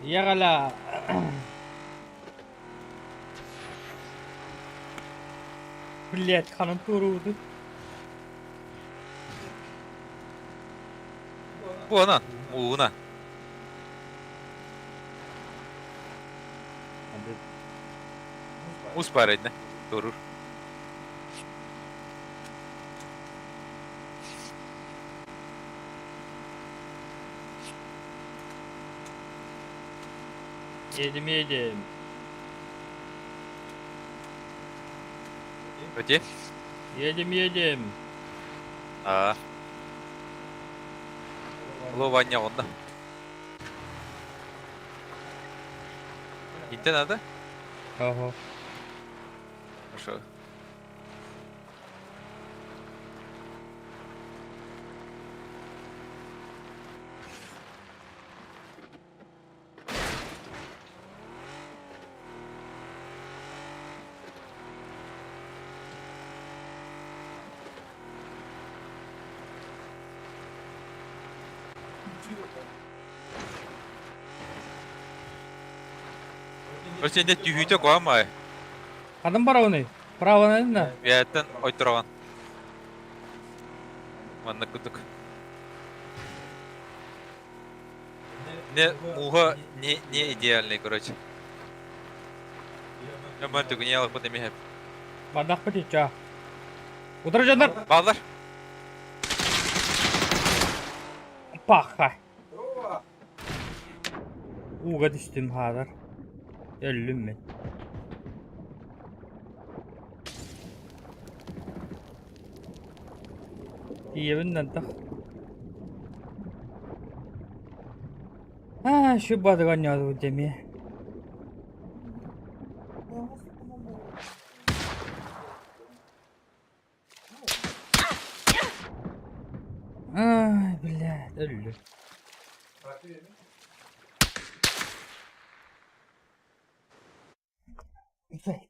Yagala. Блять, kanın turudu. Bu ana. Uğuna. Hadi. Muz paraydı. Durur. Yedim. Öte. Едем. Лу Ваня онда. Инте надо? Ага. Хорошо. Короче, не түйүйте қоямай. Kadın paravını. Paravını ne? Вияттен ойттырған. Манна күдік. Не муға не идеальный, короче. Мен түгін елік бұд емейіп. Bardak mı çiçeği? Otur canlar. Балдар. Paha. Uğa düştüm hadar. Öldüm ben. İyi benden tak. Ha şu badgan yazdı demeye. Ay billah öldü. Güzel.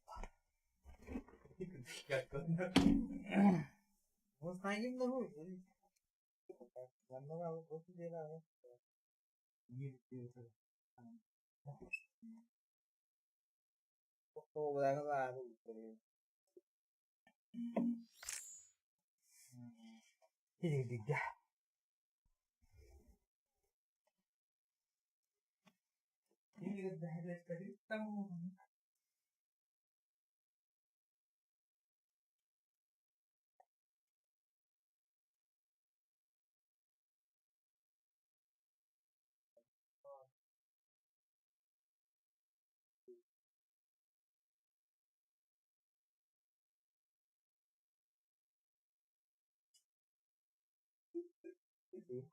Hadi.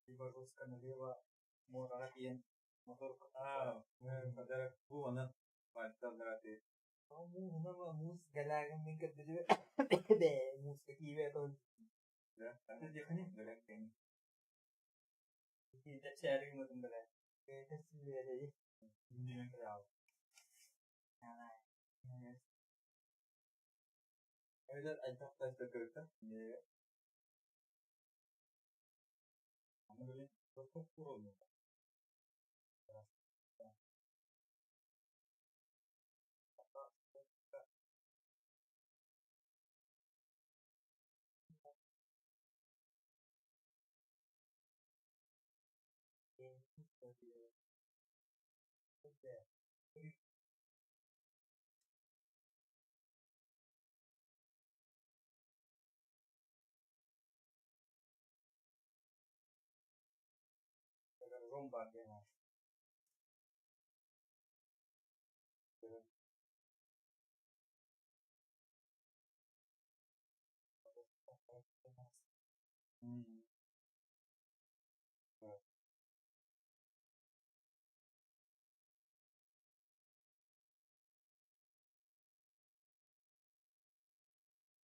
Загрузка налево, Муракин, мотор. Подарок Бувана, Пантаграти. Мус галагам минкат дежаве. Де, мус какие ветон. Да, это дихани, галагам. Kita sharing mo tumba. Kita sila deh. Hindi na kaya. Yes. Ayun, ay tapos na kereta. Hindi. Ano ba yun? Puro mo. Romba dia. Hmm.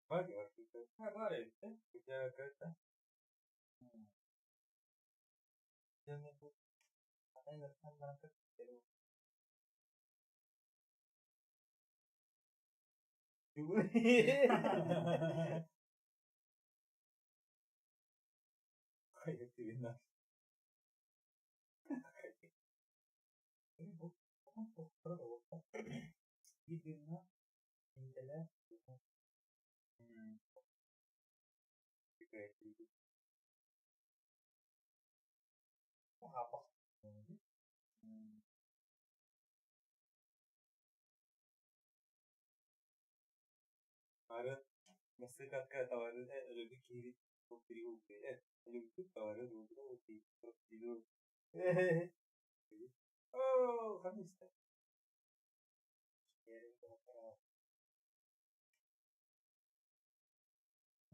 Agora ele podia cantar. Ainda está na carteira. Kayak Tina. Ini bukan Tina. Intinya. Kayak gitu. Apa? Ada mesti kakak tawaran lebih kiri kiri lebih tawaran dulu tidur. Oh, kan bisa.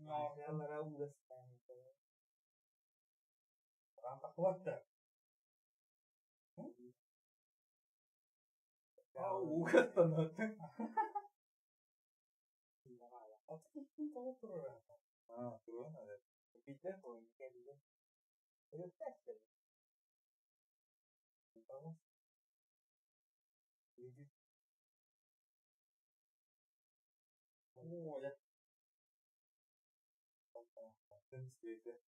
Nah, kalau udah stand, rampak kuat dah. Oh, udah tenang. Oh, itu kamu turun. Ah, turun ada. Bisa kalau kayak gitu. Itu tes deh. Kamu ini. Oh, ya. Dan sedikit.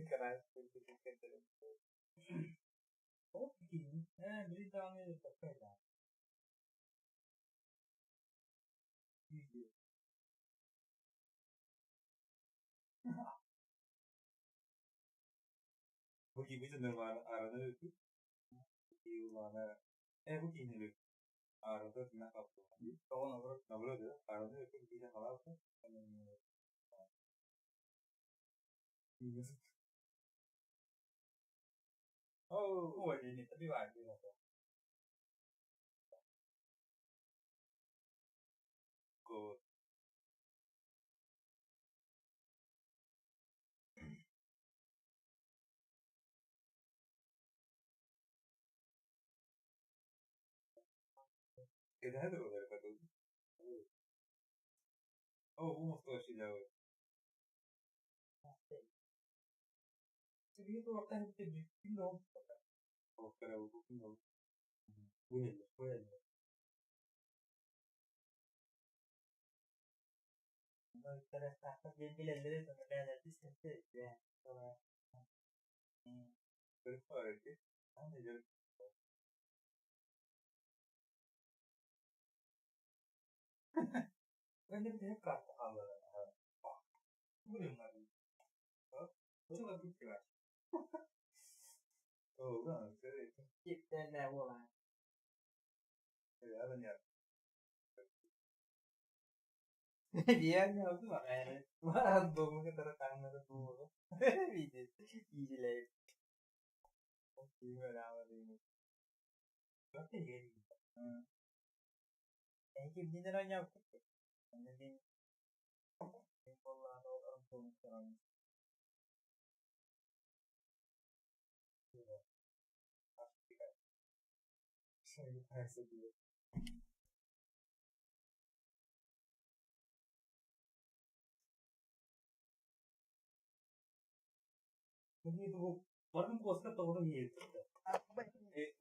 Keras sedikit. Oh, begini. Beri tangannya pakai dah. Iya. Begini cenderung arahnya itu. Begini mana? Begini deh. Arahnya kena apa? Kalau nabrak dia, arahnya itu bisa kalah kan? Iya. Oh, ini tapi wajib apa? Good. Kita ada dari kata. Oh, mesti kasih jauh. Jadi itu akan jadi pindah. Oh, kalau buku pindah. Boleh. Terasa bien bilen dere sama da diskette ya. Berfare che anche del Quando dia kata Allah. Boleh mari. Oh, itu lagi kira. Oh, kan, itu. Kita nak bola. Ya, ada dia nyawa tuh makanya wah bom ke tertangan tuh ini ini lagi gimana awal ini tapi gini yang ini nih nyawa jadi pola orang tuh orang pasti kan saya harus dulu ini tuh orang post ke orang ini apa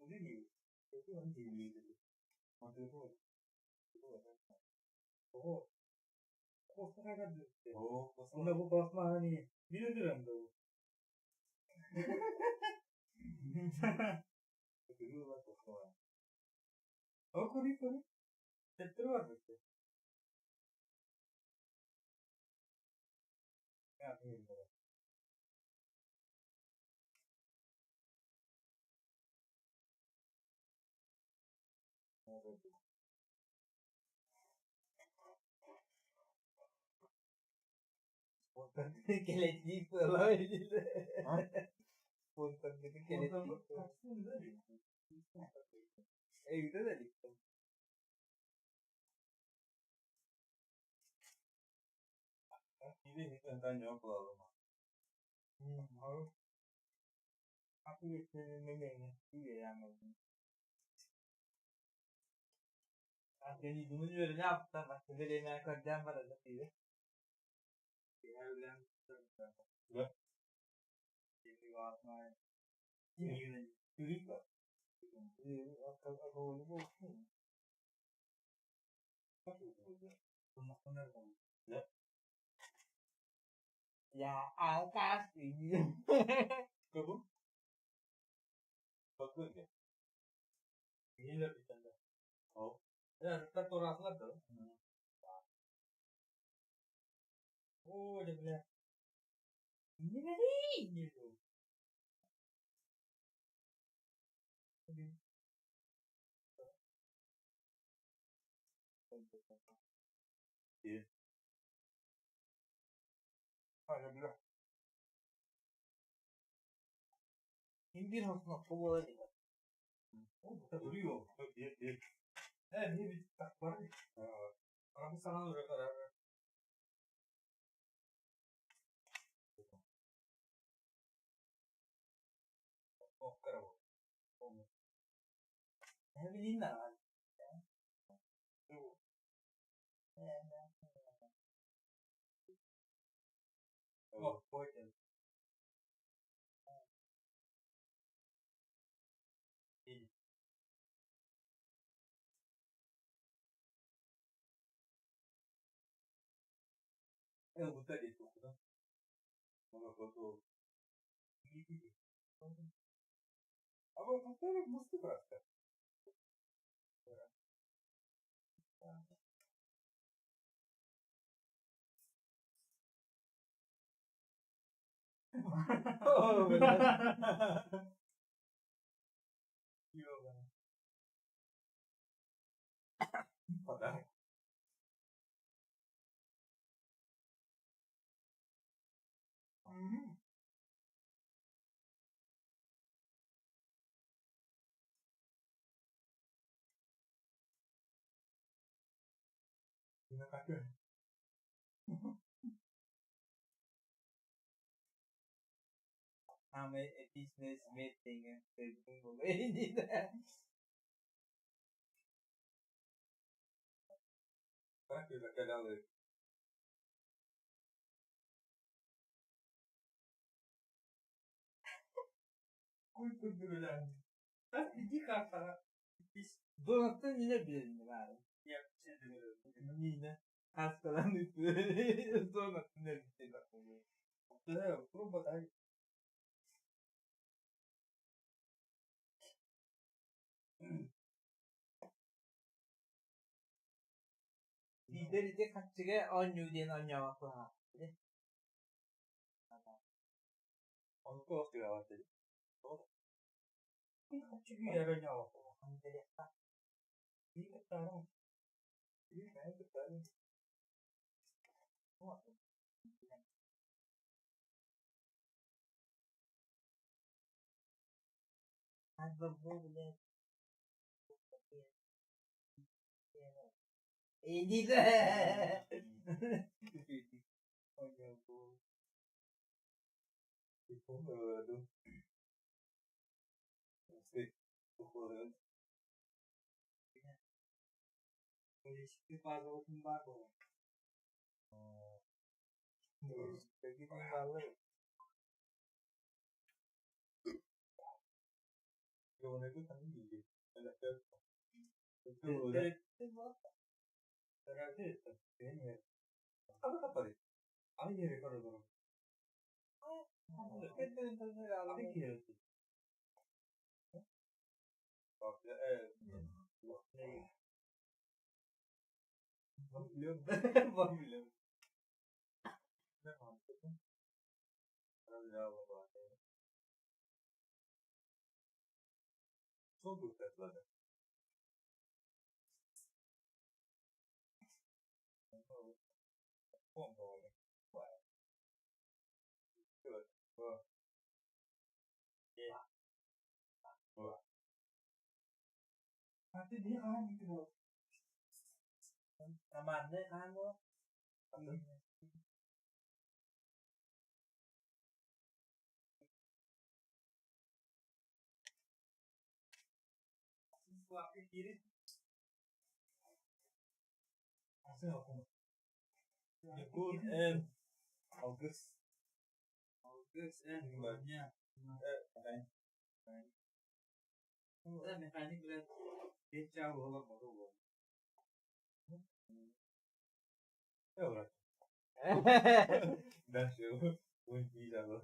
ini itu orang ini waktu itu oh post kan oh post nggak post mana nih video tuh dulu lah post oh kuri terus ya Keletip lah ini. Punten itu keletip. Itu tadi. Ini tentang apa lo? Harus aku itu memang iya yang jadi dulu juga nyata mas jadi nak kerja pada tapi ya bilang enggak jadi warna ini jadi pak ini aku lupa benar kan ya alkas ini kamu bagus ya ini lebih tanda oh ya kita turun lah tuh oh dia bilang ini nih gitu iya ada bilang ini harus ngaku boleh nih oh kita beli loh dia ini tak balik orang sana udah ada oh keren oh ini nah tuh oh boleh ini buta itu mau foto ini apa foto mesti berasa oh benar iya benar padahal terima kasih I'm a business meeting and ini kan kita kenal deh kultur dulu dah tapi jika para donatın yine birini var ya yine hastalan itu sonra ne bitti bak bunu evet proba da lider itu kaçıge onyu onyawa apa onu kok dirawat tadi kaçıge onyawa apa anjir ini ketahuan ini kayak ketahuan ada boleh ini deh oh ya bu itu aduh sih ukuran polisi pago kumbago kayak gitu kalau gimana itu kan gigi ada itu udah berarti ini apa apa deh apa ya kalau dulu apa kira sih waktu belum belum so good that Nanti dia kan gitu loh. Amannya kan lo. Suapin kiri. Hasil aku. Jepun and August and bulannya. Mekanik lihat dia jauh loh baru. Ya udah. Dah sih, kunci jalan.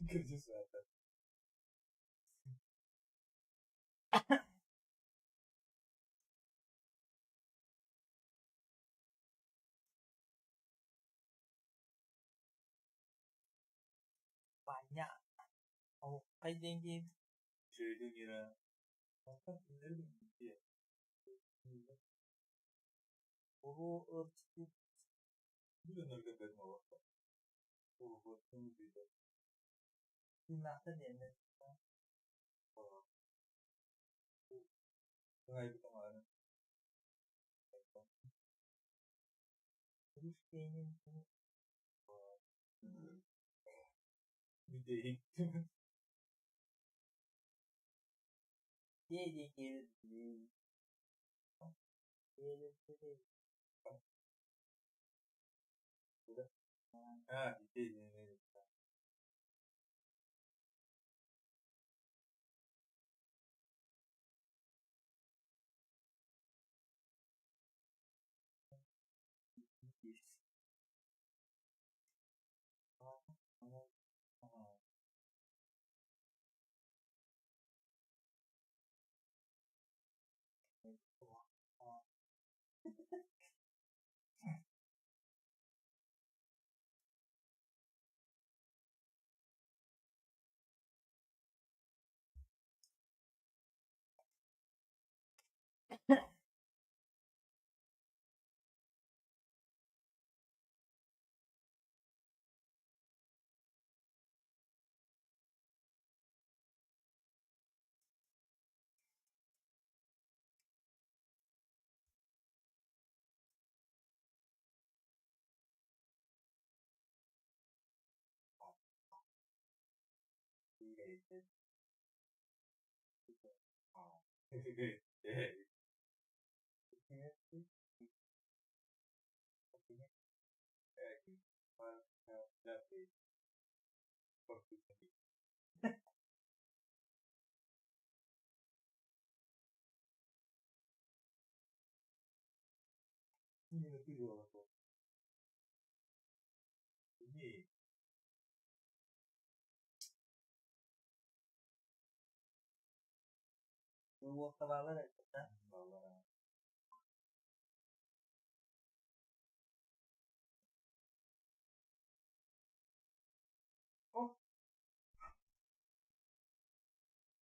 Kerja selatan. Banyak. Oh, kayak dingin. Jadi kira apa bener ya? Oh, Bener kan mau apa? Oh, betul gitu. dimakan ya. Nggak itu kemarin. Terus kayaknya Gede. dia dingin. Ah, gede. Ini lebih dua aku. Ini Dua kepala deh. bawa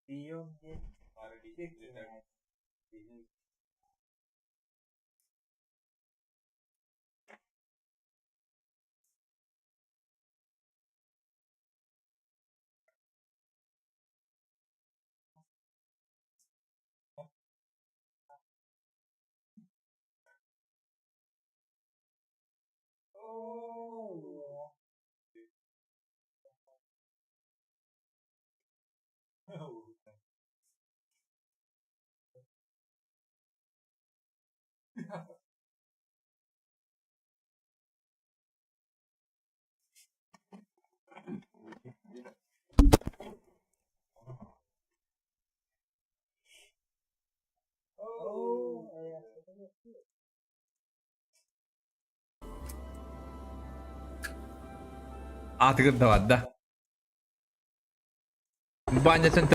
Diom dia. ada di sini. Ini Oh. Oh, iya. Artık da var da. Banyasın.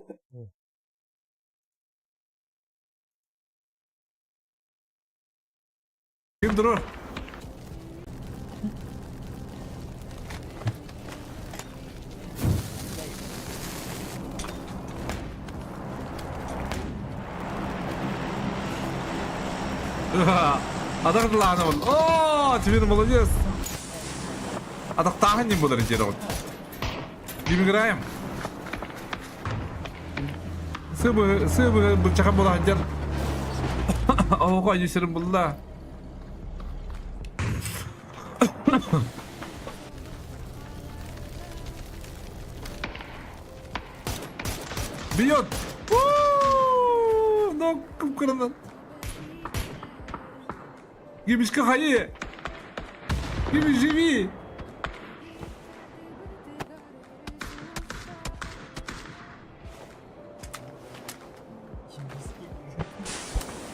Kimdir o? Adak lan ol. Oo, теперь молодец. Adak tahan не буду ретировать. Играем. Сыбы бычака бола хаджар. О, кой юсерим булла. Бьет. Ну, купкарынан. Гибишка хае. Гиби живи.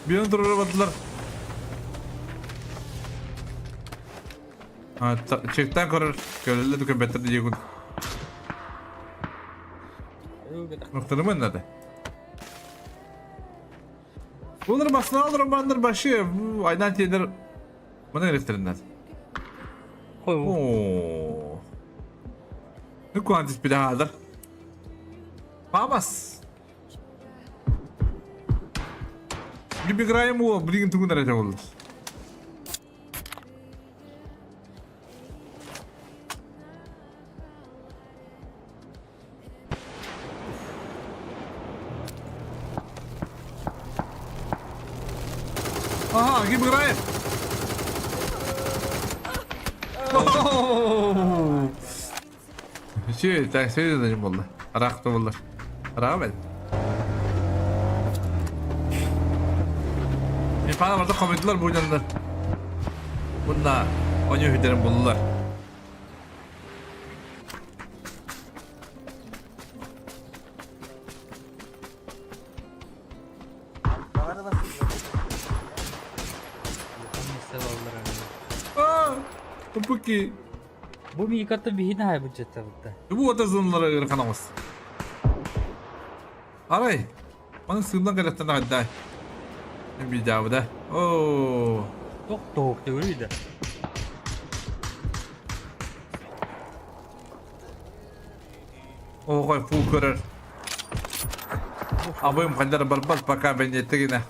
Beni duramadılar. Ha, çekten korur. Köylüler de köpekler diye gün. Muhtemelen nerede? Bunları basına alırım bandır başı. Bu aydan tiyedir. Bana elektriğinden. Ooo. Ne kuantis bir daha alır. Vamos. Gibi играем его, блин, ту на это улус. Ага, gibi играем. Şey, tak söyleyeceğim valla. Arak da valla. Rağmen. Bana burada komendiler bu oyunlar. Bunda oyun hüderim bulurlar. Bu ki. Bu mikatı bir hina bu cidden. Bu oda zonlara göre kanamaz. Aray. Bana sığından gayretten hadi. Bir daha bu da. Oo. Tok öyle. O koy full körür. Abim kadar berbat pakai ben yetti yine.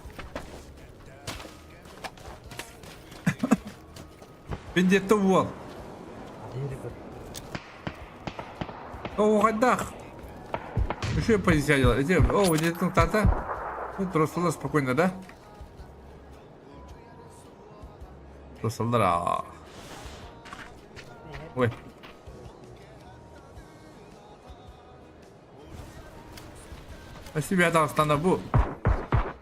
Ben yetti bu. O kadar. Еще позиция делать. О, вот это тата. Ну, просто спокойно, да? Dostlar aa. Oy. Себе Dağıstan'da bu.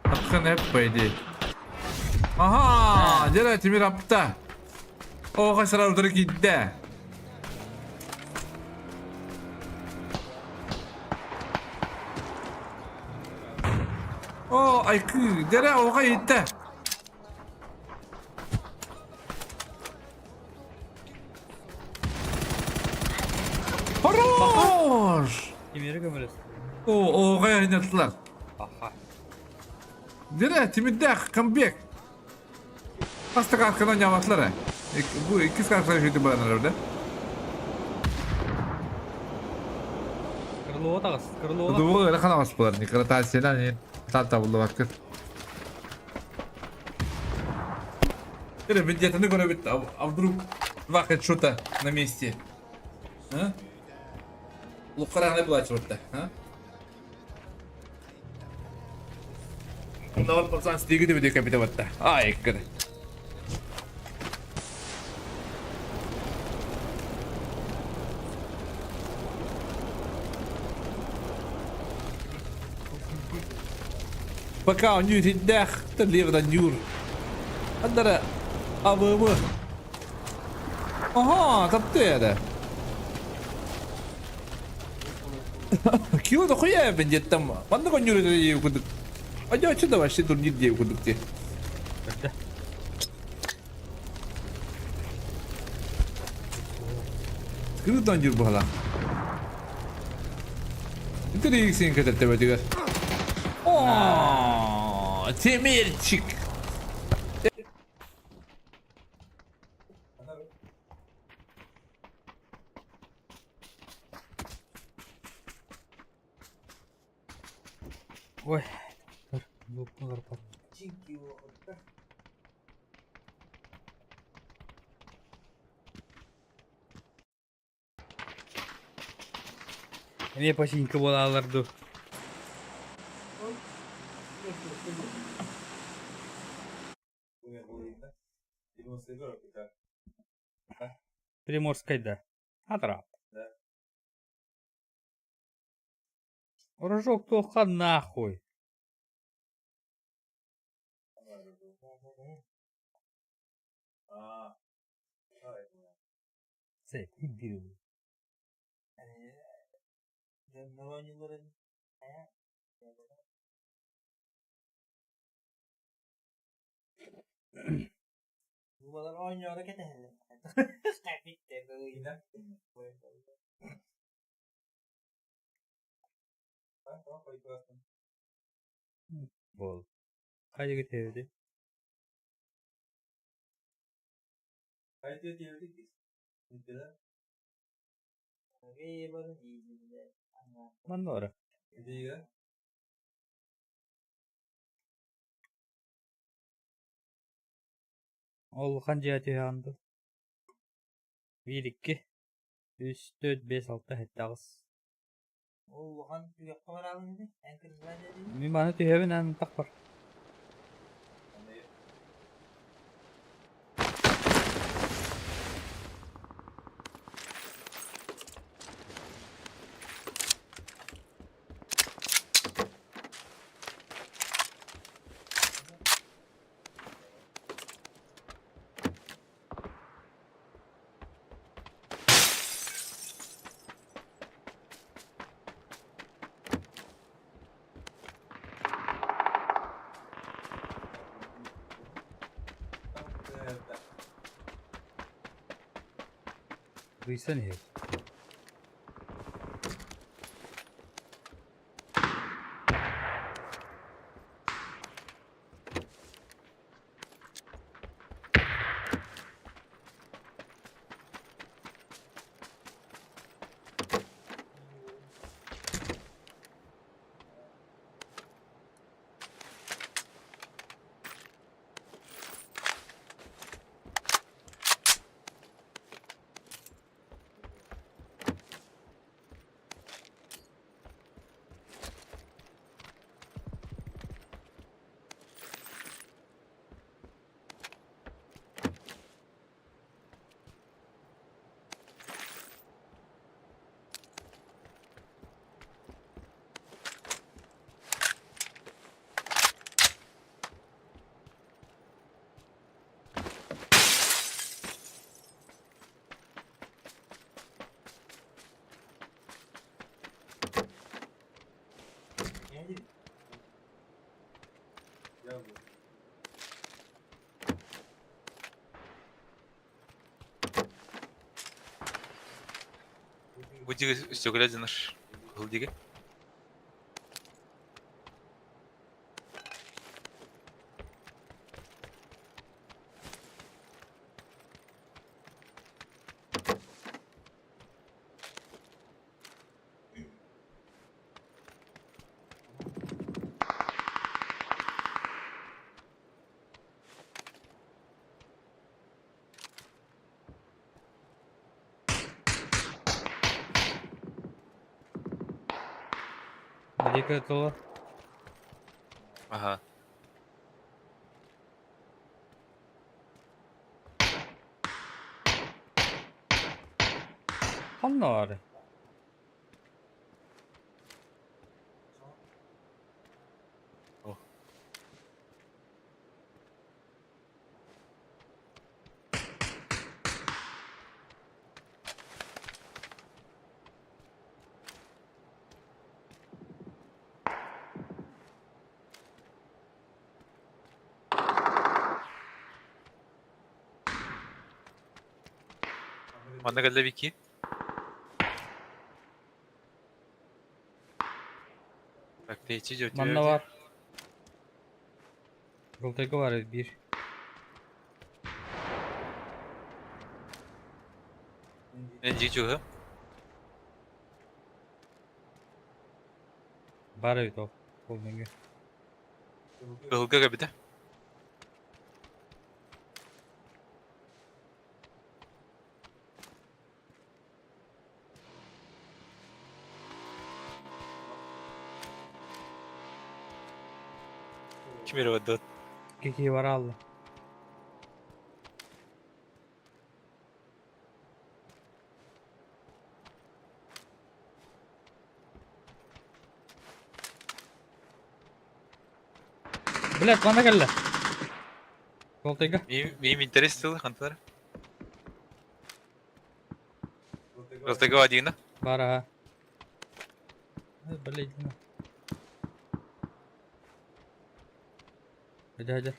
Hakkın hep böyle. Aha, Cere Timir apta. O kaçıra öldürü gitti. O aykı, Cere o gitti. Хорош! Kimleri gömeriz? O oynattılar. Aha. Dire timidde comeback. Hasta arkadan yavatlar ha. Bu iki arkadaş şeydi bana orada. Kırılova da kırılova. Bu öyle kanamaz bunlar. Ne kadar tavsiyeler ne? Tata buldu vakit. Dire видеотını görebitti. Вдруг vakit şurada на месте. Ha? Лукара не плачь вот так, а? Давай, пацан, стигай видео капита вот так. Ай, как. Пока он не дах, то лев на нюр. Андара, а вы? Ага, там ты это. Кило дохуя бенджет там. Манда конюры ее кудук. А я что давай что турнир где кудук те. Скрыт он жир бахала. Это рейсинг это тебе тигар. О, темирчик. Ой. Dur. Yok mu var? Эме починка болаларды. Приморскайда. Атрап. Рожок тоха нахуй. Сэй, иди. Bulan oynuyor kita. Sakit deh ini. Бол. Кайда кетебиз? Kaydı diyordu ki. Mesela. Oke, baru di. Манда ора. Dia. Ол канча тыянды? 1 2 3 4 5 6 7 9. O kan yok kamera ini. Anchor saja di. Мен маны тыябын аны такпар. Кыйса не? Geldi. Ya bu. Будиге сөгләдинер. Кылдиге. Дика тола. Ага. Ханна ары. О. Манда geldi Viki. Bak teçhiz ötüyor. Манна бар. Жолтайга бар бир. Энди чуга. Бар бит ол. Ол менге. Кылга кабита. Kim yeri vardı? Kiki var aldı. Блядь, bana geldi. Koltayga. Benim interес yılı kanıtları. Rozdaga vadiyine. Var ha. Блядь. Hadi.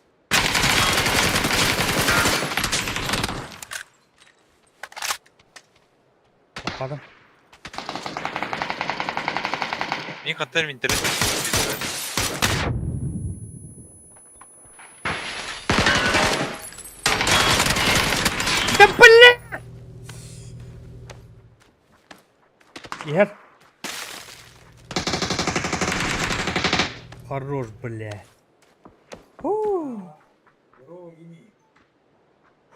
Kapadım. Benim kanıtlarım interес. Да блядь! Ер. Хорош, блядь. Фу.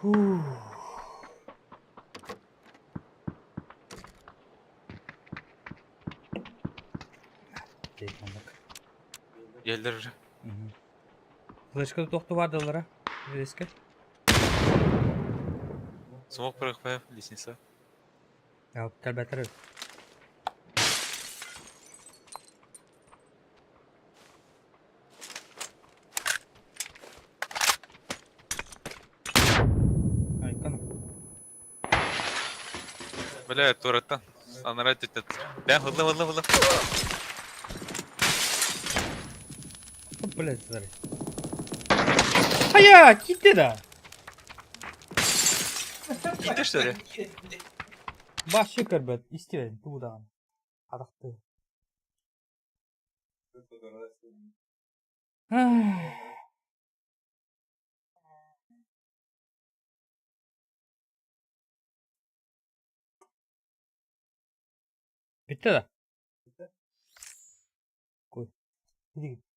Фу. Deymanlık. Geldiler. Flaşkada toxtu vardılar ha. Riske. Смог прохпая, лестница. Ya telbetter. Айкан. Бля, тураттан. Анара түтет. Ben hızlı. Блядь, смотри. Ая, киты да. Gitti что ли? Baş şeker bet. İsteyen tuğdan. Adaktı. Bitti de. Koy. Hadi git.